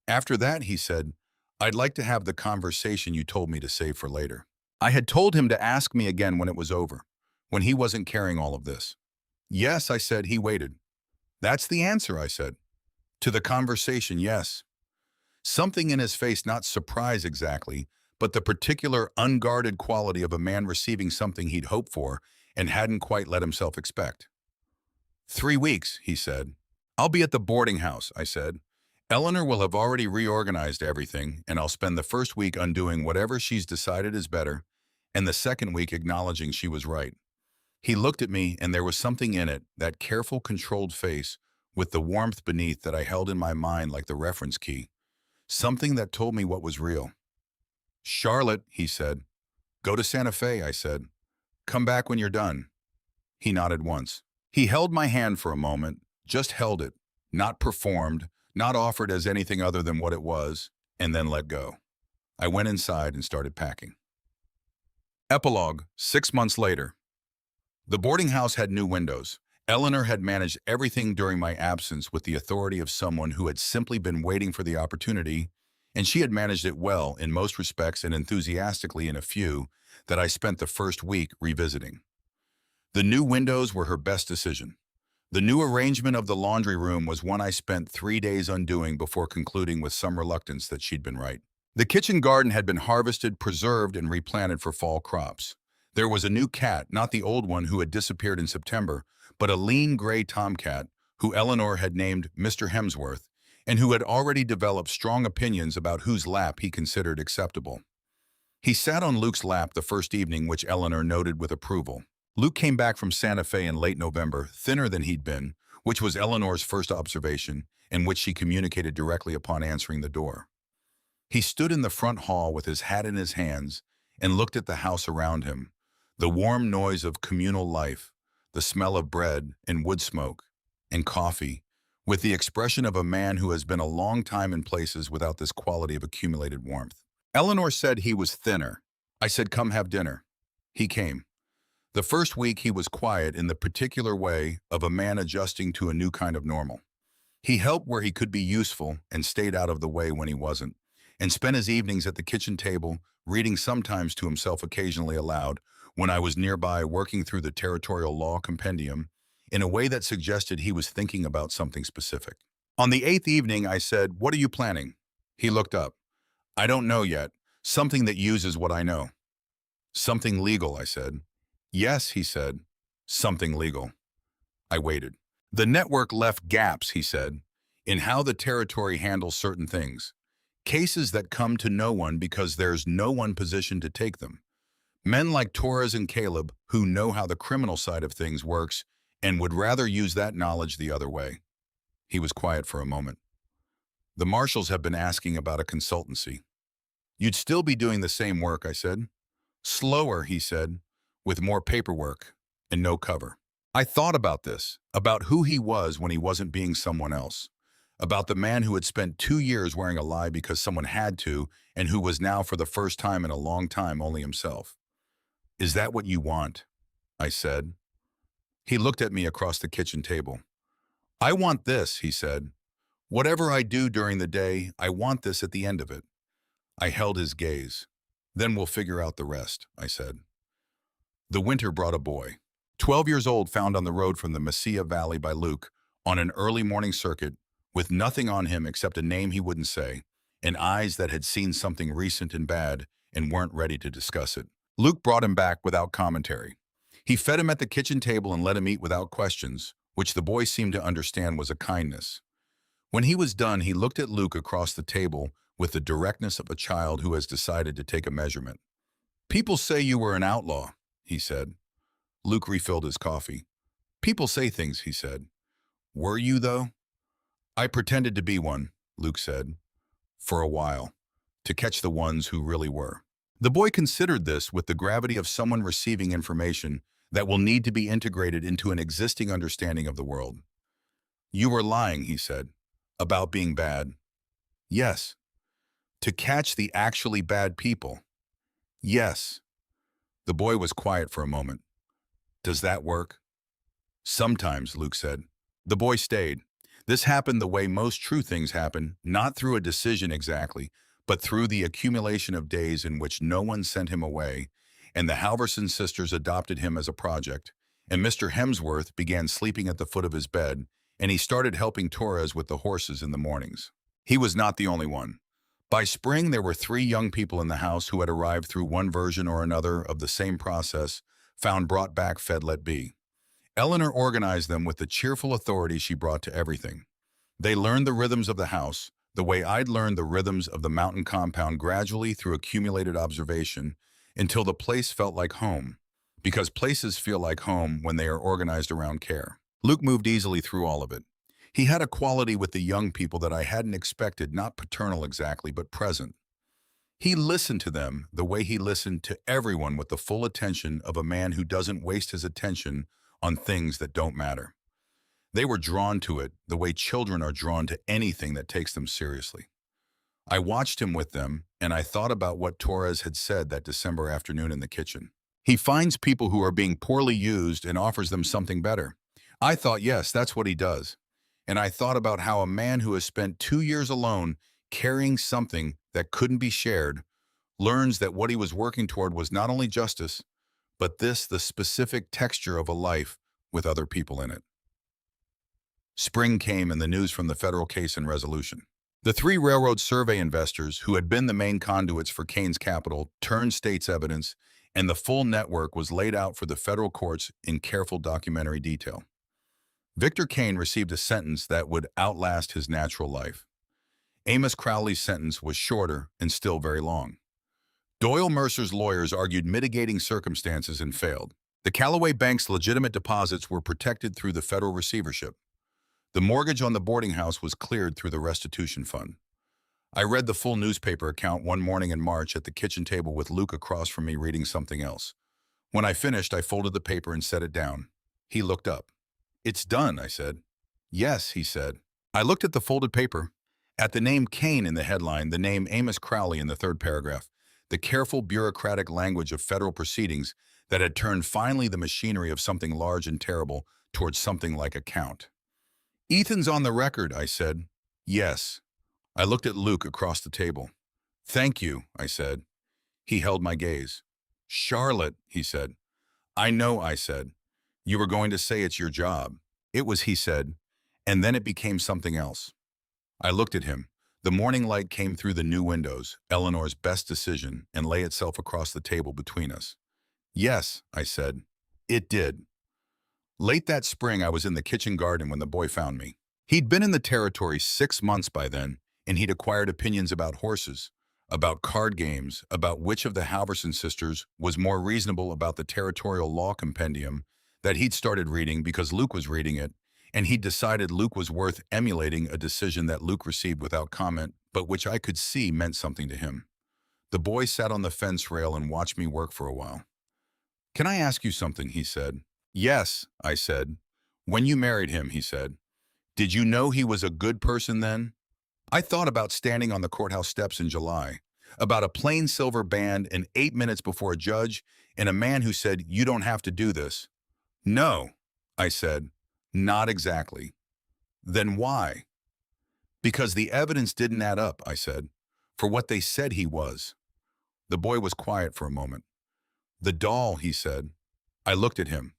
After that, he said, I'd like to have the conversation you told me to save for later. I had told him to ask me again when it was over, when he wasn't carrying all of this. Yes, I said. He waited. That's the answer, I said. To the conversation, yes. Something in his face, not surprise exactly, but the particular unguarded quality of a man receiving something he'd hoped for and hadn't quite let himself expect. 3 weeks, he said. I'll be at the boarding house, I said. Eleanor will have already reorganized everything, and I'll spend the first week undoing whatever she's decided is better, and the second week acknowledging she was right. He looked at me, and there was something in it, that careful, controlled face, with the warmth beneath that I held in my mind like the reference key. Something that told me what was real. Charlotte, he said. Go to Santa Fe, I said. Come back when you're done. He nodded once. He held my hand for a moment, just held it, not performed, not offered as anything other than what it was, and then let go. I went inside and started packing. Epilogue, 6 months later. The boarding house had new windows. Eleanor had managed everything during my absence with the authority of someone who had simply been waiting for the opportunity, and she had managed it well in most respects and enthusiastically in a few that I spent the first week revisiting. The new windows were her best decision. The new arrangement of the laundry room was one I spent 3 days undoing before concluding with some reluctance that she'd been right. The kitchen garden had been harvested, preserved, and replanted for fall crops. There was a new cat, not the old one who had disappeared in September, but a lean gray tomcat who Eleanor had named Mr. Hemsworth, and who had already developed strong opinions about whose lap he considered acceptable. He sat on Luke's lap the first evening, which Eleanor noted with approval. Luke came back from Santa Fe in late November, thinner than he'd been, which was Eleanor's first observation, and which she communicated directly upon answering the door. He stood in the front hall with his hat in his hands and looked at the house around him, the warm noise of communal life, the smell of bread and wood smoke and coffee, with the expression of a man who has been a long time in places without this quality of accumulated warmth. Eleanor said he was thinner. I said, "Come have dinner." He came. The first week he was quiet in the particular way of a man adjusting to a new kind of normal. He helped where he could be useful and stayed out of the way when he wasn't, and spent his evenings at the kitchen table, reading sometimes to himself, occasionally aloud, when I was nearby working through the territorial law compendium in a way that suggested he was thinking about something specific. On the 8th evening, I said, "What are you planning?" He looked up. "I don't know yet. Something that uses what I know." "Something legal," I said. "Yes," he said. "Something legal." I waited. "The network left gaps," he said, "in how the territory handles certain things. Cases that come to no one because there's no one positioned to take them. Men like Torres and Caleb who know how the criminal side of things works and would rather use that knowledge the other way." He was quiet for a moment. "The marshals have been asking about a consultancy." "You'd still be doing the same work," I said. "Slower," he said, "with more paperwork and no cover." I thought about this, about who he was when he wasn't being someone else, about the man who had spent 2 years wearing a lie because someone had to, and who was now for the first time in a long time only himself. "Is that what you want?" I said. He looked at me across the kitchen table. "I want this," he said. "Whatever I do during the day, I want this at the end of it." I held his gaze. "Then we'll figure out the rest," I said. The winter brought a boy, 12 years old, found on the road from the Mesilla Valley by Luke on an early morning circuit, with nothing on him except a name he wouldn't say, and eyes that had seen something recent and bad and weren't ready to discuss it. Luke brought him back without commentary. He fed him at the kitchen table and let him eat without questions, which the boy seemed to understand was a kindness. When he was done, he looked at Luke across the table with the directness of a child who has decided to take a measurement. "People say you were an outlaw," he said. Luke refilled his coffee. "People say things," he said. "Were you, though?" "I pretended to be one," Luke said, "for a while, to catch the ones who really were." The boy considered this with the gravity of someone receiving information that will need to be integrated into an existing understanding of the world. "You were lying," he said, "about being bad." "Yes." "To catch the actually bad people." "Yes." The boy was quiet for a moment. "Does that work?" "Sometimes," Luke said. The boy stayed. This happened the way most true things happen, not through a decision exactly, but through the accumulation of days in which no one sent him away, and the Halverson sisters adopted him as a project, and Mr. Hemsworth began sleeping at the foot of his bed, and he started helping Torres with the horses in the mornings. He was not the only one. By spring, there were 3 young people in the house who had arrived through one version or another of the same process, found, brought back, fed, let be. Eleanor organized them with the cheerful authority she brought to everything. They learned the rhythms of the house, the way I'd learned the rhythms of the mountain compound, gradually through accumulated observation, until the place felt like home, because places feel like home when they are organized around care. Luke moved easily through all of it. He had a quality with the young people that I hadn't expected, not paternal exactly, but present. He listened to them the way he listened to everyone, with the full attention of a man who doesn't waste his attention on things that don't matter. They were drawn to it the way children are drawn to anything that takes them seriously. I watched him with them, and I thought about what Torres had said that December afternoon in the kitchen. He finds people who are being poorly used and offers them something better. I thought, yes, that's what he does. And I thought about how a man who has spent 2 years alone carrying something that couldn't be shared learns that what he was working toward was not only justice, but the specific texture of a life with other people in it. Spring came, and the news from the federal case and resolution. The 3 railroad survey investors, who had been the main conduits for Kane's capital, turned state's evidence, and the full network was laid out for the federal courts in careful documentary detail. Victor Kane received a sentence that would outlast his natural life. Amos Crowley's sentence was shorter and still very long. Doyle Mercer's lawyers argued mitigating circumstances and failed. The Callaway Bank's legitimate deposits were protected through the federal receivership. The mortgage on the boarding house was cleared through the restitution fund. I read the full newspaper account one morning in March at the kitchen table with Luke across from me reading something else. When I finished, I folded the paper and set it down. He looked up. "It's done," I said. "Yes," he said. I looked at the folded paper. At the name Kane in the headline, the name Amos Crowley in the third paragraph, the careful bureaucratic language of federal proceedings that had turned finally the machinery of something large and terrible towards something like a count. "Ethan's on the record," I said. "Yes." I looked at Luke across the table. "Thank you," I said. He held my gaze. "Charlotte," he said. "I know," I said. "You were going to say it's your job." "It was," he said, and then it became something else. I looked at him. The morning light came through the new windows, Eleanor's best decision, and lay itself across the table between us. "Yes," I said. "It did." Late that spring, I was in the kitchen garden when the boy found me. He'd been in the territory 6 months by then, and he'd acquired opinions about horses, about card games, about which of the Halverson sisters was more reasonable, about the territorial law compendium that he'd started reading because Luke was reading it, and he'd decided Luke was worth emulating, a decision that Luke received without comment, but which I could see meant something to him. The boy sat on the fence rail and watched me work for a while. "Can I ask you something?" he said. "Yes," I said. "When you married him," he said, "did you know he was a good person then?" I thought about standing on the courthouse steps in July, about a plain silver band and 8 minutes before a judge and a man who said, "You don't have to do this." "No," I said, "not exactly." "Then why?" "Because the evidence didn't add up," I said, "for what they said he was." The boy was quiet for a moment. "The doll," he said. I looked at him.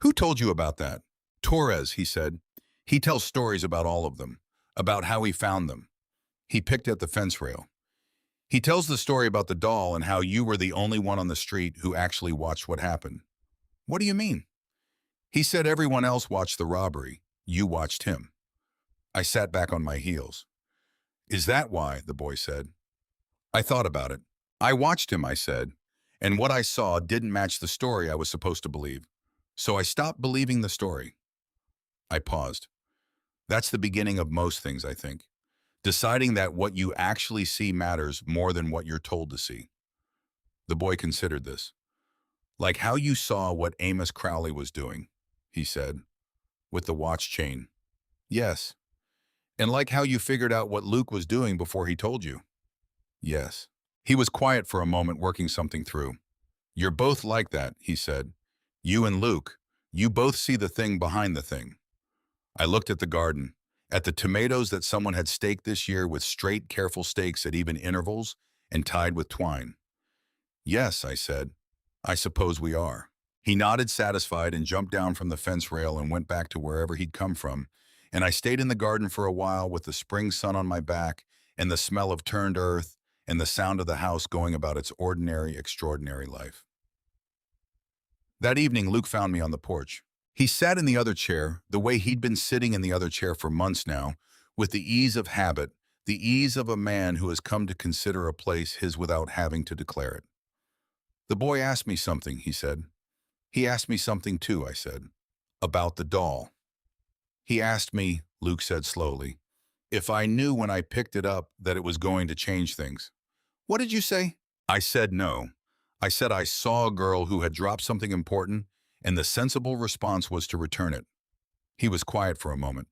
"Who told you about that?" "Torres," he said. "He tells stories about all of them, about how he found them." He picked at the fence rail. "He tells the story about the doll and how you were the only one on the street who actually watched what happened." "What do you mean?" "He said everyone else watched the robbery. You watched him." I sat back on my heels. "Is that why?" the boy said. I thought about it. "I watched him," I said, "and what I saw didn't match the story I was supposed to believe. So I stopped believing the story." I paused. That's the beginning of most things, I think. Deciding that what you actually see matters more than what you're told to see. The boy considered this. "Like how you saw what Amos Crowley was doing," he said, "with the watch chain." "Yes." "And like how you figured out what Luke was doing before he told you." "Yes." He was quiet for a moment, working something through. "You're both like that," he said. "You and Luke. You both see the thing behind the thing." I looked at the garden, at the tomatoes that someone had staked this year with straight, careful stakes at even intervals and tied with twine. "Yes," I said. "I suppose we are." He nodded, satisfied, and jumped down from the fence rail and went back to wherever he'd come from, and I stayed in the garden for a while with the spring sun on my back and the smell of turned earth and the sound of the house going about its ordinary, extraordinary life. That evening, Luke found me on the porch. He sat in the other chair, the way he'd been sitting in the other chair for months now, with the ease of habit, the ease of a man who has come to consider a place his without having to declare it. "The boy asked me something," he said. "He asked me something too," I said. "About the doll." "He asked me," Luke said slowly, "if I knew when I picked it up that it was going to change things." "What did you say?" I said no. I said I saw a girl who had dropped something important, and the sensible response was to return it. He was quiet for a moment.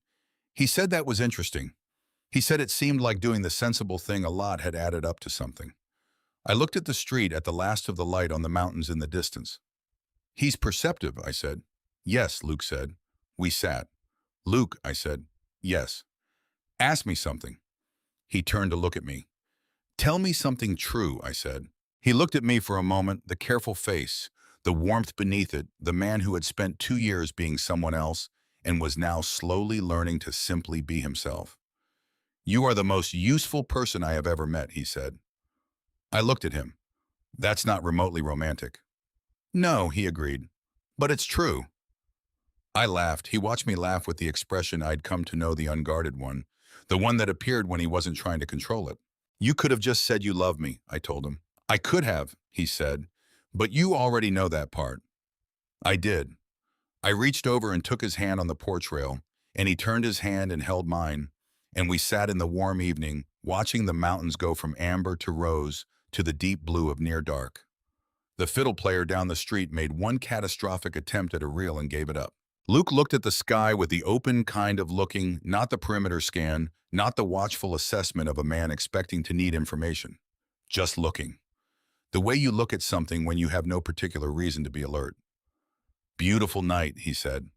He said that was interesting. He said it seemed like doing the sensible thing a lot had added up to something. I looked at the street, at the last of the light on the mountains in the distance. "He's perceptive," I said. "Yes," Luke said. We sat. "Luke," I said. "Yes." "Ask me something." He turned to look at me. "Tell me something true," I said. He looked at me for a moment, the careful face, the warmth beneath it, the man who had spent 2 years being someone else and was now slowly learning to simply be himself. "You are the most useful person I have ever met," he said. I looked at him. "That's not remotely romantic." "No," he agreed, "but it's true." I laughed. He watched me laugh with the expression I'd come to know, the unguarded one, the one that appeared when he wasn't trying to control it. You could have just said you love me, I told him. I could have, he said, but you already know that part. I did. I reached over and took his hand on the porch rail, and he turned his hand and held mine, and we sat in the warm evening, watching the mountains go from amber to rose to the deep blue of near dark. The fiddle player down the street made one catastrophic attempt at a reel and gave it up. Luke looked at the sky with the open kind of looking, not the perimeter scan, not the watchful assessment of a man expecting to need information. Just looking. The way you look at something when you have no particular reason to be alert. Beautiful night, he said.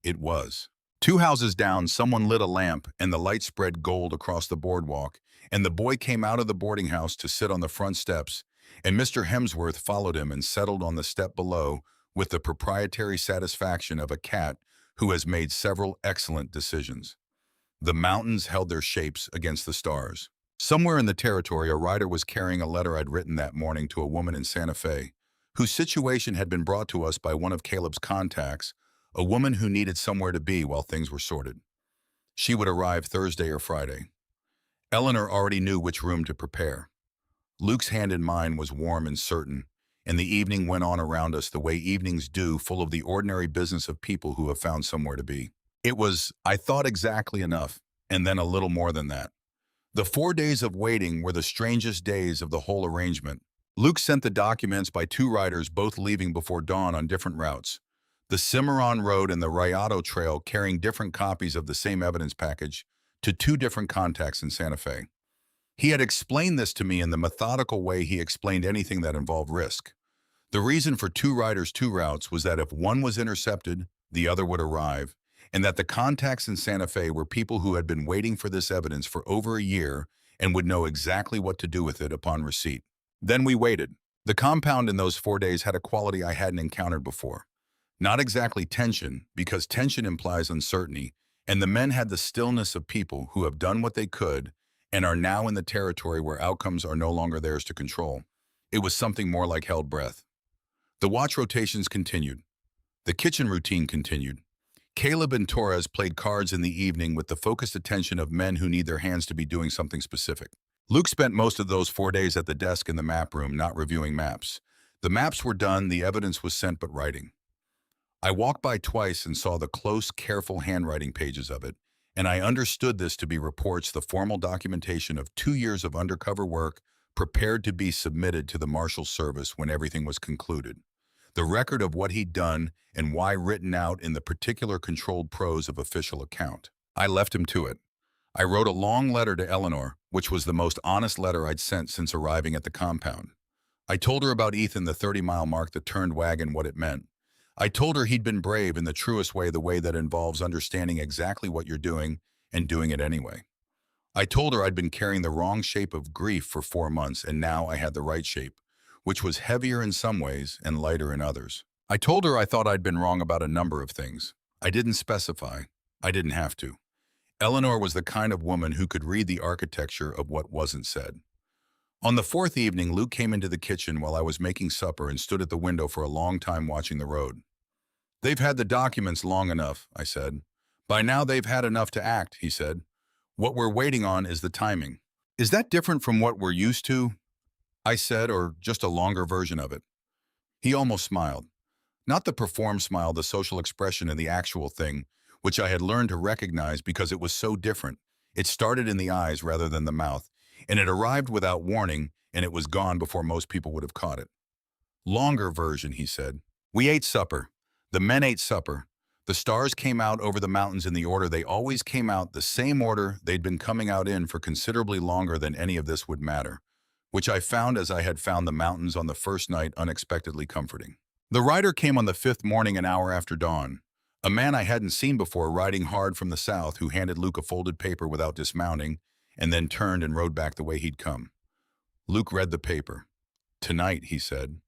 It was. 2 houses down, someone lit a lamp, and the light spread gold across the boardwalk, and the boy came out of the boarding house to sit on the front steps, and Mr. Hemsworth followed him and settled on the step below with the proprietary satisfaction of a cat who has made several excellent decisions. The mountains held their shapes against the stars. Somewhere in the territory, a rider was carrying a letter I'd written that morning to a woman in Santa Fe, whose situation had been brought to us by one of Caleb's contacts, a woman who needed somewhere to be while things were sorted. She would arrive Thursday or Friday. Eleanor already knew which room to prepare. Luke's hand in mine was warm and certain, and the evening went on around us the way evenings do, full of the ordinary business of people who have found somewhere to be. It was, I thought, exactly enough, and then a little more than that. The 4 days of waiting were the strangest days of the whole arrangement. Luke sent the documents by 2 riders, both leaving before dawn on different routes. The Cimarron Road and the Rayado Trail carrying different copies of the same evidence package to 2 different contacts in Santa Fe. He had explained this to me in the methodical way he explained anything that involved risk. The reason for 2 riders, 2 routes was that if one was intercepted, the other would arrive, and that the contacts in Santa Fe were people who had been waiting for this evidence for over a year and would know exactly what to do with it upon receipt. Then we waited. The compound in those 4 days had a quality I hadn't encountered before. Not exactly tension, because tension implies uncertainty, and the men had the stillness of people who have done what they could and are now in the territory where outcomes are no longer theirs to control. It was something more like held breath. The watch rotations continued. The kitchen routine continued. Caleb and Torres played cards in the evening with the focused attention of men who need their hands to be doing something specific. Luke spent most of those 4 days at the desk in the map room, not reviewing maps. The maps were done, the evidence was sent, but writing. I walked by twice and saw the close, careful handwriting pages of it, and I understood this to be reports, the formal documentation of 2 years of undercover work prepared to be submitted to the Marshal Service when everything was concluded. The record of what he'd done and why written out in the particular controlled prose of official account. I left him to it. I wrote a long letter to Eleanor, which was the most honest letter I'd sent since arriving at the compound. I told her about Ethan, the 30-mile mark that turned wagon, what it meant. I told her he'd been brave in the truest way, the way that involves understanding exactly what you're doing and doing it anyway. I told her I'd been carrying the wrong shape of grief for 4 months, and now I had the right shape, which was heavier in some ways and lighter in others. I told her I thought I'd been wrong about a number of things. I didn't specify. I didn't have to. Eleanor was the kind of woman who could read the architecture of what wasn't said. On the 4th evening, Luke came into the kitchen while I was making supper and stood at the window for a long time watching the road. "They've had the documents long enough," I said. "By now they've had enough to act," he said. "What we're waiting on is the timing." "Is that different from what we're used to?" I said, "or just a longer version of it?" He almost smiled. Not the performed smile, the social expression of the actual thing, which I had learned to recognize because it was so different. It started in the eyes rather than the mouth, and it arrived without warning, and it was gone before most people would have caught it. "Longer version," he said. "We ate supper. The men ate supper. The stars came out over the mountains in the order they always came out, the same order they'd been coming out in for considerably longer than any of this would matter, which I found, as I had found the mountains on the first night, unexpectedly comforting. The rider came on the 5th morning, an hour after dawn. A man I hadn't seen before, riding hard from the south, who handed Luke a folded paper without dismounting, and then turned and rode back the way he'd come. Luke read the paper. "Tonight," he said.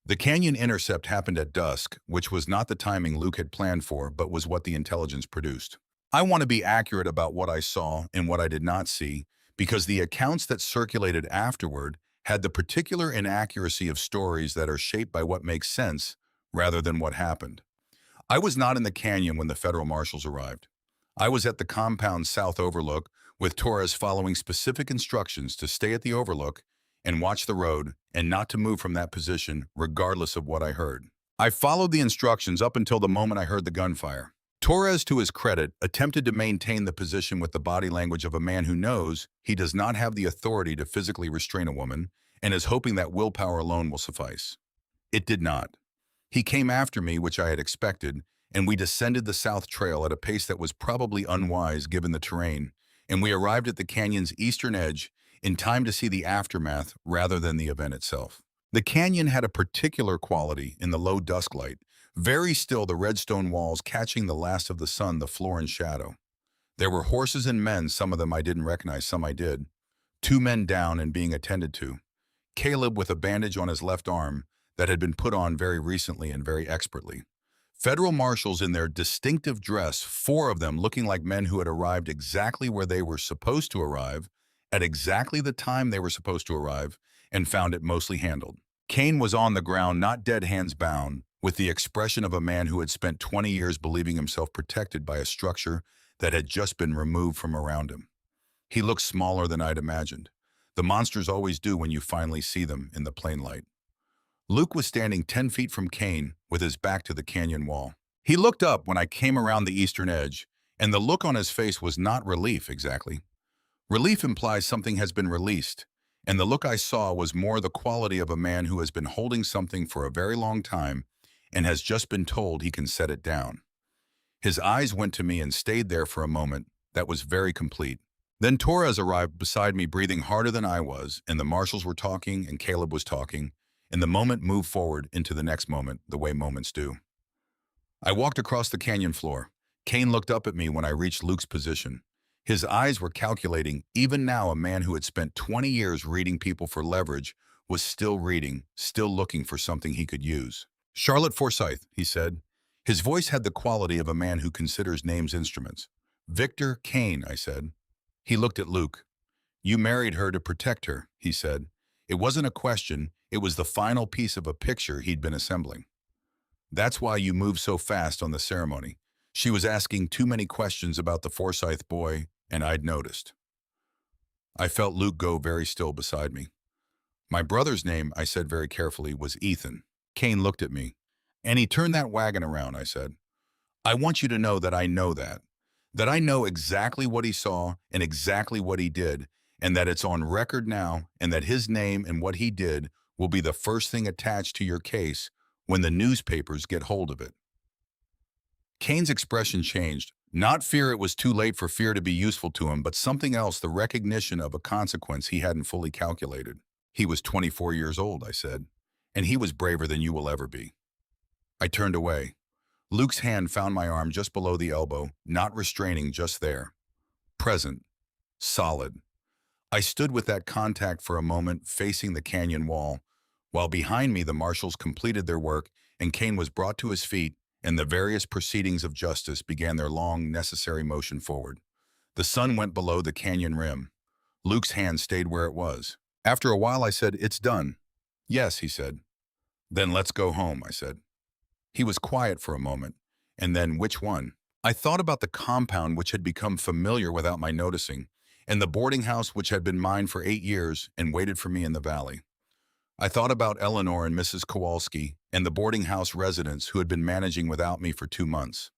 The canyon intercept happened at dusk, which was not the timing Luke had planned for, but was what the intelligence produced. I want to be accurate about what I saw and what I did not see, because the accounts that circulated afterward had the particular inaccuracy of stories that are shaped by what makes sense rather than what happened. I was not in the canyon when the federal marshals arrived. I was at the compound's south overlook, with Torres following specific instructions to stay at the overlook and watch the road and not to move from that position regardless of what I heard. I followed the instructions up until the moment I heard the gunfire. Torres, to his credit, attempted to maintain the position with the body language of a man who knows he does not have the authority to physically restrain a woman and is hoping that willpower alone will suffice. It did not. He came after me, which I had expected, and we descended the south trail at a pace that was probably unwise given the terrain, and we arrived at the canyon's eastern edge in time to see the aftermath rather than the event itself. The canyon had a particular quality in the low dusk light, very still, the red stone walls catching the last of the sun, the floor in shadow. There were horses and men, some of them I didn't recognize, some I did. 2 men down and being attended to. Caleb with a bandage on his left arm that had been put on very recently and very expertly. Federal marshals in their distinctive dress, 4 of them looking like men who had arrived exactly where they were supposed to arrive, at exactly the time they were supposed to arrive, and found it mostly handled. Kane was on the ground, not dead hands bound, with the expression of a man who had spent 20 years believing himself protected by a structure that had just been removed from around him. He looked smaller than I'd imagined. The monsters always do when you finally see them in the plain light. Luke was standing 10 feet from Kane with his back to the canyon wall. He looked up when I came around the eastern edge, and the look on his face was not relief exactly. Relief implies something has been released, and the look I saw was more the quality of a man who has been holding something for a very long time and has just been told he can set it down. His eyes went to me and stayed there for a moment that was very complete. Then Torres arrived beside me, breathing harder than I was, and the marshals were talking and Caleb was talking, and the moment moved forward into the next moment, the way moments do. I walked across the canyon floor. Kane looked up at me when I reached Luke's position. His eyes were calculating. Even now, a man who had spent 20 years reading people for leverage was still reading, still looking for something he could use. "Charlotte Forsythe," he said. His voice had the quality of a man who considers names instruments. "Victor Kane," I said. He looked at Luke. "You married her to protect her," he said. It wasn't a question, it was the final piece of a picture he'd been assembling. "That's why you moved so fast on the ceremony." She was asking too many questions about the Forsythe boy, and I'd noticed. I felt Luke go very still beside me. "My brother's name," I said very carefully, "was Ethan." Kane looked at me. "And he turned that wagon around," I said. "I want you to know that I know that. That I know exactly what he saw and exactly what he did, and that it's on record now, and that his name and what he did will be the first thing attached to your case when the newspapers get hold of it." Kane's expression changed. Not fear it was too late for fear to be useful to him, but something else, the recognition of a consequence he hadn't fully calculated. "He was 24 years old," I said, "and he was braver than you will ever be." I turned away. Luke's hand found my arm just below the elbow, not restraining, just there. Present. Solid. I stood with that contact for a moment, facing the canyon wall, while behind me the marshals completed their work and Kane was brought to his feet and the various proceedings of justice began their long, necessary motion forward. The sun went below the canyon rim. Luke's hand stayed where it was. After a while I said, "It's done." "Yes," he said. "Then let's go home," I said. He was quiet for a moment, and then, "Which one?" I thought about the compound which had become familiar without my noticing, and the boarding house which had been mine for 8 years and waited for me in the valley. I thought about Eleanor and Mrs. Kowalski and the boarding house residents who had been managing without me for 2 months.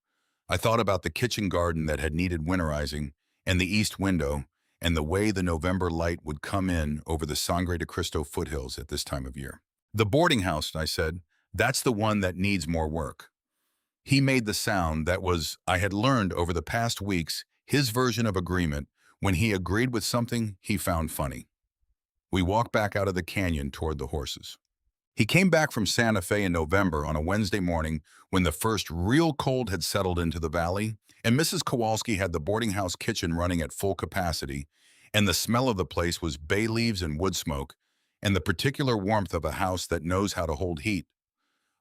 I thought about the kitchen garden that had needed winterizing and the east window and the way the November light would come in over the Sangre de Cristo foothills at this time of year. "The boarding house," I said, "that's the one that needs more work." He made the sound that was, I had learned over the past weeks, his version of agreement when he agreed with something he found funny. We walked back out of the canyon toward the horses. He came back from Santa Fe in November on a Wednesday morning when the first real cold had settled into the valley, and Mrs. Kowalski had the boarding house kitchen running at full capacity, and the smell of the place was bay leaves and wood smoke, and the particular warmth of a house that knows how to hold heat.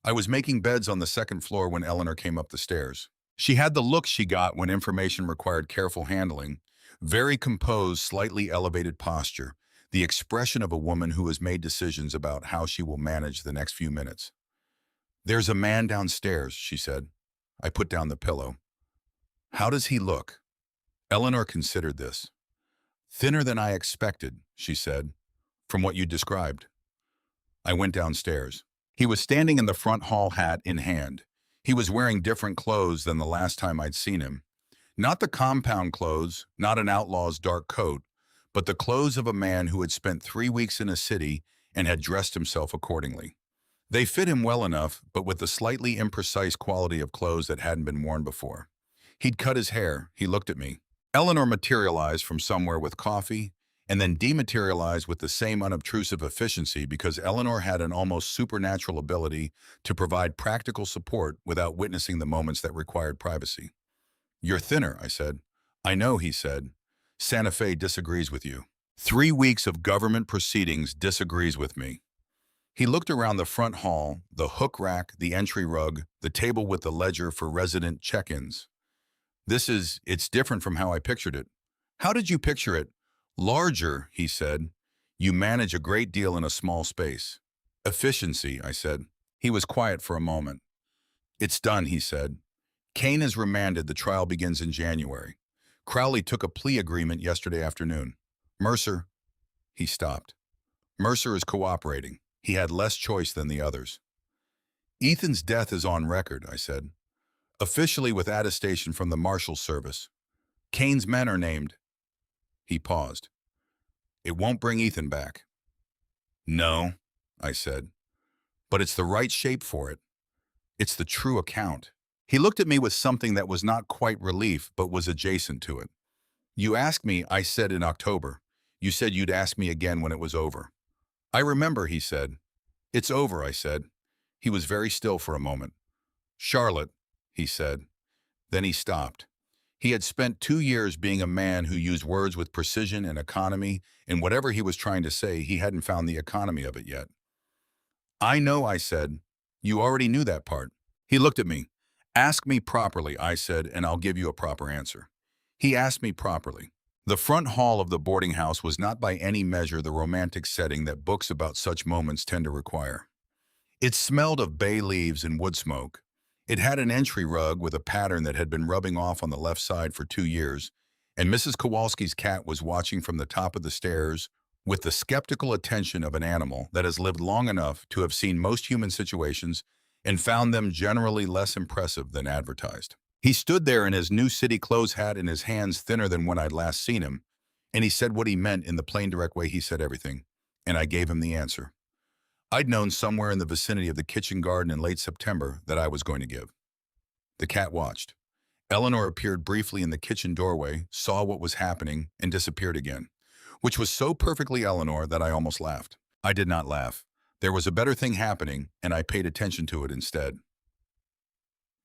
I was making beds on the second floor when Eleanor came up the stairs. She had the look she got when information required careful handling, very composed, slightly elevated posture, the expression of a woman who has made decisions about how she will manage the next few minutes. "There's a man downstairs," she said. I put down the pillow. How does he look? Eleanor considered this. Thinner than I expected, she said, from what you described. I went downstairs. He was standing in the front hall, hat in hand. He was wearing different clothes than the last time I'd seen him. Not the compound clothes, not an outlaw's dark coat, but the clothes of a man who had spent 3 weeks in a city and had dressed himself accordingly. They fit him well enough, but with the slightly imprecise quality of clothes that hadn't been worn before. He'd cut his hair. He looked at me. Eleanor materialized from somewhere with coffee, and then dematerialized with the same unobtrusive efficiency because Eleanor had an almost supernatural ability to provide practical support without witnessing the moments that required privacy. You're thinner, I said. I know, he said. Santa Fe disagrees with you. 3 weeks of government proceedings disagrees with me. He looked around the front hall, the hook rack, the entry rug, the table with the ledger for resident check-ins. It's different from how I pictured it. How did you picture it? Larger, he said. You manage a great deal in a small space. Efficiency, I said. He was quiet for a moment. It's done, he said. Kane is remanded. The trial begins in January. Crowley took a plea agreement yesterday afternoon. Mercer, he stopped. Mercer is cooperating. He had less choice than the others. Ethan's death is on record, I said. Officially with attestation from the Marshal's Service. Kane's men are named. He paused. It won't bring Ethan back. No, I said. But it's the right shape for it. It's the true account. He looked at me with something that was not quite relief, but was adjacent to it. You asked me, I said, in October. You said you'd ask me again when it was over. I remember, he said. It's over, I said. He was very still for a moment. Charlotte, he said. Then he stopped. He had spent 2 years being a man who used words with precision and economy, and whatever he was trying to say, he hadn't found the economy of it yet. I know, I said. You already knew that part. He looked at me. Ask me properly, I said, and I'll give you a proper answer. He asked me properly. The front hall of the boarding house was not by any measure the romantic setting that books about such moments tend to require. It smelled of bay leaves and wood smoke. It had an entry rug with a pattern that had been rubbing off on the left side for 2 years, and Mrs. Kowalski's cat was watching from the top of the stairs with the skeptical attention of an animal that has lived long enough to have seen most human situations and found them generally less impressive than advertised. He stood there in his new city clothes hat and his hands thinner than when I'd last seen him, and he said what he meant in the plain, direct way he said everything, and I gave him the answer. I'd known somewhere in the vicinity of the kitchen garden in late September that I was going to give. The cat watched. Eleanor appeared briefly in the kitchen doorway, saw what was happening, and disappeared again, which was so perfectly Eleanor that I almost laughed. I did not laugh. There was a better thing happening, and I paid attention to it instead.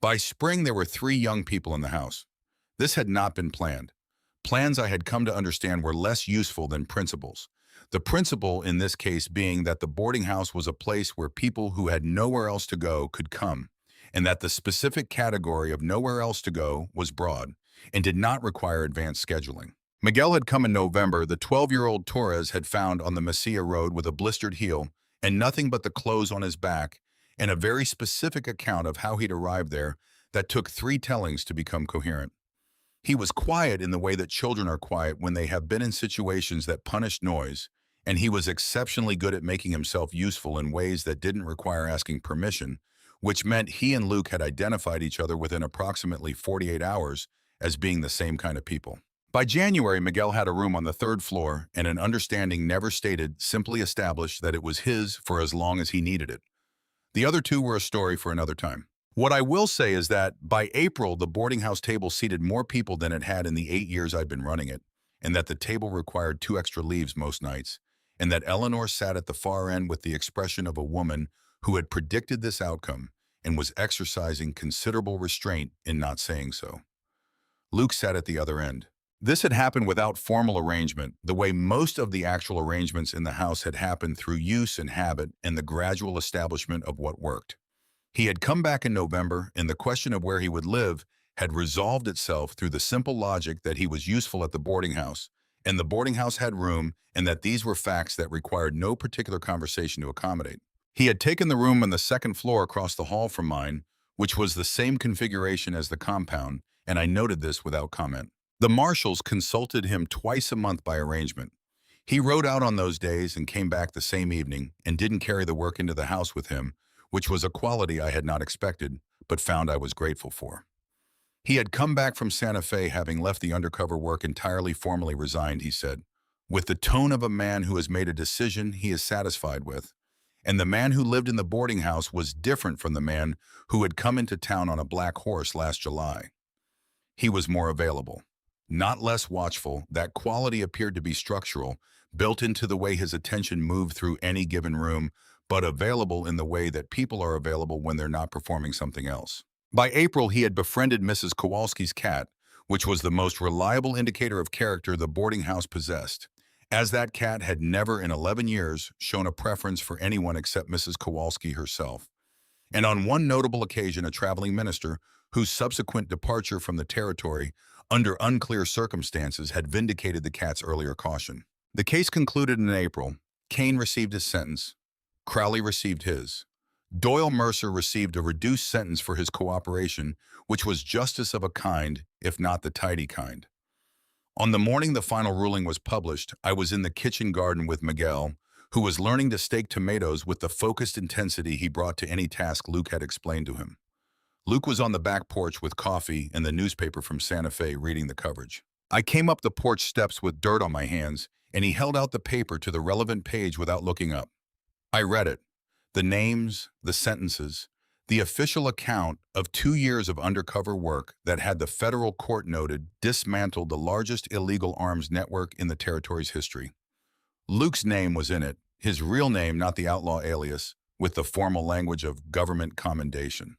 By spring, there were 3 young people in the house. This had not been planned. Plans I had come to understand were less useful than principles. The principle in this case being that the boarding house was a place where people who had nowhere else to go could come, and that the specific category of nowhere else to go was broad and did not require advanced scheduling. Miguel had come in November. The 12-year-old Torres had found on the Mesilla road with a blistered heel and nothing but the clothes on his back, and a very specific account of how he'd arrived there that took 3 tellings to become coherent. He was quiet in the way that children are quiet when they have been in situations that punished noise, and he was exceptionally good at making himself useful in ways that didn't require asking permission, which meant he and Luke had identified each other within approximately 48 hours as being the same kind of people. By January, Miguel had a room on the 3rd floor, and an understanding never stated, simply established that it was his for as long as he needed it. The other 2 were a story for another time. What I will say is that by April, the boarding house table seated more people than it had in the 8 years I'd been running it, and that the table required 2 extra leaves most nights, and that Eleanor sat at the far end with the expression of a woman who had predicted this outcome and was exercising considerable restraint in not saying so. Luke sat at the other end. This had happened without formal arrangement, the way most of the actual arrangements in the house had happened through use and habit and the gradual establishment of what worked. He had come back in November, and the question of where he would live had resolved itself through the simple logic that he was useful at the boarding house, and the boarding house had room, and that these were facts that required no particular conversation to accommodate. He had taken the room on the 2nd floor across the hall from mine, which was the same configuration as the compound, and I noted this without comment. The marshals consulted him twice a month by arrangement. He rode out on those days and came back the same evening and didn't carry the work into the house with him, which was a quality I had not expected, but found I was grateful for. He had come back from Santa Fe having left the undercover work entirely formally resigned, he said, with the tone of a man who has made a decision he is satisfied with. And the man who lived in the boarding house was different from the man who had come into town on a black horse last July. He was more available, not less watchful. That quality appeared to be structural, built into the way his attention moved through any given room, but available in the way that people are available when they're not performing something else. By April, he had befriended Mrs. Kowalski's cat, which was the most reliable indicator of character the boarding house possessed, as that cat had never in 11 years shown a preference for anyone except Mrs. Kowalski herself. And on one notable occasion, a traveling minister, whose subsequent departure from the territory under unclear circumstances had vindicated the cat's earlier caution. The case concluded in April. Kane received his sentence. Crowley received his. Doyle Mercer received a reduced sentence for his cooperation, which was justice of a kind, if not the tidy kind. On the morning the final ruling was published, I was in the kitchen garden with Miguel, who was learning to stake tomatoes with the focused intensity he brought to any task Luke had explained to him. Luke was on the back porch with coffee and the newspaper from Santa Fe reading the coverage. I came up the porch steps with dirt on my hands, and he held out the paper to the relevant page without looking up. I read it. The names, the sentences, the official account of 2 years of undercover work that had the federal court noted dismantled the largest illegal arms network in the territory's history. Luke's name was in it, his real name, not the outlaw alias, with the formal language of government commendation.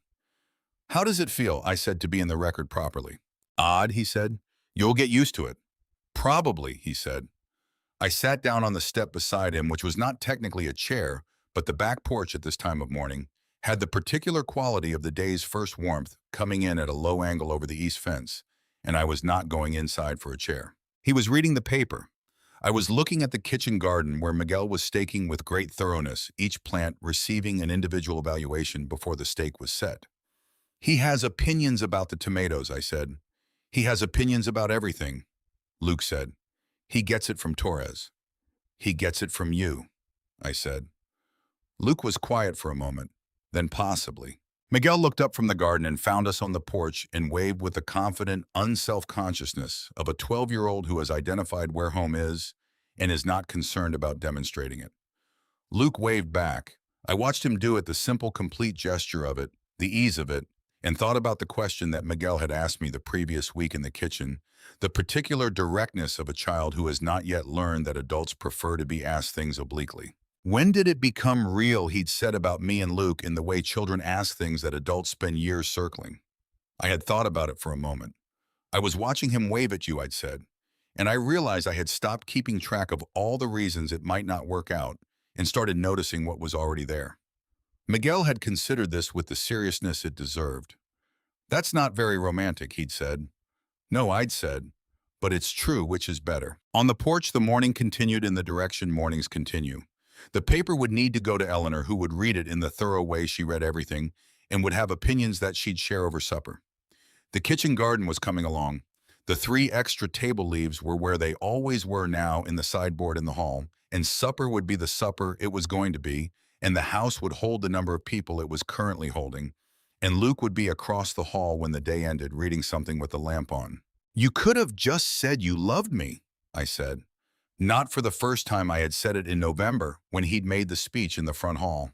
How does it feel, I said, to be in the record properly? Odd, he said. You'll get used to it. Probably, he said. I sat down on the step beside him, which was not technically a chair, but the back porch at this time of morning had the particular quality of the day's first warmth coming in at a low angle over the east fence, and I was not going inside for a chair. He was reading the paper. I was looking at the kitchen garden where Miguel was staking with great thoroughness, each plant receiving an individual evaluation before the stake was set. He has opinions about the tomatoes, I said. He has opinions about everything, Luke said. He gets it from Torres. He gets it from you, I said. Luke was quiet for a moment. Then possibly. Miguel looked up from the garden and found us on the porch and waved with the confident unself-consciousness of a 12-year-old who has identified where home is and is not concerned about demonstrating it. Luke waved back. I watched him do it, the simple, complete gesture of it, the ease of it, and thought about the question that Miguel had asked me the previous week in the kitchen, the particular directness of a child who has not yet learned that adults prefer to be asked things obliquely. When did it become real, he'd said about me and Luke, in the way children ask things that adults spend years circling? I had thought about it for a moment. I was watching him wave at you, I'd said, and I realized I had stopped keeping track of all the reasons it might not work out and started noticing what was already there. Miguel had considered this with the seriousness it deserved. That's not very romantic, he'd said. No, I'd said, but it's true, which is better. On the porch, the morning continued in the direction mornings continue. The paper would need to go to Eleanor, who would read it in the thorough way she read everything, and would have opinions that she'd share over supper. The kitchen garden was coming along. The 3 extra table leaves were where they always were now in the sideboard in the hall, and supper would be the supper it was going to be, and the house would hold the number of people it was currently holding, and Luke would be across the hall when the day ended, reading something with the lamp on. You could have just said you loved me, I said. Not for the first time. I had said it in November when he'd made the speech in the front hall.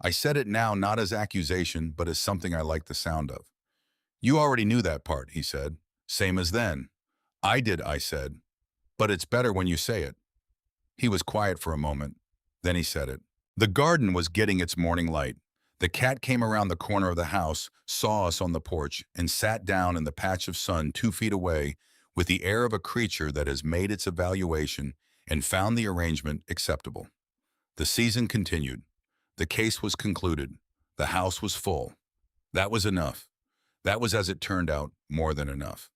I said it now not as accusation, but as something I liked the sound of. You already knew that part, he said. Same as then. I did, I said. But it's better when you say it. He was quiet for a moment. Then he said it. The garden was getting its morning light. The cat came around the corner of the house, saw us on the porch, and sat down in the patch of sun 2 feet away with the air of a creature that has made its evaluation and found the arrangement acceptable. The season continued. The case was concluded. The house was full. That was enough. That was, as it turned out, more than enough.